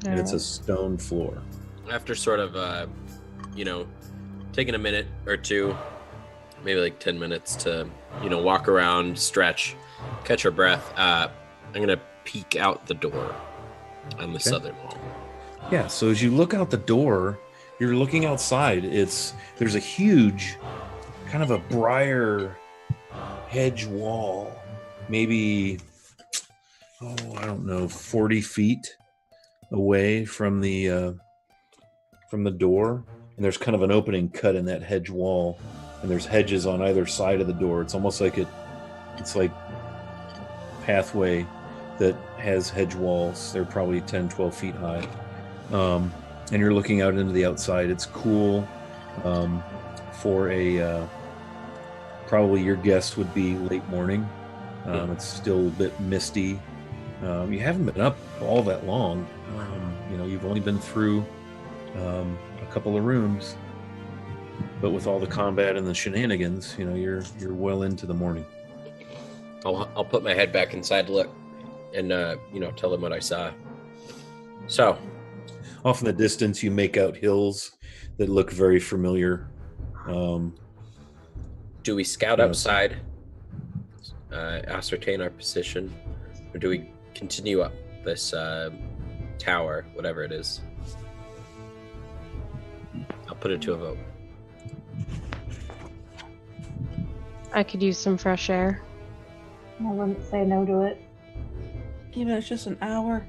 And it's a stone floor. After sort of, taking a minute or two, maybe like 10 minutes to, walk around, stretch, catch your breath, I'm going to peek out the door on the southern wall. Yeah, so as you look out the door, you're looking outside. There's a huge kind of a briar hedge wall, maybe, I don't know, 40 feet away from the door. And there's kind of an opening cut in that hedge wall, and there's hedges on either side of the door. It's almost like it's like pathway that has hedge walls. They're probably 10, 12 feet high. And you're looking out into the outside. It's cool for a probably your guess would be late morning. It's still a bit misty. You haven't been up all that long. You've only been through a couple of rooms, but with all the combat and the shenanigans, you're well into the morning. I'll put my head back inside to look and tell them what I saw. So Off in the distance, you make out hills that look very familiar. Do we scout outside, ascertain our position, or do we continue up this tower, whatever it is? I'll put it to a vote. I could use some fresh air. I wouldn't say no to it. Even if it's just an hour.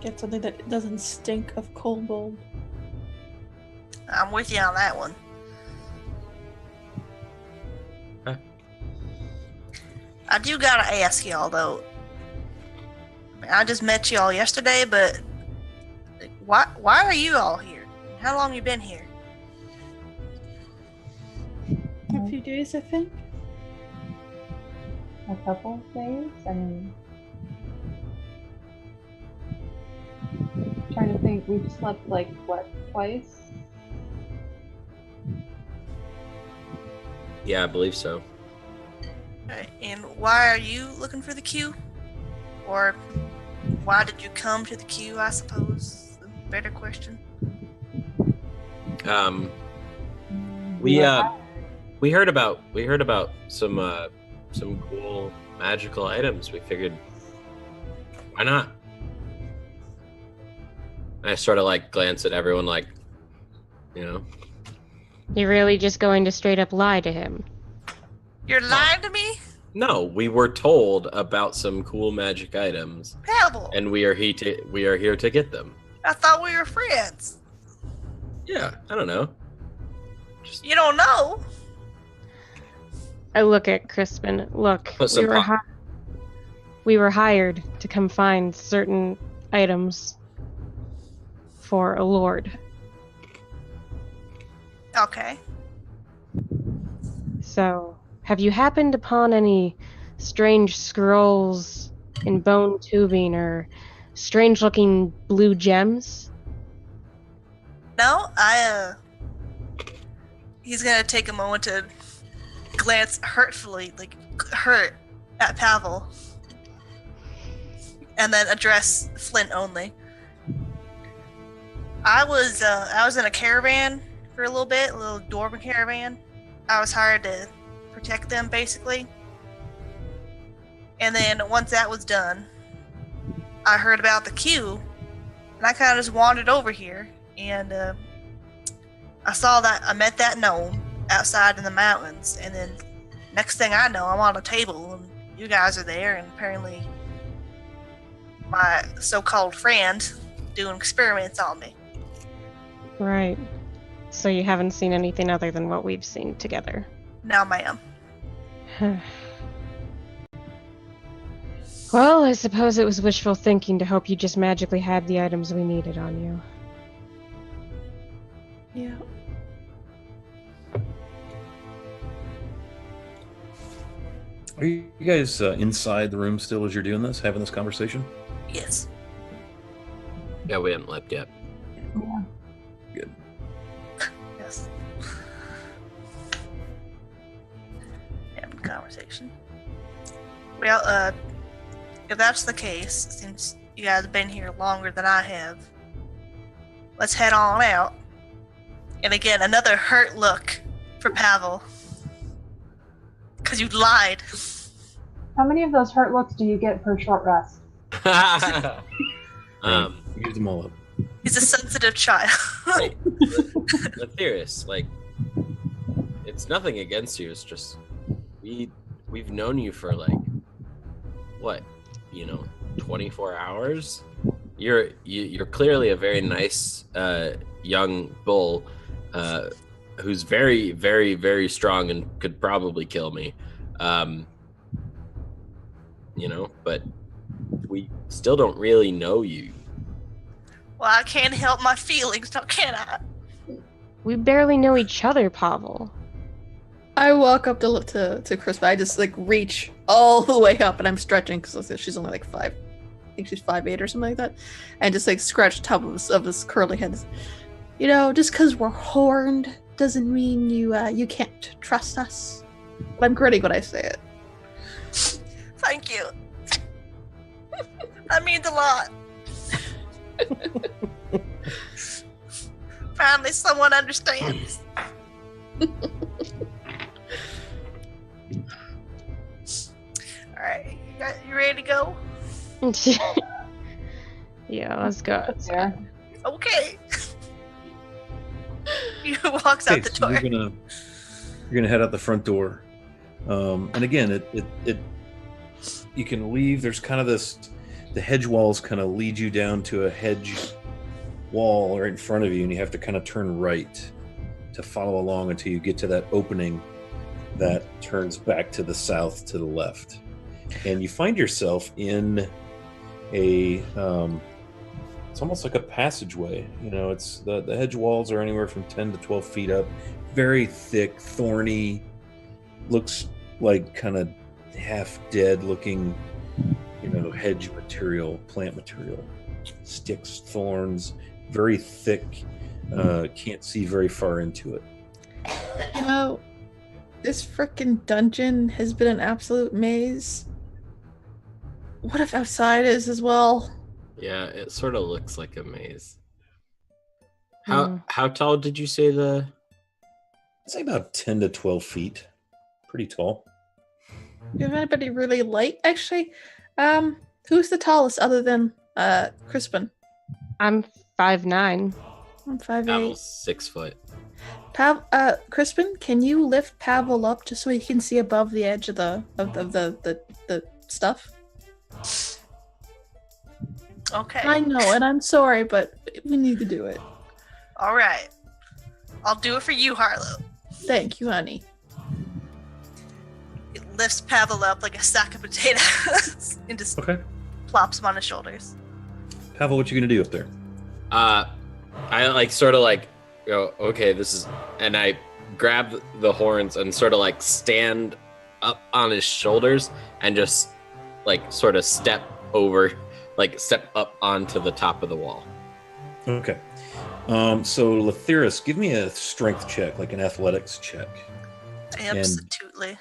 Get something that doesn't stink of kobold. I'm with you on that one. Huh? I do gotta ask y'all though. I just met y'all yesterday, but why are you all here? How long you been here? A few days, I think. A couple of days? I mean, trying to think, we've slept like, what, twice? Yeah, I believe so. Right, and why are you looking for the queue? Or why did you come to the queue, I suppose? The better question. We heard about some cool magical items. We figured, why not? I sort of like glance at everyone like, You're really just going to straight up lie to him? You're lying to me? No, we were told about some cool magic items, Pebble! and we are here to get them. I thought we were friends. Yeah, I don't know. You don't know? I look at Crispin. Look, Put some we were hired to come find certain items for a lord. Okay. So, have you happened upon any strange scrolls in bone tubing or strange-looking blue gems? No, he's gonna take a moment to glance hurtfully, hurt at Pavel. And then address Flint only. I was in a caravan for a little bit, a little dwarven caravan. I was hired to protect them, basically. And then once that was done, I heard about the queue, and I kind of just wandered over here, and I met that gnome outside in the mountains, and then next thing I know, I'm on a table, and you guys are there, and apparently my so-called friend doing experiments on me. Right. So you haven't seen anything other than what we've seen together? No, ma'am. Well, I suppose it was wishful thinking to hope you just magically had the items we needed on you. Yeah. Are you guys inside the room still as you're doing this, having this conversation? Yes. Yeah, we haven't left yet. Yeah. Good. Yes. Having a conversation. Well, if that's the case, since you guys have been here longer than I have, let's head on out. And again, another hurt look for Pavel. Because you lied. How many of those hurt looks do you get per short rest? Use them all up. He's a sensitive child. Right. Lathyrus, like, it's nothing against you. It's just we've known you for like what, 24 hours. You're clearly a very nice young bull who's very, very, very strong and could probably kill me. But we still don't really know you. Well, I can't help my feelings, now can I? We barely know each other, Pavel. I walk up to Chris, but I just reach all the way up, and I'm stretching because she's only 5. I think she's 5'8" or something like that, and just scratch the top of his curly head. Just because we're horned doesn't mean you can't trust us. But I'm gritting when I say it. Thank you. That means a lot. Finally, someone understands. Alright, you ready to go? Yeah, let's go. Yeah. Okay. He walks out the door. You're gonna head out the front door, and again, it you can leave. There's kind of the hedge walls kind of lead you down to a hedge wall right in front of you, and you have to kind of turn right to follow along until you get to that opening that turns back to the south to the left, and you find yourself in a it's almost like a passageway. It's the hedge walls are anywhere from 10 to 12 feet up, very thick, thorny, looks like kind of half dead looking, hedge material, plant material, sticks, thorns, very thick, can't see very far into it. This frickin' dungeon has been an absolute maze. What if outside is as well? Yeah, it sort of looks like a maze. How tall did you say I'd say about 10 to 12 feet. Pretty tall. Is anybody really light? Actually, who's the tallest other than Crispin? I'm 5'9". I'm 5'8". Pavel's 6 foot. Crispin, can you lift Pavel up just so he can see above the edge of the stuff? Okay. I know, and I'm sorry, but we need to do it. Alright. I'll do it for you, Harlow. Thank you, honey. He lifts Pavel up like a sack of potatoes and just plops him on his shoulders. Pavel, what you gonna do up there? I sort of go, okay, this is, and I grab the horns and sort of stand up on his shoulders and just sort of step up onto the top of the wall. Okay. So Lathyrus, give me a strength check, like an athletics check. Absolutely.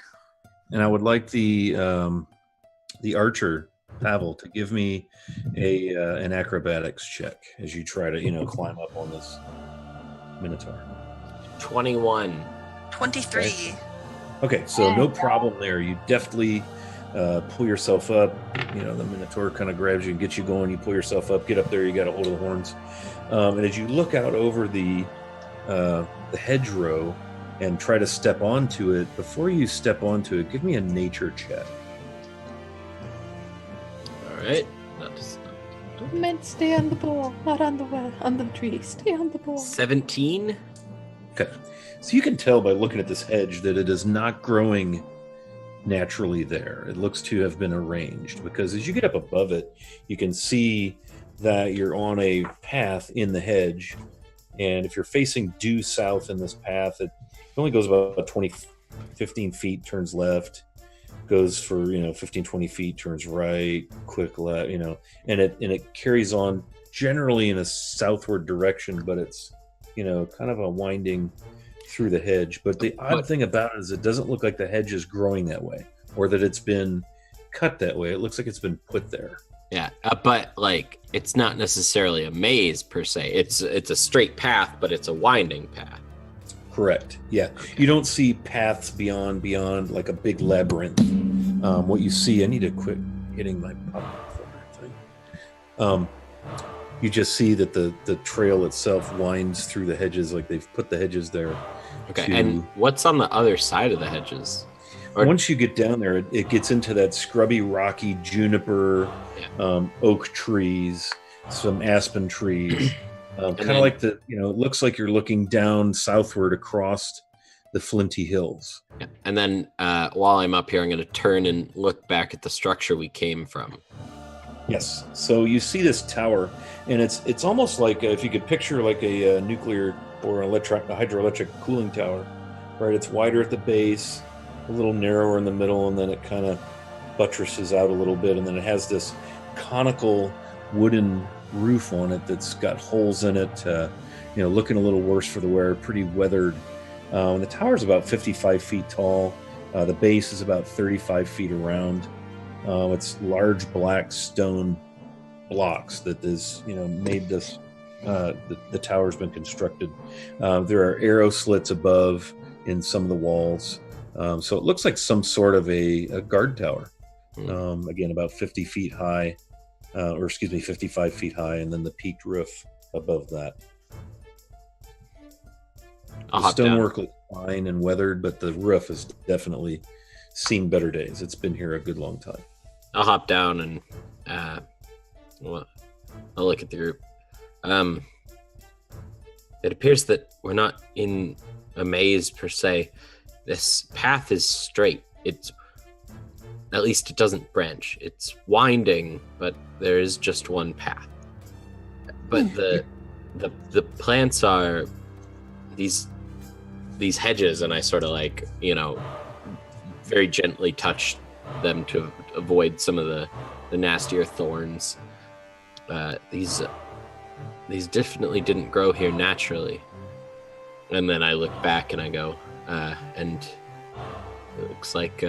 And I would like the archer, Pavel, to give me an acrobatics check as you try to, climb up on this Minotaur. 21. 23. Okay, so no problem there. You deftly pull yourself up. You know, the Minotaur kind of grabs you and gets you going. You pull yourself up, get up there. You got a hold of the horns, and as you look out over the hedgerow and try to step onto it, before you step onto it, give me a nature check. All right. Men, stay on the ball, not on the well, on the tree. Stay on the ball. 17. Okay, so you can tell by looking at this hedge that it is not growing naturally there. It looks to have been arranged, because as you get up above it, you can see that you're on a path in the hedge, and if you're facing due south in this path, it only goes about 15 feet, turns left, goes for 15, 20 feet, turns right, quick left, and it carries on generally in a southward direction, but it's kind of a winding through the hedge. But the odd thing about it is it doesn't look like the hedge is growing that way, or that it's been cut that way. It looks like it's been put there. Yeah, but like it's not necessarily a maze per se. It's a straight path, but it's a winding path. Correct. Yeah. Okay. You don't see paths beyond like a big labyrinth. What you see, I need to quit hitting my pop thing. You just see that the trail itself winds through the hedges, like they've put the hedges there. Okay. And what's on the other side of the hedges? Once you get down there, it gets into that scrubby, rocky juniper, oak trees, some aspen trees. Kind of like it looks like you're looking down southward across the flinty hills. Yeah. And then while I'm up here, I'm going to turn and look back at the structure we came from. Yes. So you see this tower, and it's almost like if you could picture like a nuclear or a hydroelectric cooling tower, right? It's wider at the base, a little narrower in the middle, and then it kind of buttresses out a little bit, and then it has this conical wooden roof on it that's got holes in it, looking a little worse for the wear, pretty weathered. And the tower is about 55 feet tall. The base is about 35 feet around. It's large black stone blocks that is, made this. The tower's been constructed. There are arrow slits above in some of the walls, so it looks like some sort of a guard tower. Again, about 50 feet high. 55 feet high, and then the peaked roof above that. The stonework looks fine and weathered, but the roof has definitely seen better days. It's been here a good long time. I'll hop down and I'll look at the group. It appears that we're not in a maze per se. This path is straight. At least it doesn't branch. It's winding, but there is just one path. But the plants are these hedges, and I sort of very gently touch them to avoid some of the nastier thorns. These definitely didn't grow here naturally. And then I look back and I go, and it looks like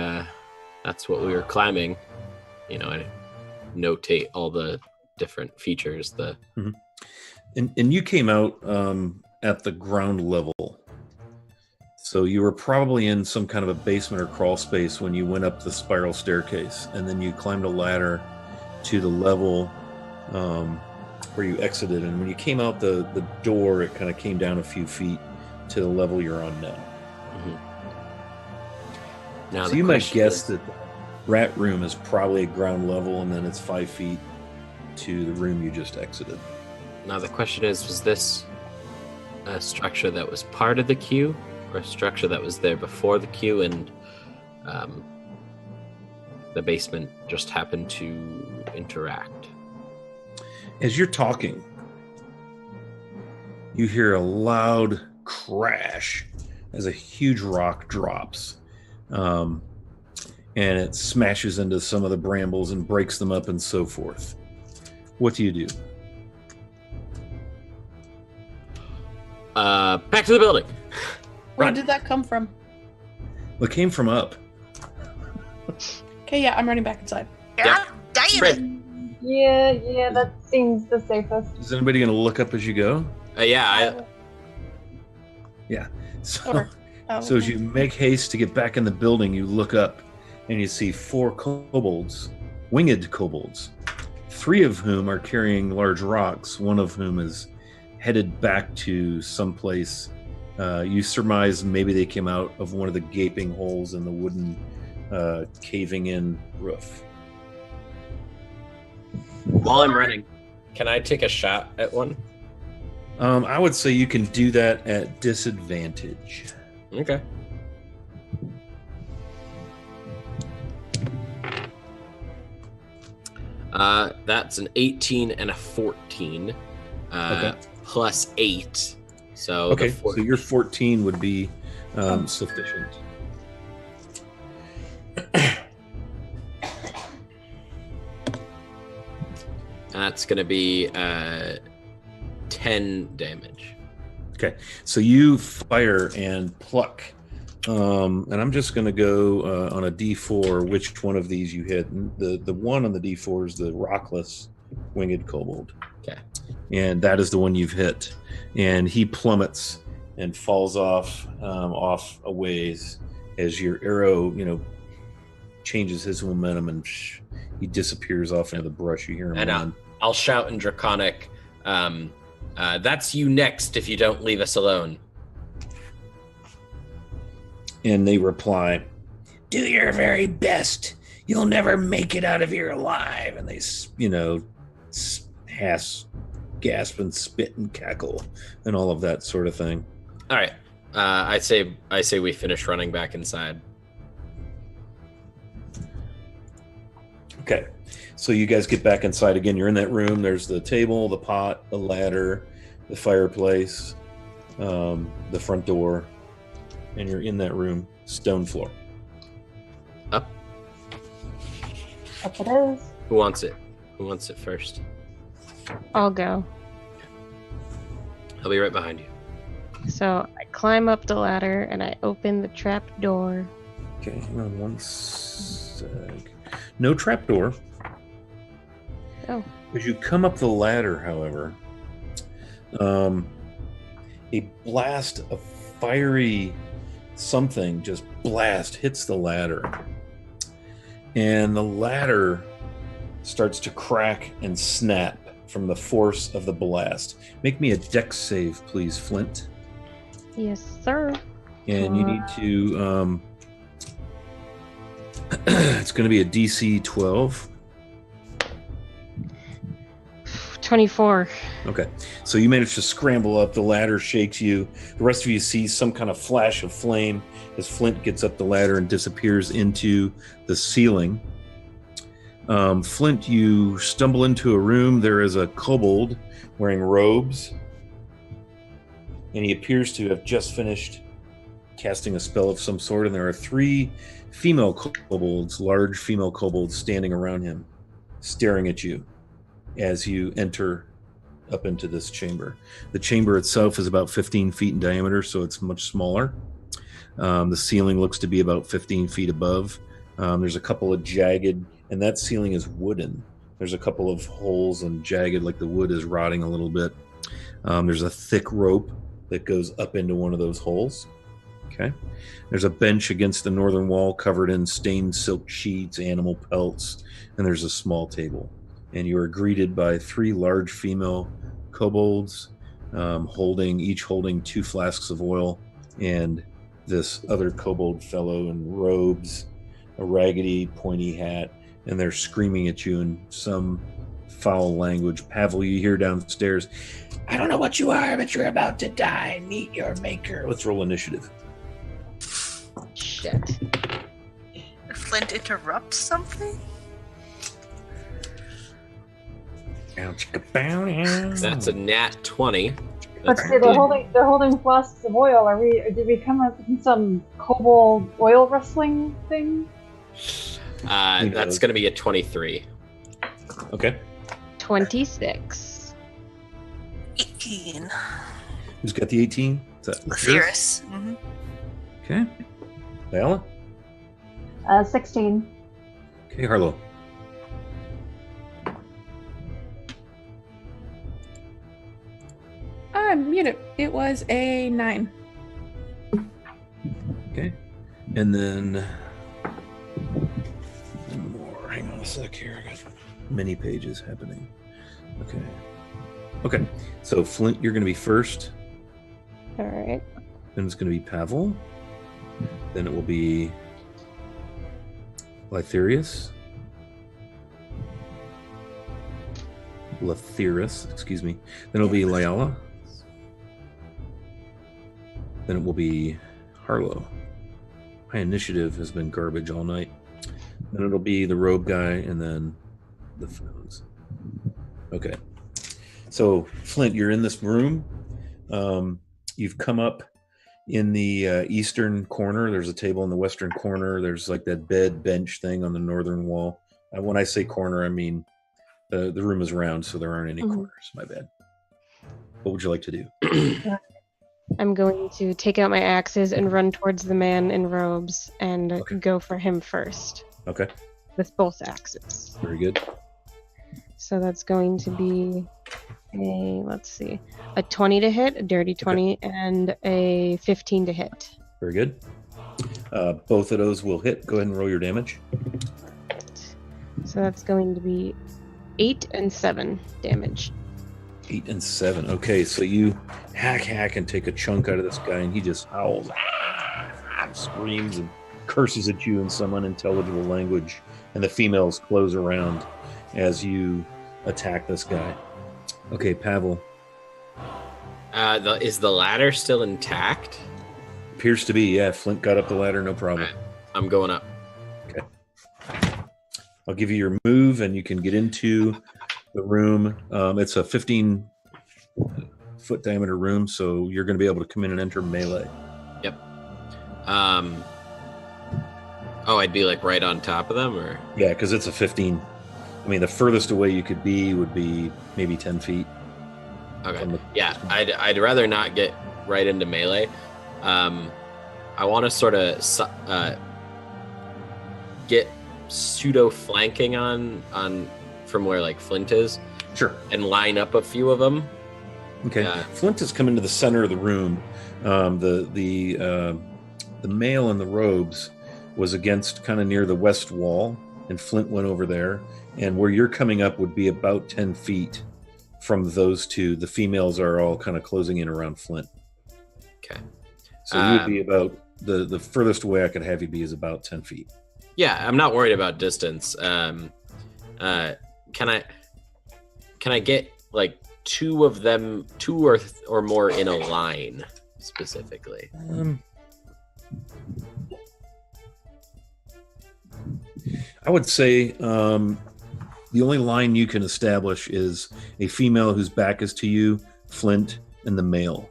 that's what we were climbing. I notate all the different features. And you came out at the ground level. So you were probably in some kind of a basement or crawl space when you went up the spiral staircase, and then you climbed a ladder to the level where you exited. And when you came out the door, it kind of came down a few feet to the level you're on now. Now, so you might guess that the rat room is probably at ground level, and then it's 5 feet to the room you just exited. Now the question is, was this a structure that was part of the queue, or a structure that was there before the queue, and the basement just happened to interact? As you're talking, you hear a loud crash as a huge rock drops. And it smashes into some of the brambles and breaks them up and so forth. What do you do? Back to the building. Where did that come from? Well, it came from up. Okay, yeah, I'm running back inside. Yeah, damn it. Yeah, that seems the safest. Is anybody going to look up as you go? Yeah. Yeah. So, Or- so as you make haste to get back in the building, you look up, and you see 4 kobolds, winged kobolds, 3 of whom are carrying large rocks, one of whom is headed back to someplace. You surmise maybe they came out of one of the gaping holes in the wooden caving in roof. While I'm running, can I take a shot at one? I would say you can do that at disadvantage. Okay. That's an 18 and a 14. Okay. Plus 8. So Okay, so your 14 would be sufficient. That's going to be 10 damage. Okay, so you fire and pluck. And I'm just going to go on a D4 which one of these you hit. The one on the D4 is the rockless winged kobold. Okay. And that is the one you've hit. And he plummets and falls off a ways as your arrow, changes his momentum and he disappears off into the brush. You hear him. And I'll shout in Draconic, that's you next if you don't leave us alone. And they reply, "Do your very best. You'll never make it out of here alive." And they, gasp and spit and cackle and all of that sort of thing. All right. I say we finish running back inside. Okay. So you guys get back inside again. You're in that room. There's the table, the pot, the ladder, the fireplace, the front door, and you're in that room. Stone floor. Up. Up it is. Who wants it? Who wants it first? I'll go. I'll be right behind you. So I climb up the ladder and I open the trap door. Okay, hang on one sec. No trap door. Oh. As you come up the ladder, however, a blast of fiery something just hits the ladder. And the ladder starts to crack and snap from the force of the blast. Make me a dex save, please, Flint. Yes, sir. And you need to... it's going to be a DC 12. 24. Okay, so you manage to scramble up. The ladder shakes you. The rest of you see some kind of flash of flame as Flint gets up the ladder and disappears into the ceiling. Flint, you stumble into a room. There is a kobold wearing robes, and he appears to have just finished casting a spell of some sort, and there are 3 female kobolds, large female kobolds, standing around him, staring at you as you enter up into this chamber. The chamber itself is about 15 feet in diameter, so it's much smaller. The ceiling looks to be about 15 feet above. There's a couple of jagged, and that ceiling is wooden. There's a couple of holes and jagged, like the wood is rotting a little bit. There's a thick rope that goes up into one of those holes. Okay. There's a bench against the northern wall covered in stained silk sheets, animal pelts, and there's a small table. And you are greeted by 3 large female kobolds, each holding 2 flasks of oil, and this other kobold fellow in robes, a raggedy, pointy hat, and they're screaming at you in some foul language. Pavel, you hear downstairs, "I don't know what you are, but you're about to die. Meet your maker." Let's roll initiative. Shit. Did Flint interrupt something? That's a nat 20. But see, they're holding flasks of oil. Did we come up with some kobold oil wrestling thing? That's going to be a 23. Okay. 26. 18. Who's got the 18? Is that Lathyrus. Mm-hmm. Okay. Vala? 16. Okay, Harlow. It was a 9. Okay. And then sec here. I got many pages happening. Okay. So Flint, you're going to be first. All right. Then it's going to be Pavel. Then it will be Lathyrus, excuse me. Then it'll be Lyala. Then it will be Harlow. My initiative has been garbage all night. Then it'll be the robe guy, and then the phones. Okay. So Flint, you're in this room. You've come up in the eastern corner. There's a table in the western corner. There's like that bed bench thing on the northern wall. When I say corner, I mean the room is round, so there aren't any corners. My bad. What would you like to do? I'm going to take out my axes and run towards the man in robes and go for him first. Okay. With both axes. Very good. So that's going to be a 20 to hit, a dirty 20, and a 15 to hit. Very good. Both of those will hit. Go ahead and roll your damage. So that's going to be 8 and 7 damage. 8 and 7. Okay, so you hack and take a chunk out of this guy, and he just howls, screams, and curses at you in some unintelligible language. And the females close around as you attack this guy. Okay, Pavel. Is the ladder still intact? Appears to be, yeah. Flint got up the ladder, no problem. Right. I'm going up. Okay. I'll give you your move, and you can get into the room. It's a 15-foot diameter room, so you're going to be able to come in and enter melee. Yep. I'd be like right on top of them, or? Yeah, because it's a 15. I mean, the furthest away you could be would be maybe 10 feet. Okay. Yeah, I'd rather not get right into melee. I want to sort of get pseudo flanking on from where like Flint is. Sure. And line up a few of them. Okay. Flint has come into the center of the room. The male in the robes was against kind of near the west wall, and Flint went over there. And where you're coming up would be about 10 feet from those two. The females are all kind of closing in around Flint. Okay. So you would be about the furthest away I could have you be is about 10 feet. Yeah, I'm not worried about distance. Can I get like two of them, two or more in a line specifically? I would say the only line you can establish is a female whose back is to you, Flint, and the male.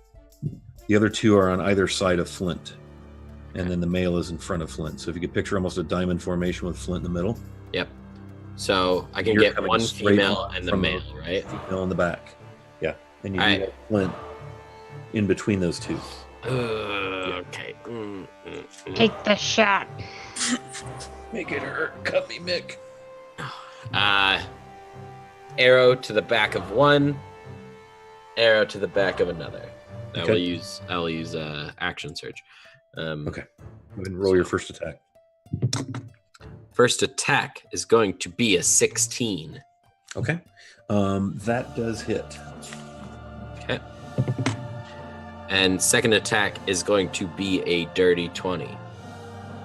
The other two are on either side of Flint, and then the male is in front of Flint. So if you could picture almost a diamond formation with Flint in the middle. Yep. So I can get one female and the male, right? Female in the back. Yeah. And you have Flint in between those two. Okay. Take the shot. Make it hurt. Cut me, Mick. Arrow to the back of one, arrow to the back of another. Okay. I will use action surge. Okay. Go ahead and roll your first attack. First attack is going to be a 16. Okay. That does hit. Okay. And second attack is going to be a dirty 20.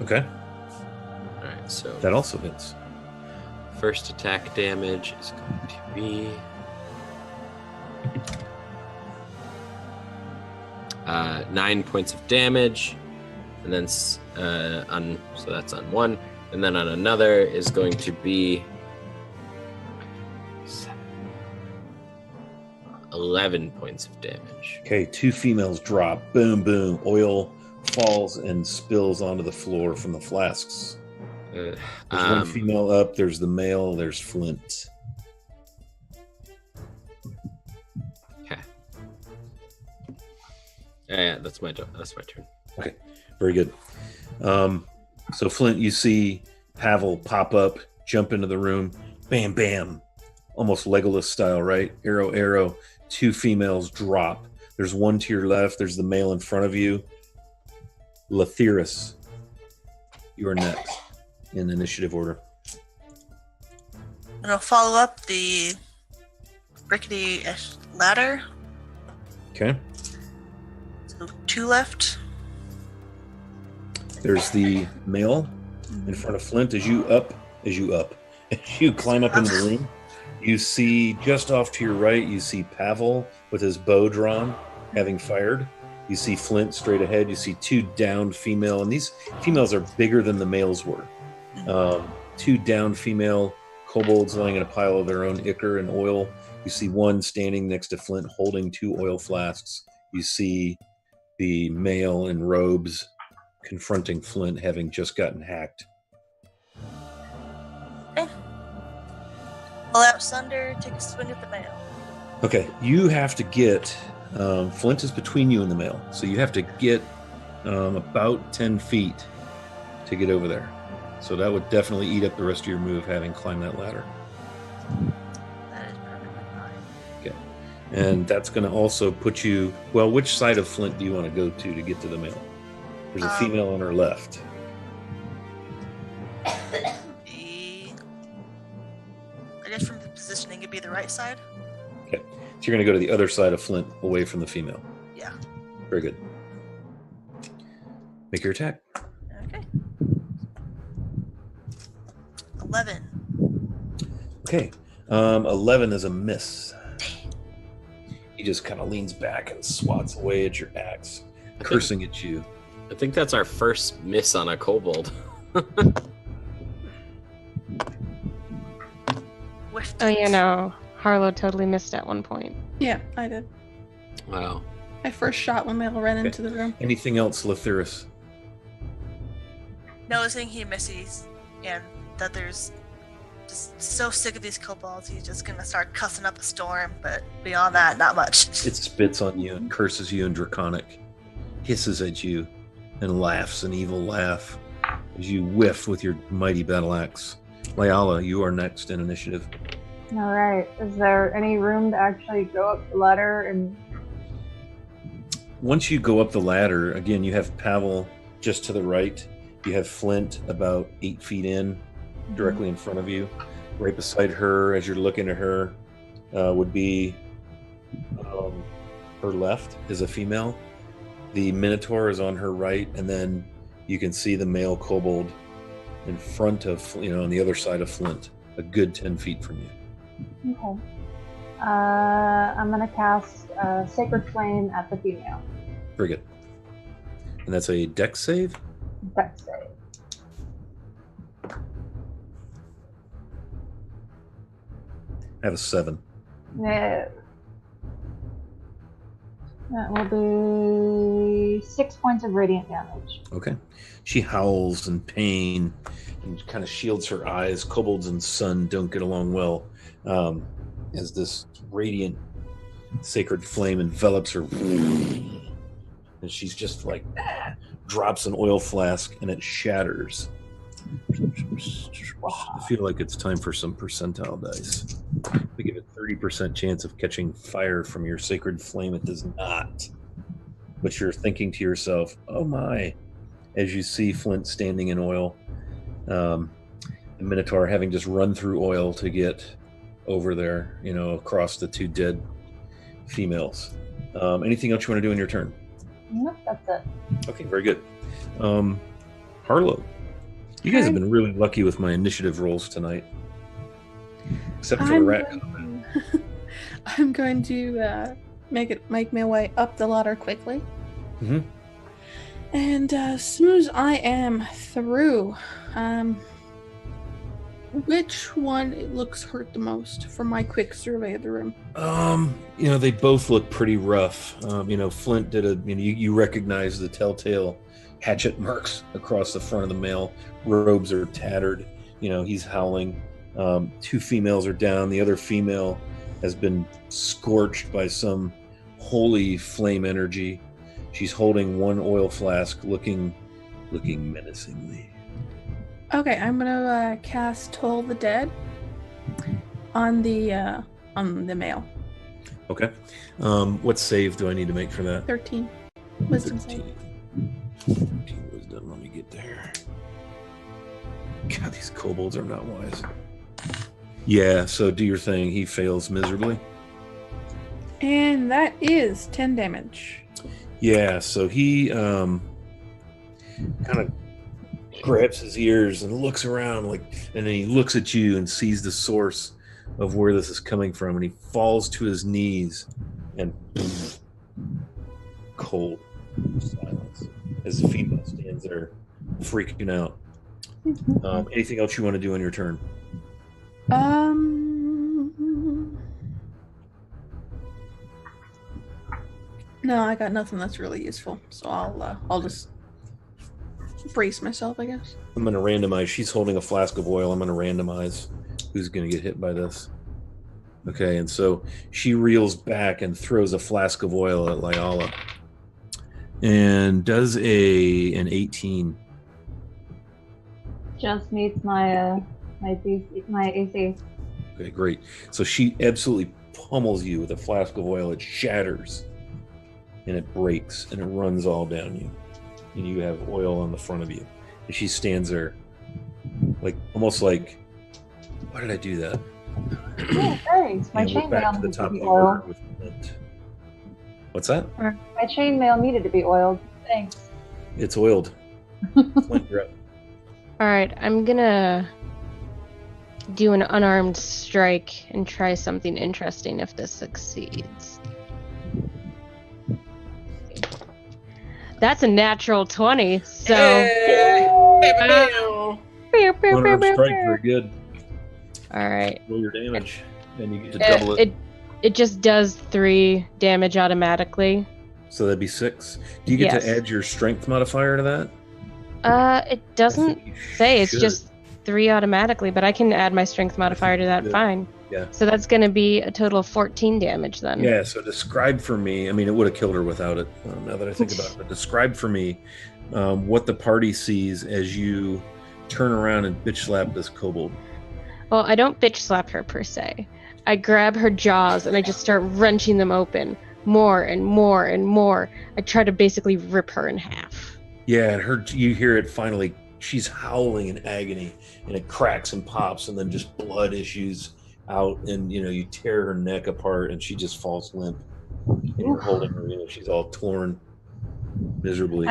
Okay. All right, so that also hits. First attack damage is going to be 9 points of damage, and then so that's on one, and then on another is going to be 11 points of damage. Okay, two females drop. Boom, boom. Oil falls and spills onto the floor from the flasks. There's one female up. There's the male. There's Flint. Okay. Yeah, that's my turn. Okay, very good. So Flint, you see Pavel pop up, jump into the room. Bam, bam. Almost Legolas style, right? Arrow, arrow. Two females drop. There's one to your left. There's the male in front of you. Lathyrus, you are next in initiative order. And I'll follow up the rickety ladder. Okay. So 2 left. There's the male in front of Flint. As you climb up into the room, you see just off to your right, you see Pavel with his bow drawn, having fired. You see Flint straight ahead. You see 2 downed female, and these females are bigger than the males were. 2 downed female kobolds lying in a pile of their own ichor and oil. You see one standing next to Flint holding 2 oil flasks. You see the male in robes confronting Flint, having just gotten hacked. Okay. Pull out Sunder, take a swing at the male. Okay, you have to get... Flint is between you and the male, so you have to get about 10 feet to get over there. So that would definitely eat up the rest of your move, having climbed that ladder. That is perfectly fine. Okay. And that's going to also put you... Well, which side of Flint do you want to go to get to the male? There's a female on her left. I guess from the positioning, it'd be the right side. Okay. So you're going to go to the other side of Flint, away from the female. Yeah. Very good. Make your attack. Okay. 11. Okay. 11 is a miss. He just kind of leans back and swats away at your axe, cursing at you. I think that's our first miss on a kobold. Whiffed Oh, it. you know, Harlow totally missed at one point. Yeah, I did. Wow. My first shot when they all ran into the room. Anything else, Letherus? Noticing he misses and that there's just so sick of these kobolds, he's just gonna start cussing up a storm, but beyond that, not much. It spits on you and curses you in Draconic, hisses at you, and laughs an evil laugh as you whiff with your mighty battle axe. Layala, you are next in initiative. All right. Is there any room to actually go up the ladder and? Once you go up the ladder, again, you have Pavel just to the right. You have Flint about 8 feet in, directly in front of you. Right beside her, as you're looking at her, would be her left is a female. The Minotaur is on her right, and then you can see the male kobold in front of, on the other side of Flint, a good 10 feet from you. Okay. I'm gonna cast Sacred Flame at the female. Very good. And that's a dex save? Dex save. I have a 7. No. That will be 6 points of radiant damage. Okay. She howls in pain and kind of shields her eyes. Kobolds and sun don't get along well, as this radiant sacred flame envelops her. And she's just like, drops an oil flask and it shatters. I feel like it's time for some percentile dice. We give it 30% chance of catching fire from your sacred flame. It does not. But you're thinking to yourself, oh my, as you see Flint standing in oil, the Minotaur having just run through oil to get over there, across the 2 dead females. Anything else you want to do in your turn? Nope, that's it. Okay, very good. Harlow, you guys have been really lucky with my initiative rolls tonight. Except for the rat. I'm going to make my way up the ladder quickly. Mm-hmm. And as soon as I am through, which one looks hurt the most from my quick survey of the room? They both look pretty rough. Flint did you recognize the telltale hatchet marks across the front of the male. Robes are tattered. He's howling. 2 females are down. The other female has been scorched by some holy flame energy. She's holding 1 oil flask, looking menacingly. Okay, I'm gonna cast Toll the Dead on the male. Okay. What save do I need to make for that? 13. Wisdom save. 13 wisdom. Let me get there. God, these kobolds are not wise. Yeah, so do your thing. He fails miserably. And that is 10 damage. Yeah, so he kind of grabs his ears and looks around, and then he looks at you and sees the source of where this is coming from, and he falls to his knees, and cold silence as the female stands there freaking out. Anything else you want to do on your turn? No, I got nothing that's really useful, so I'll just brace myself, I guess. I'm going to randomize. She's holding a flask of oil. I'm going to randomize who's going to get hit by this. Okay, and so she reels back and throws a flask of oil at Lyala, and does an 18. Just meets my AC. Okay, great. So she absolutely pummels you with a flask of oil. It shatters, and it breaks, and it runs all down you. And you have oil on the front of you. And she stands there, almost like, why did I do that? Oh, thanks. My chainmail needed to be oiled. What's that? My chainmail needed to be oiled. Thanks. It's oiled. Flint, you're up. All right, I'm gonna do an unarmed strike and try something interesting if this succeeds. That's a natural 20, so... Unarmed strike, very good. All right. Roll your damage, and you get to double it. It just does 3 damage automatically. So that'd be 6. Do you get to add your strength modifier to that? It doesn't say. It's just 3 automatically, but I can add my strength modifier to that. Fine. Yeah. So that's going to be a total of 14 damage then. Yeah. So describe for me. I mean, it would have killed her without it. Now that I think about it, but describe for me what the party sees as you turn around and bitch slap this kobold. Well, I don't bitch slap her per se. I grab her jaws and I just start wrenching them open more and more and more. I try to basically rip her in half. Yeah, and you hear it finally. She's howling in agony, and it cracks and pops, and then just blood issues out, and you tear her neck apart, and she just falls limp. And you're holding her, she's all torn miserably.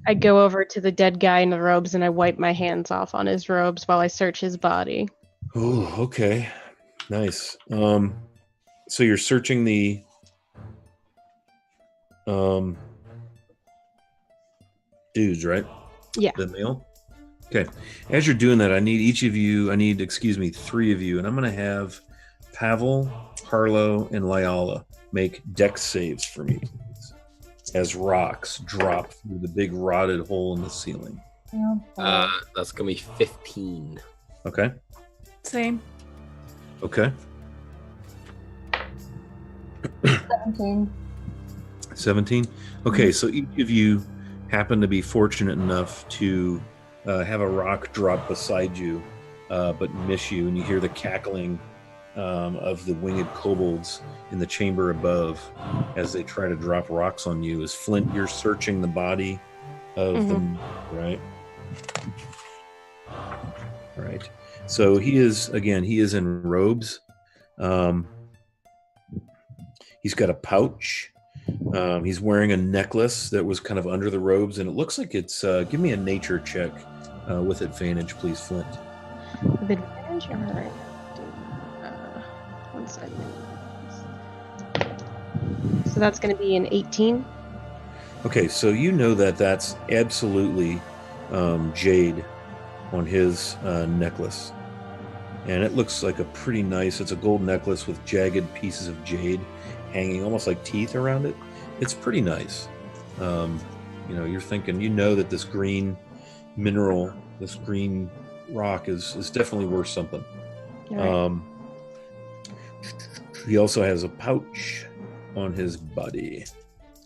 I go over to the dead guy in the robes and I wipe my hands off on his robes while I search his body. Oh, okay, nice. So you're searching the dudes, right? Yeah. The male? Okay. As you're doing that, I need 3 of you, and I'm going to have Pavel, Harlow, and Lyala make dex saves for me, please, as rocks drop through the big rotted hole in the ceiling. That's going to be 15. Okay. Same. Okay. 17. Okay, so each of you happen to be fortunate enough to have a rock drop beside you, but miss you, and you hear the cackling of the winged kobolds in the chamber above as they try to drop rocks on you. As Flint, you're searching the body of them, right? Right. So he is in robes. He's got a pouch. He's wearing a necklace that was kind of under the robes, and it looks like it's... give me a nature check with advantage, please, Flint. With advantage? All right. 1 second. So that's going to be an 18. Okay, so you know that's absolutely jade on his necklace. And it looks like a pretty nice... It's a gold necklace with jagged pieces of jade hanging almost like teeth around it. It's pretty nice. You're thinking, that this green mineral, this green rock is definitely worth something. Right. He also has a pouch on his body.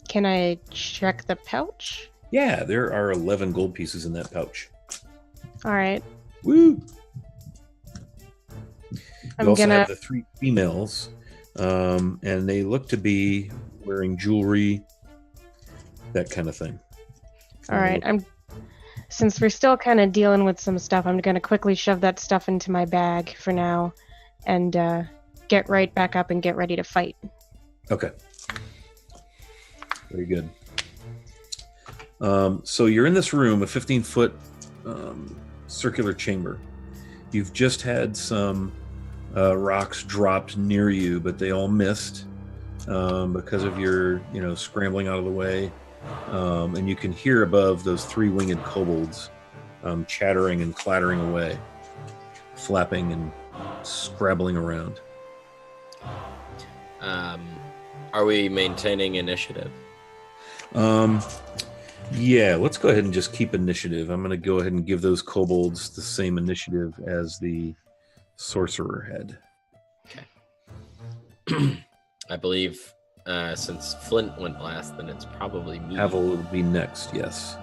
Can I check the pouch? Yeah, there are 11 gold pieces in that pouch. All right. Woo! You also have the 3 females, and they look to be wearing jewelry, that kind of thing. All right. Since we're still kind of dealing with some stuff, I'm going to quickly shove that stuff into my bag for now. and get right back up and get ready to fight. Okay. Very good. So you're in this room, a 15-foot circular chamber. You've just had some rocks dropped near you, but they all missed because of your, scrambling out of the way. And you can hear above those 3 winged kobolds chattering and clattering away, flapping and scrabbling around. Are we maintaining initiative? Yeah, let's go ahead and just keep initiative. I'm going to go ahead and give those kobolds the same initiative as the sorcerer had. Okay. I believe since Flint went last, then it's probably me. Pavel will be next, yes.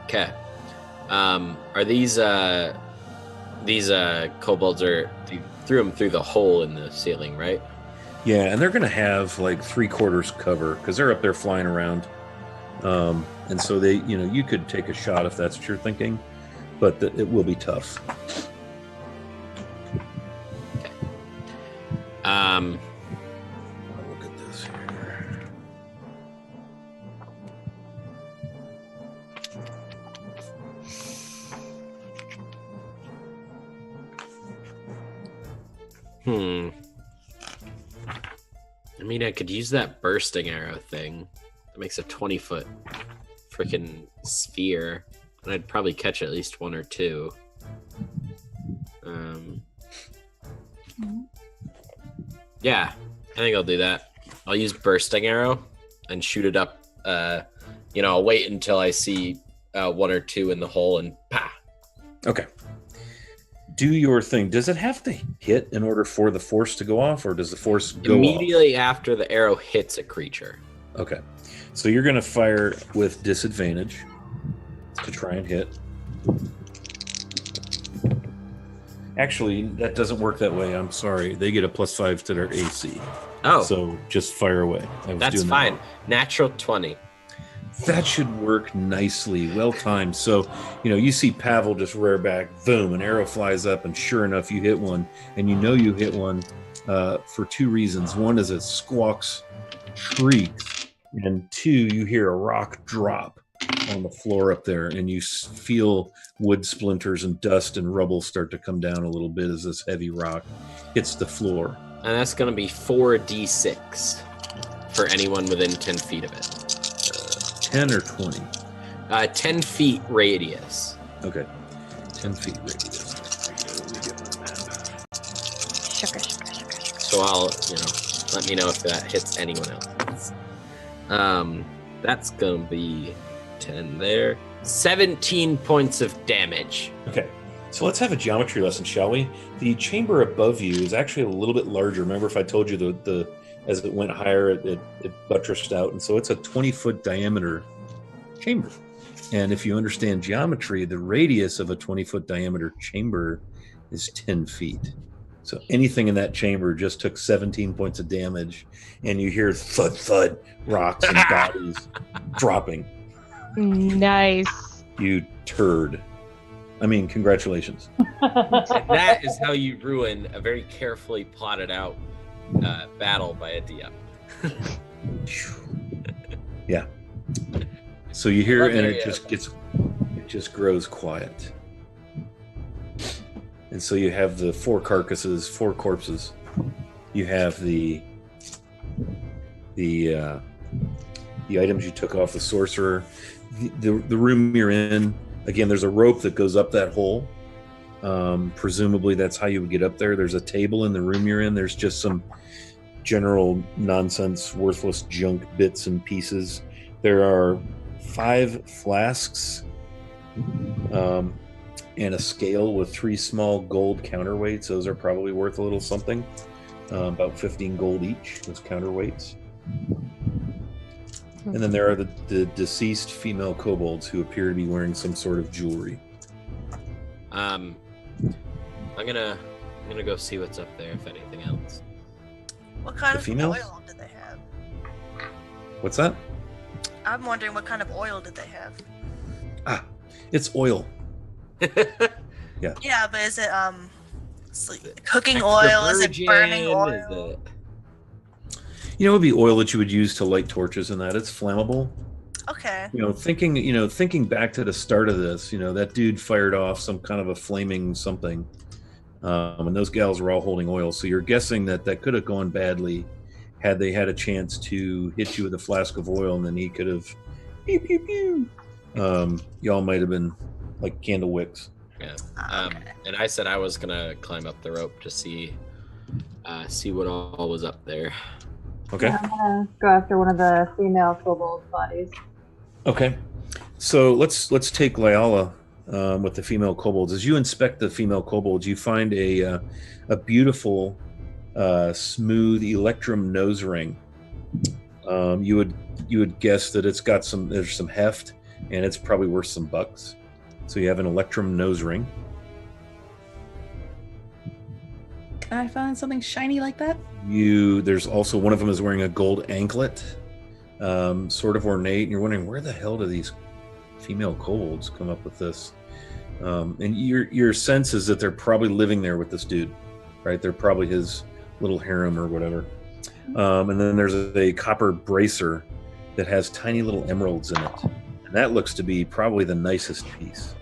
Okay. Are these kobolds you threw them through the hole in the ceiling, right? Yeah, and they're going to have like 3/4 cover because they're up there flying around. And so they, you could take a shot if that's what you're thinking, but it will be tough. Okay. Look at this here. I mean, I could use that bursting arrow thing. That makes a 20-foot freaking sphere, and I'd probably catch at least 1 or 2. Yeah, I think I'll do that. I'll use bursting arrow and shoot it up. I'll wait until I see 1 or 2 in the hole and pa. Okay. Do your thing. Does it have to hit in order for the force to go off, or does the force go immediately off? After the arrow hits a creature? Okay. So you're going to fire with disadvantage to try and hit. Actually, that doesn't work that way. I'm sorry. They get a +5 to their AC. Oh. So just fire away. That's fine. Natural 20. That should work nicely. Well timed. So, you see Pavel just rear back, boom, an arrow flies up, and sure enough, you hit one. And you hit one for 2 reasons. One is it squawks, shrieks, and 2, you hear a rock drop on the floor up there, and you feel wood splinters and dust and rubble start to come down a little bit as this heavy rock hits the floor. And that's going to be 4d6 for anyone within 10 feet of it. 10 or 20? 10 feet radius. Okay. 10 feet radius. Let me get my map. So I'll, let me know if that hits anyone else. That's going to be 10 there. 17 points of damage. Okay. So let's have a geometry lesson, shall we? The chamber above you is actually a little bit larger. Remember if I told you the as it went higher, it buttressed out. And so it's a 20-foot diameter chamber. And if you understand geometry, the radius of a 20-foot diameter chamber is 10 feet. So anything in that chamber just took 17 points of damage. And you hear thud, thud, rocks and bodies dropping. Nice. You turd. I mean, congratulations. That is how you ruin a very carefully plotted out battle by a DM. Yeah. So you hear, and it just grows quiet. And so you have the 4 corpses. You have the items you took off the sorcerer. The room you're in, again, there's a rope that goes up that hole. Presumably that's how you would get up there. There's a table in the room you're in. There's just some general nonsense, worthless junk bits and pieces. There are 5 flasks and a scale with 3 small gold counterweights. Those are probably worth a little something. About 15 gold each, those counterweights. And then there are the deceased female kobolds who appear to be wearing some sort of jewelry. I'm gonna go see what's up there, if anything else. What kind The of females? oil did they have? What's that? I'm wondering what kind of oil did they have? It's oil. Yeah, but is it It's like cooking Extra oil? Is it burning virgin? oil? Is it... You know, it would be oil that you would use to light torches and that. It's flammable. Okay. Thinking back to the start of this, that dude fired off some kind of a flaming something, and those gals were all holding oil. So you're guessing that could have gone badly had they had a chance to hit you with a flask of oil, and then he could have, pew, pew, pew. Y'all might have been like candle wicks. Yeah. Okay. And I said I was gonna climb up the rope to see what all was up there. Okay. Yeah, I'm gonna go after one of the female kobold bodies. Okay. So let's take Lyala with the female kobolds. As you inspect the female kobolds, you find a beautiful, smooth electrum nose ring. You would guess that there's some heft, and it's probably worth some bucks. So you have an electrum nose ring. Can I find something shiny like that? There's also one of them is wearing a gold anklet, sort of ornate, and you're wondering where the hell do these female kobolds come up with this? And your sense is that they're probably living there with this dude, right? They're probably his little harem or whatever. And then there's a copper bracer that has tiny little emeralds in it, and that looks to be probably the nicest piece.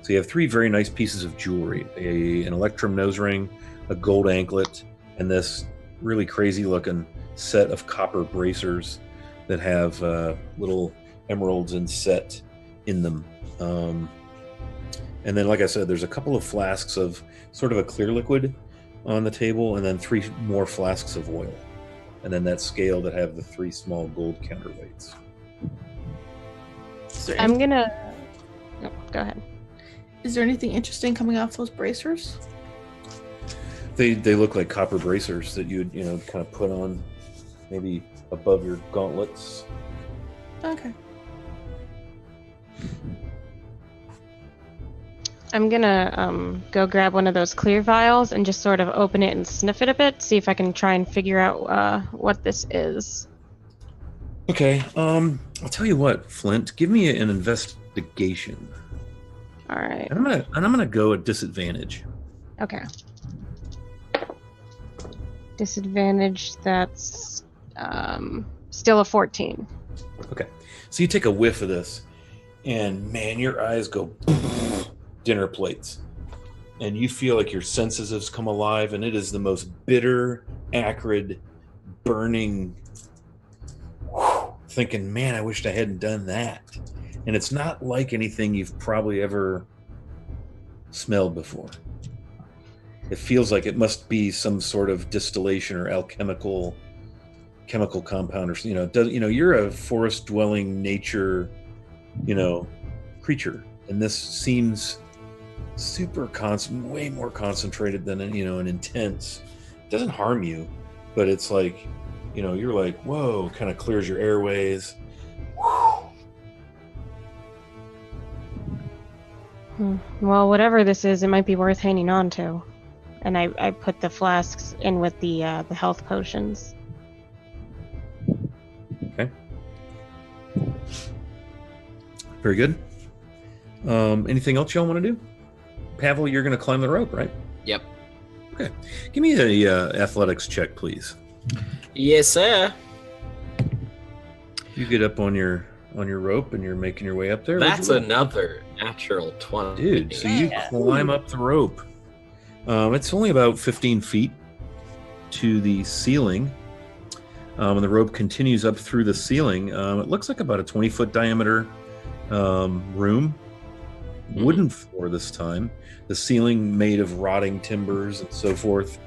So you have 3 very nice pieces of jewelry: an electrum nose ring, a gold anklet, and this really crazy looking set of copper bracers that have little emeralds inset in them. And then, like I said, there's a couple of flasks of sort of a clear liquid on the table, and then 3 more flasks of oil, and then that scale that have the 3 small gold counterweights. I'm gonna. No, go ahead. Is there anything interesting coming off those bracers? They look like copper bracers that you'd kind of put on maybe above your gauntlets. Okay. I'm gonna go grab one of those clear vials and just sort of open it and sniff it a bit, see if I can try and figure out what this is. Okay. I'll tell you what, Flint. Give me an investigation. All right. And I'm gonna go at disadvantage. Okay. Disadvantage. That's still a 14. Okay. So you take a whiff of this, and man, your eyes go dinner plates, and you feel like your senses have come alive, and it is the most bitter, acrid, burning. Thinking, man, I wished I hadn't done that. And it's not like anything you've probably ever smelled before. It feels like it must be some sort of distillation or chemical compound, or you're a forest dwelling nature, creature, and this seems super way more concentrated than an intense. It doesn't harm you, but it's like, you're like, whoa, kind of clears your airways. Well, whatever this is, it might be worth hanging on to. And I put the flasks in with the health potions. Okay. Very good. Anything else y'all want to do? Pavel, you're going to climb the rope, right? Yep. Okay. Give me a athletics check, please. Yes, sir. You get up on your rope and you're making your way up there. That's another natural 20. Dude, so you climb up the rope. It's only about 15 feet to the ceiling. And the rope continues up through the ceiling. It looks like about a 20-foot diameter room. Wooden floor this time. The ceiling made of rotting timbers and so forth.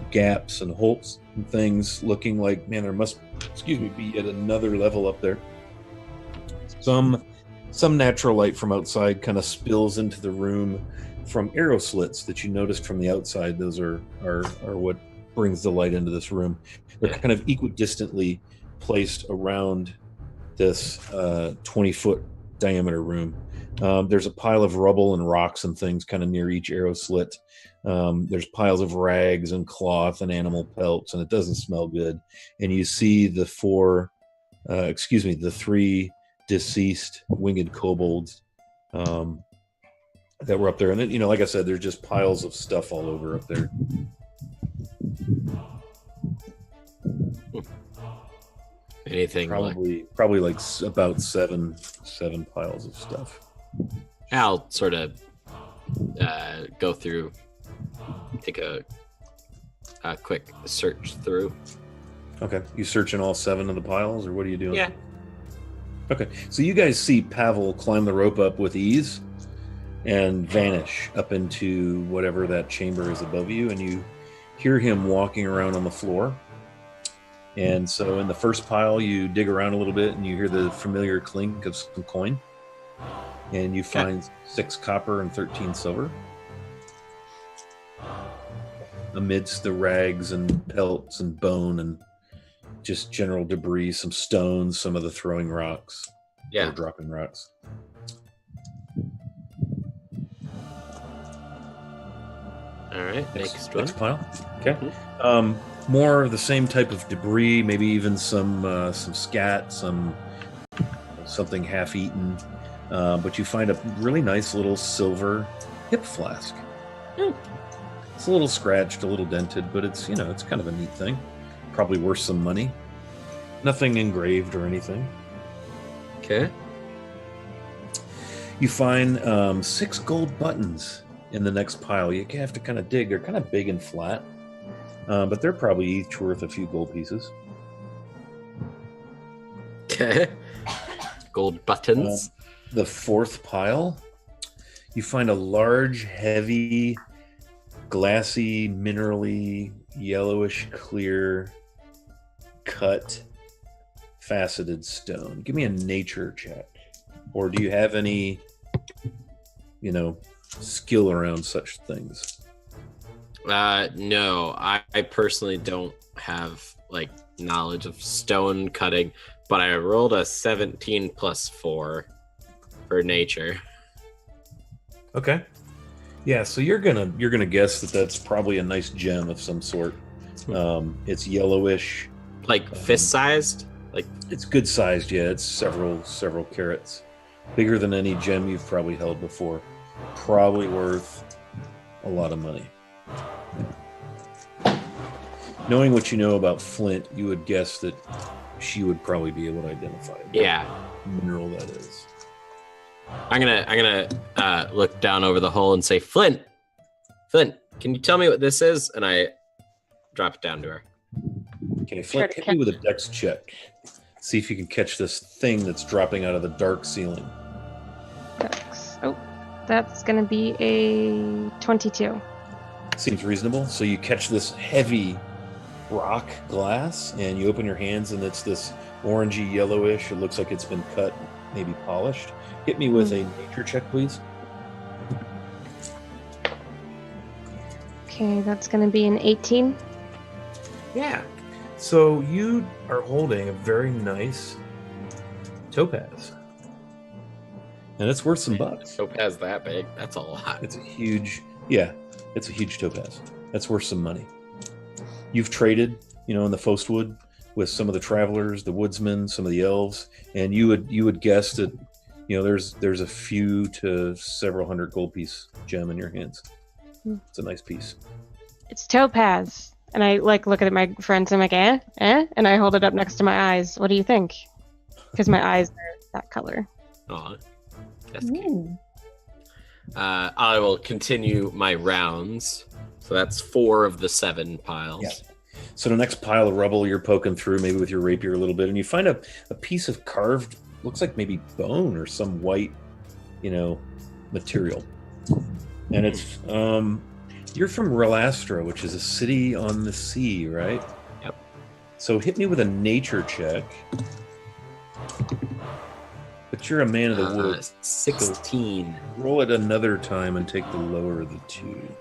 Gaps and holes and things, looking like, man, there must, be yet another level up there. Some natural light from outside kind of spills into the room from arrow slits that you noticed from the outside. Those are what brings the light into this room. They're kind of equidistantly placed around this 20-foot diameter room. There's a pile of rubble and rocks and things kind of near each arrow slit. There's piles of rags and cloth and animal pelts, and it doesn't smell good. And you see the 3 deceased winged kobolds that were up there. And then, like I said, there's just piles of stuff all over up there. Anything? Probably like about seven piles of stuff. I'll sort of go through, take a quick search through. Okay, you searching all 7 of the piles, or what are you doing? Yeah. Okay, so you guys see Pavel climb the rope up with ease and vanish up into whatever that chamber is above you, and you hear him walking around on the floor. And so in the first pile, you dig around a little bit, and you hear the familiar clink of some coin, and you find 6 copper and 13 silver amidst the rags and pelts and bone and just general debris, some stones, some of the throwing rocks, or dropping rocks. All right, next pile. Okay. More of the same type of debris, maybe even some scat, something half-eaten. But you find a really nice little silver hip flask. It's a little scratched, a little dented, but it's it's kind of a neat thing. Probably worth some money. Nothing engraved or anything. Okay. You find 6 gold buttons in the next pile. You have to kind of dig. They're kind of big and flat, but they're probably each worth a few gold pieces. Okay. Gold buttons. The 4th pile, you find a large, heavy, glassy, minerally, yellowish, clear, cut, faceted stone. Give me a nature check. Or do you have any, skill around such things? No, I personally don't have knowledge of stone cutting, but I rolled a 17 plus 4 for nature. Okay. Yeah, so you're gonna guess that that's probably a nice gem of some sort. It's yellowish, fist sized. It's good sized. Yeah, it's several carats, bigger than any gem you've probably held before. Probably worth a lot of money. Knowing what you know about flint, you would guess that she would probably be able to identify what mineral that is. I'm gonna look down over the hole and say, Flint, can you tell me what this is? And I drop it down to her. Okay, Flint, hit me with a dex check. See if you can catch this thing that's dropping out of the dark ceiling. Dex. Oh, that's gonna be a 22. Seems reasonable. So you catch this heavy rock glass, and you open your hands, and it's this orangey yellowish. It looks like it's been cut, maybe polished. Hit me with a nature check, please. Okay, that's going to be an 18. Yeah. So you are holding a very nice topaz. And it's worth some bucks. Topaz that big? That's a lot. It's a huge topaz. That's worth some money. You've traded, in the Fostwood with some of the travelers, the woodsmen, some of the elves, and you would guess that there's a few to several hundred gold piece gem in your hands. It's a nice piece. It's topaz. And I look at my friends and I'm like, eh? And I hold it up next to my eyes. What do you think? Because my eyes are that color. Oh, that's cute. I will continue my rounds. So that's 4 of the 7 piles. Yeah. So the next pile of rubble you're poking through, maybe with your rapier a little bit, and you find a piece of carved, looks like maybe bone or some white, material. And it's, you're from Relastra, which is a city on the sea, right? Yep. So hit me with a nature check. But you're a man of the woods. 16. So roll it another time and take the lower of the 2.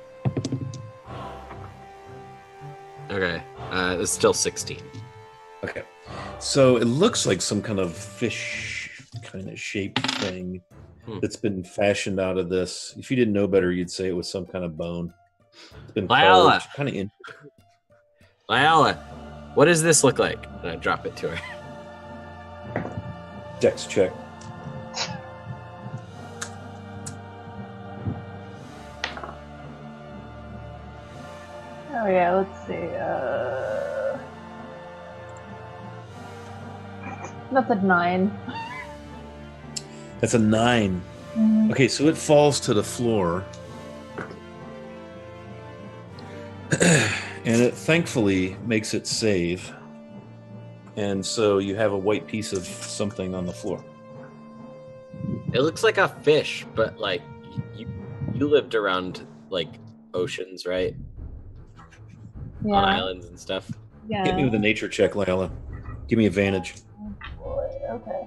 Okay. It's still 16. Okay. So it looks like some kind of fish kind of shaped thing that's been fashioned out of this. If you didn't know better, you'd say it was some kind of bone. It's been carved, kind of Lila, what does this look like? And I drop it to her. Dex check. Oh yeah, let's see. That's a 9. That's a 9. Okay, so it falls to the floor. And it thankfully makes it save. And so you have a white piece of something on the floor. It looks like a fish, but like you lived around like oceans, right? Yeah. On islands and stuff. Yeah. Hit me with a nature check, Lila. Give me advantage. Okay.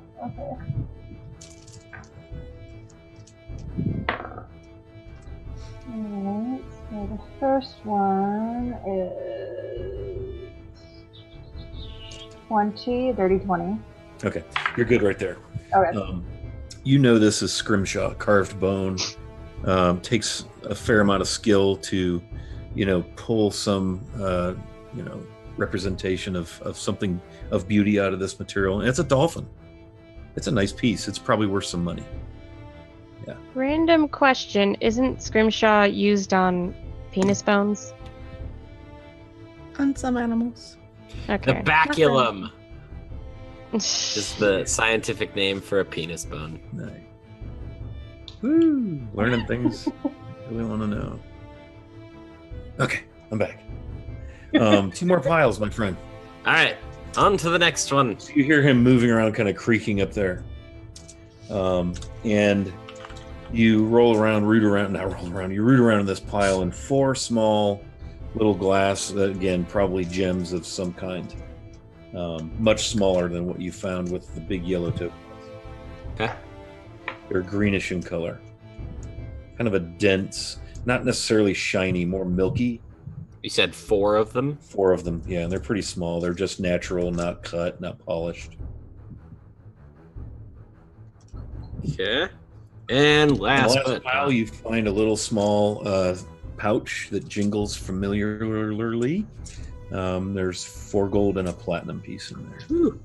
Alright, so the first one is 20, dirty 20. Okay, you're good right there. Okay. You know this is scrimshaw, carved bone. Takes a fair amount of skill to, pull some, representation of something of beauty out of this material. And it's a dolphin. It's a nice piece. It's probably worth some money. Yeah. Random question. Isn't scrimshaw used on penis bones? On some animals. Okay. The baculum is the scientific name for a penis bone. Nice. Woo! Learning things we want to know. Okay, I'm back. 2 more piles, my friend. All right, on to the next one. So you hear him moving around, kind of creaking up there. And you root around in this pile in 4 small little glass, that again, probably gems of some kind. Much smaller than what you found with the big yellow topaz. Okay. They're greenish in color. Kind of a dense, not necessarily shiny, more milky. You said 4 of them? 4 of them, yeah, and they're pretty small. They're just natural, not cut, not polished. Okay. And last pile, you find a little small pouch that jingles familiarly. There's 4 gold and a platinum piece in there. Whew.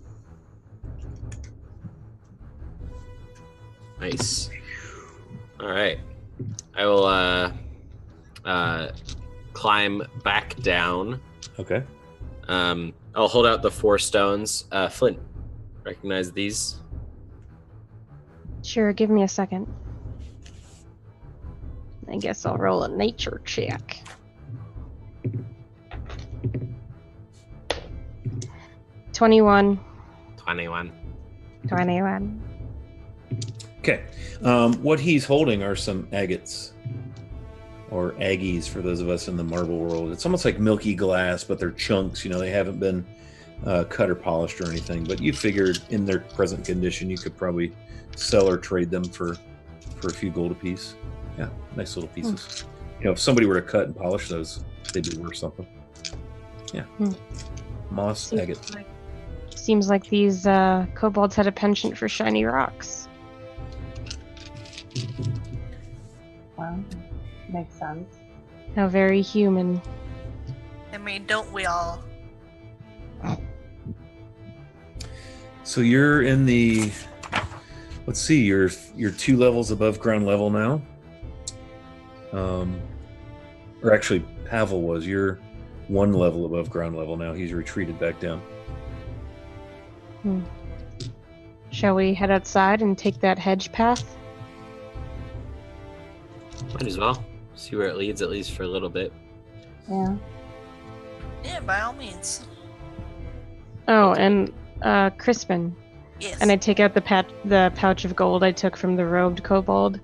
Nice. All right. I will climb back down. Okay. I'll hold out the 4 stones. Flint, recognize these? Sure, give me a second. I guess I'll roll a nature check. 21. 21. Okay. What he's holding are some agates, or aggies for those of us in the marble world. It's almost like milky glass, but they're chunks. They haven't been cut or polished or anything. But you figured in their present condition, you could probably sell or trade them for a few gold apiece. Yeah, nice little pieces. If somebody were to cut and polish those, they'd be worth something. Yeah. Moss agate. Seems like these kobolds had a penchant for shiny rocks. Well, makes sense. How very human. I mean, don't we all? So you're in the, let's see, you're 2 levels above ground level now. Or actually, Pavel was. You're 1 level above ground level now. He's retreated back down. Shall we head outside and take that hedge path? Might as well. See where it leads, at least for a little bit. Yeah. Yeah, by all means. Oh, and Crispin. Yes. And I take out the pouch of gold I took from the robed kobold.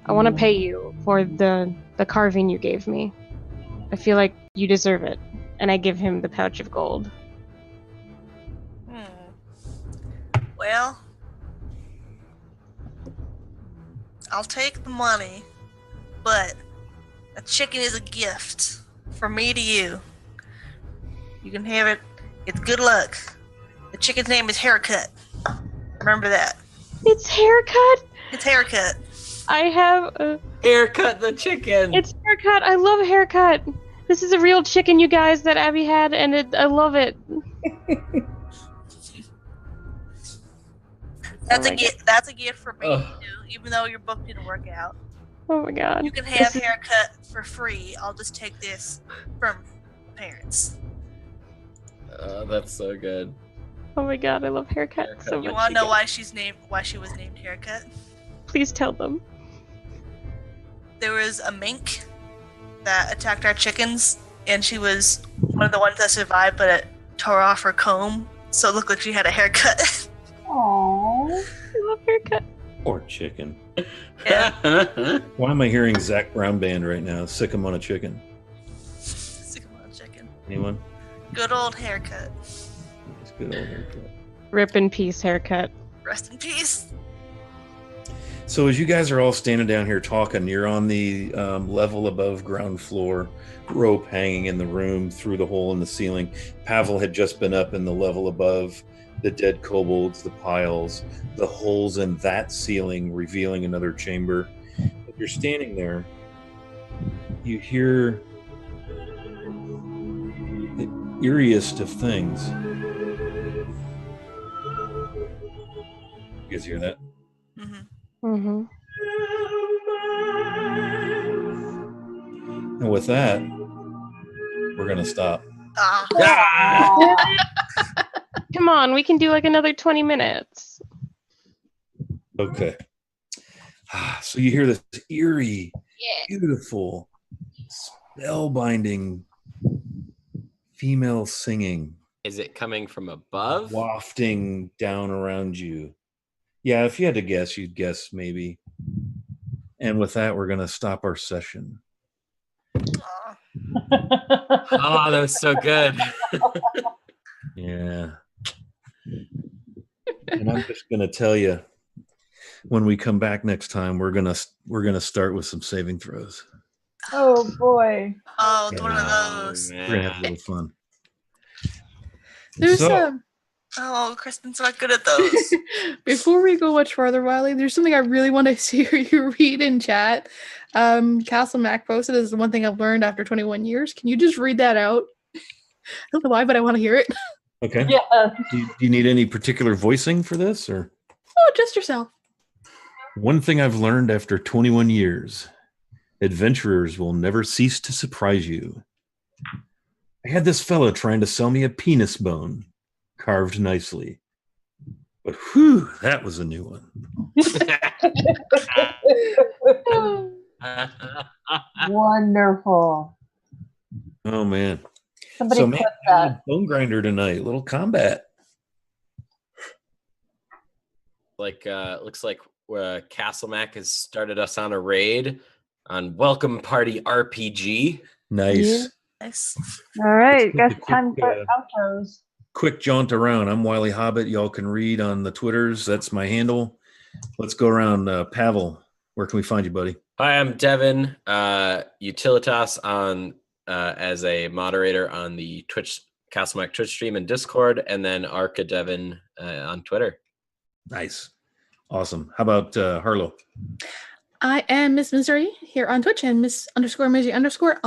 I want to pay you for the carving you gave me. I feel like you deserve it. And I give him the pouch of gold. Well, I'll take the money, but a chicken is a gift from me to you. You can have it. It's good luck. The chicken's name is Haircut. Remember that. It's Haircut? It's Haircut. I have Haircut the chicken! It's Haircut. I love Haircut. This is a real chicken, you guys, that Abby had, and I love it. That's a gift. That's a gift for me too, even though your book didn't work out. Oh my god. You can have Haircut for free. I'll just take this from parents. That's so good. Oh my god, I love haircut Haircut. so You much. want to know why she was named Haircut? Please tell them. There was a mink that attacked our chickens, and she was one of the ones that survived, but it tore off her comb, so it looked like she had a haircut. Aww. I love haircut. Poor chicken. Yeah, Why am I hearing Zach Brown Band right now? Sick 'em on a chicken. sycamore chicken. Anyone? Good old Haircut. It's good old haircut. Rip in peace haircut. Rest in peace. So as you guys are all standing down here talking, you're on the level above ground floor, rope hanging in the room through the hole in the ceiling. Pavel had just been up in the level above, the dead kobolds, the piles, the holes in that ceiling revealing another chamber. If you're standing there, you hear the eeriest of things. You guys hear that? Mm-hmm. Mm-hmm. And with that, we're going to stop. Come on, we can do like another 20 minutes. Okay. So you hear this eerie, beautiful, spellbinding female singing Is it coming from above? wafting down around you. Yeah, if you had to guess, you'd guess maybe. And with that, we're going to stop our session. Aw. Oh, that was so good. Yeah. And I'm just going to tell you, when we come back next time, we're gonna start with some saving throws. Oh boy. Oh, it's one of Oh, those. We're gonna have a man. little fun. There's So- Oh, Kristen's not good at those. before we go much farther, Wiley, there's something I really want to hear you read in chat. Castle Mac posted this is the one thing I've learned after 21 years. Can you just read that out? I don't know why, but I want to hear it. Okay. Yeah. Do you need any particular voicing for this, or? Oh, just yourself. One thing I've learned after 21 years: adventurers will never cease to surprise you. I had this fella trying to sell me a penis bone, carved nicely. But whew, that was a new one. Wonderful. Oh man. Somebody So man, clip having that. a bone grinder tonight, little combat. Looks like Castle Mac has started us on a raid on Welcome Party RPG. Nice. Nice. All right, Let's guess take a time quick, for outros. Quick jaunt around. I'm Wiley Hobbit. Y'all can read on the Twitters. That's my handle. Let's go around. Pavel, where can we find you, buddy? Hi, I'm Devin. Utilitas on as a moderator on the Twitch Castle Mac Twitch stream and Discord, and then Arca Devin on Twitter. Nice. Awesome. How about Harlow? I am Miss Misery here on Twitch and Miss_Misery_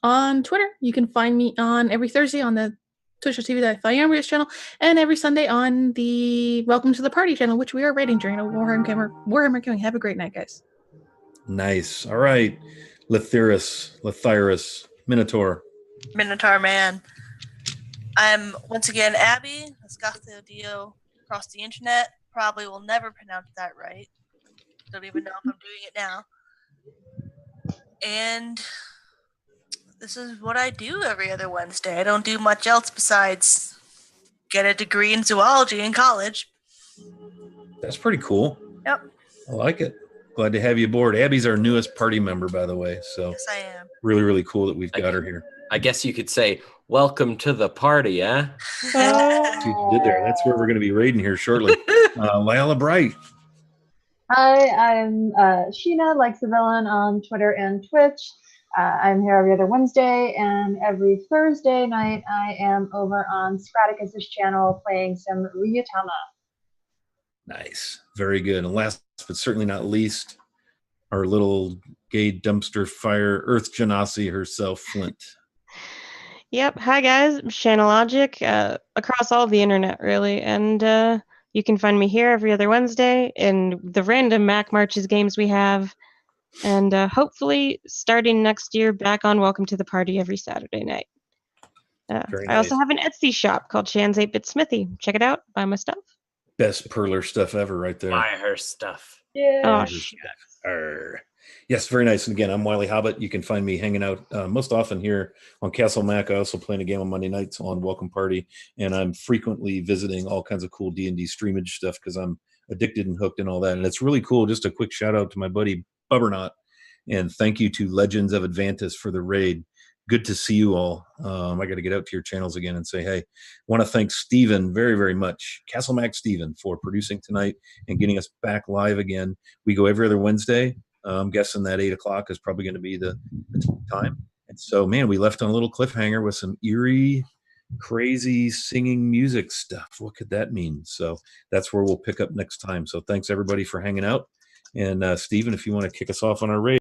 on Twitter. You can find me on every Thursday on the Twitch.tv channel and every Sunday on the Welcome to the Party channel, which we are raiding during a Warhammer Campaign. Have a great night, guys. Nice. All right. Lethyrus, Minotaur. Minotaur Man. I'm once again Abby, Escafio Dio across the internet. Probably will never pronounce that right. Don't even know if I'm doing it now. And this is what I do every other Wednesday. I don't do much else besides get a degree in zoology in college. That's pretty cool. Yep. I like it. Glad to have you aboard. Abby's our newest party member, by the way. So Yes, I am. really, really cool that we've got her here. I guess you could say, "Welcome to the party," eh? See what you did there. That's where we're going to be raiding here shortly. Lila Bright. Hi, I'm Sheena, like the villain on Twitter and Twitch. I'm here every other Wednesday, and every Thursday night I am over on Scraticus's channel playing some Ryutama. Nice. Very good. And last but certainly not least, our little gay dumpster fire Earth Genasi herself, Flint. Yep. Hi, guys. I'm Shanalogic, across all the internet, really. And you can find me here every other Wednesday in the random Mac Marches games we have. And hopefully, starting next year, back on Welcome to the Party every Saturday night. Very I also nice. have an Etsy shop called Shan's 8-Bit Smithy. Check it out. Buy my stuff. Best perler stuff ever right there. Buy her stuff. Yeah. Oh, shit. Yes, very nice. And again, I'm Wiley Hobbit. You can find me hanging out most often here on Castle Mac. I also play a game on Monday nights on Welcome Party, and I'm frequently visiting all kinds of cool D&D streamage stuff because I'm addicted and hooked and all that. And it's really cool. Just a quick shout out to my buddy Bubbernaut, and thank you to Legends of Advantis for the raid. Good to see you all. I got to get out to your channels again and say, hey, want to thank Steven very, very much, Castle Mac Steven, for producing tonight and getting us back live again. We go every other Wednesday. I'm guessing that 8 o'clock is probably going to be the time. And so, man, we left on a little cliffhanger with some eerie, crazy singing music stuff. What could that mean? So that's where we'll pick up next time. So thanks, everybody, for hanging out. And Steven, if you want to kick us off on our raid.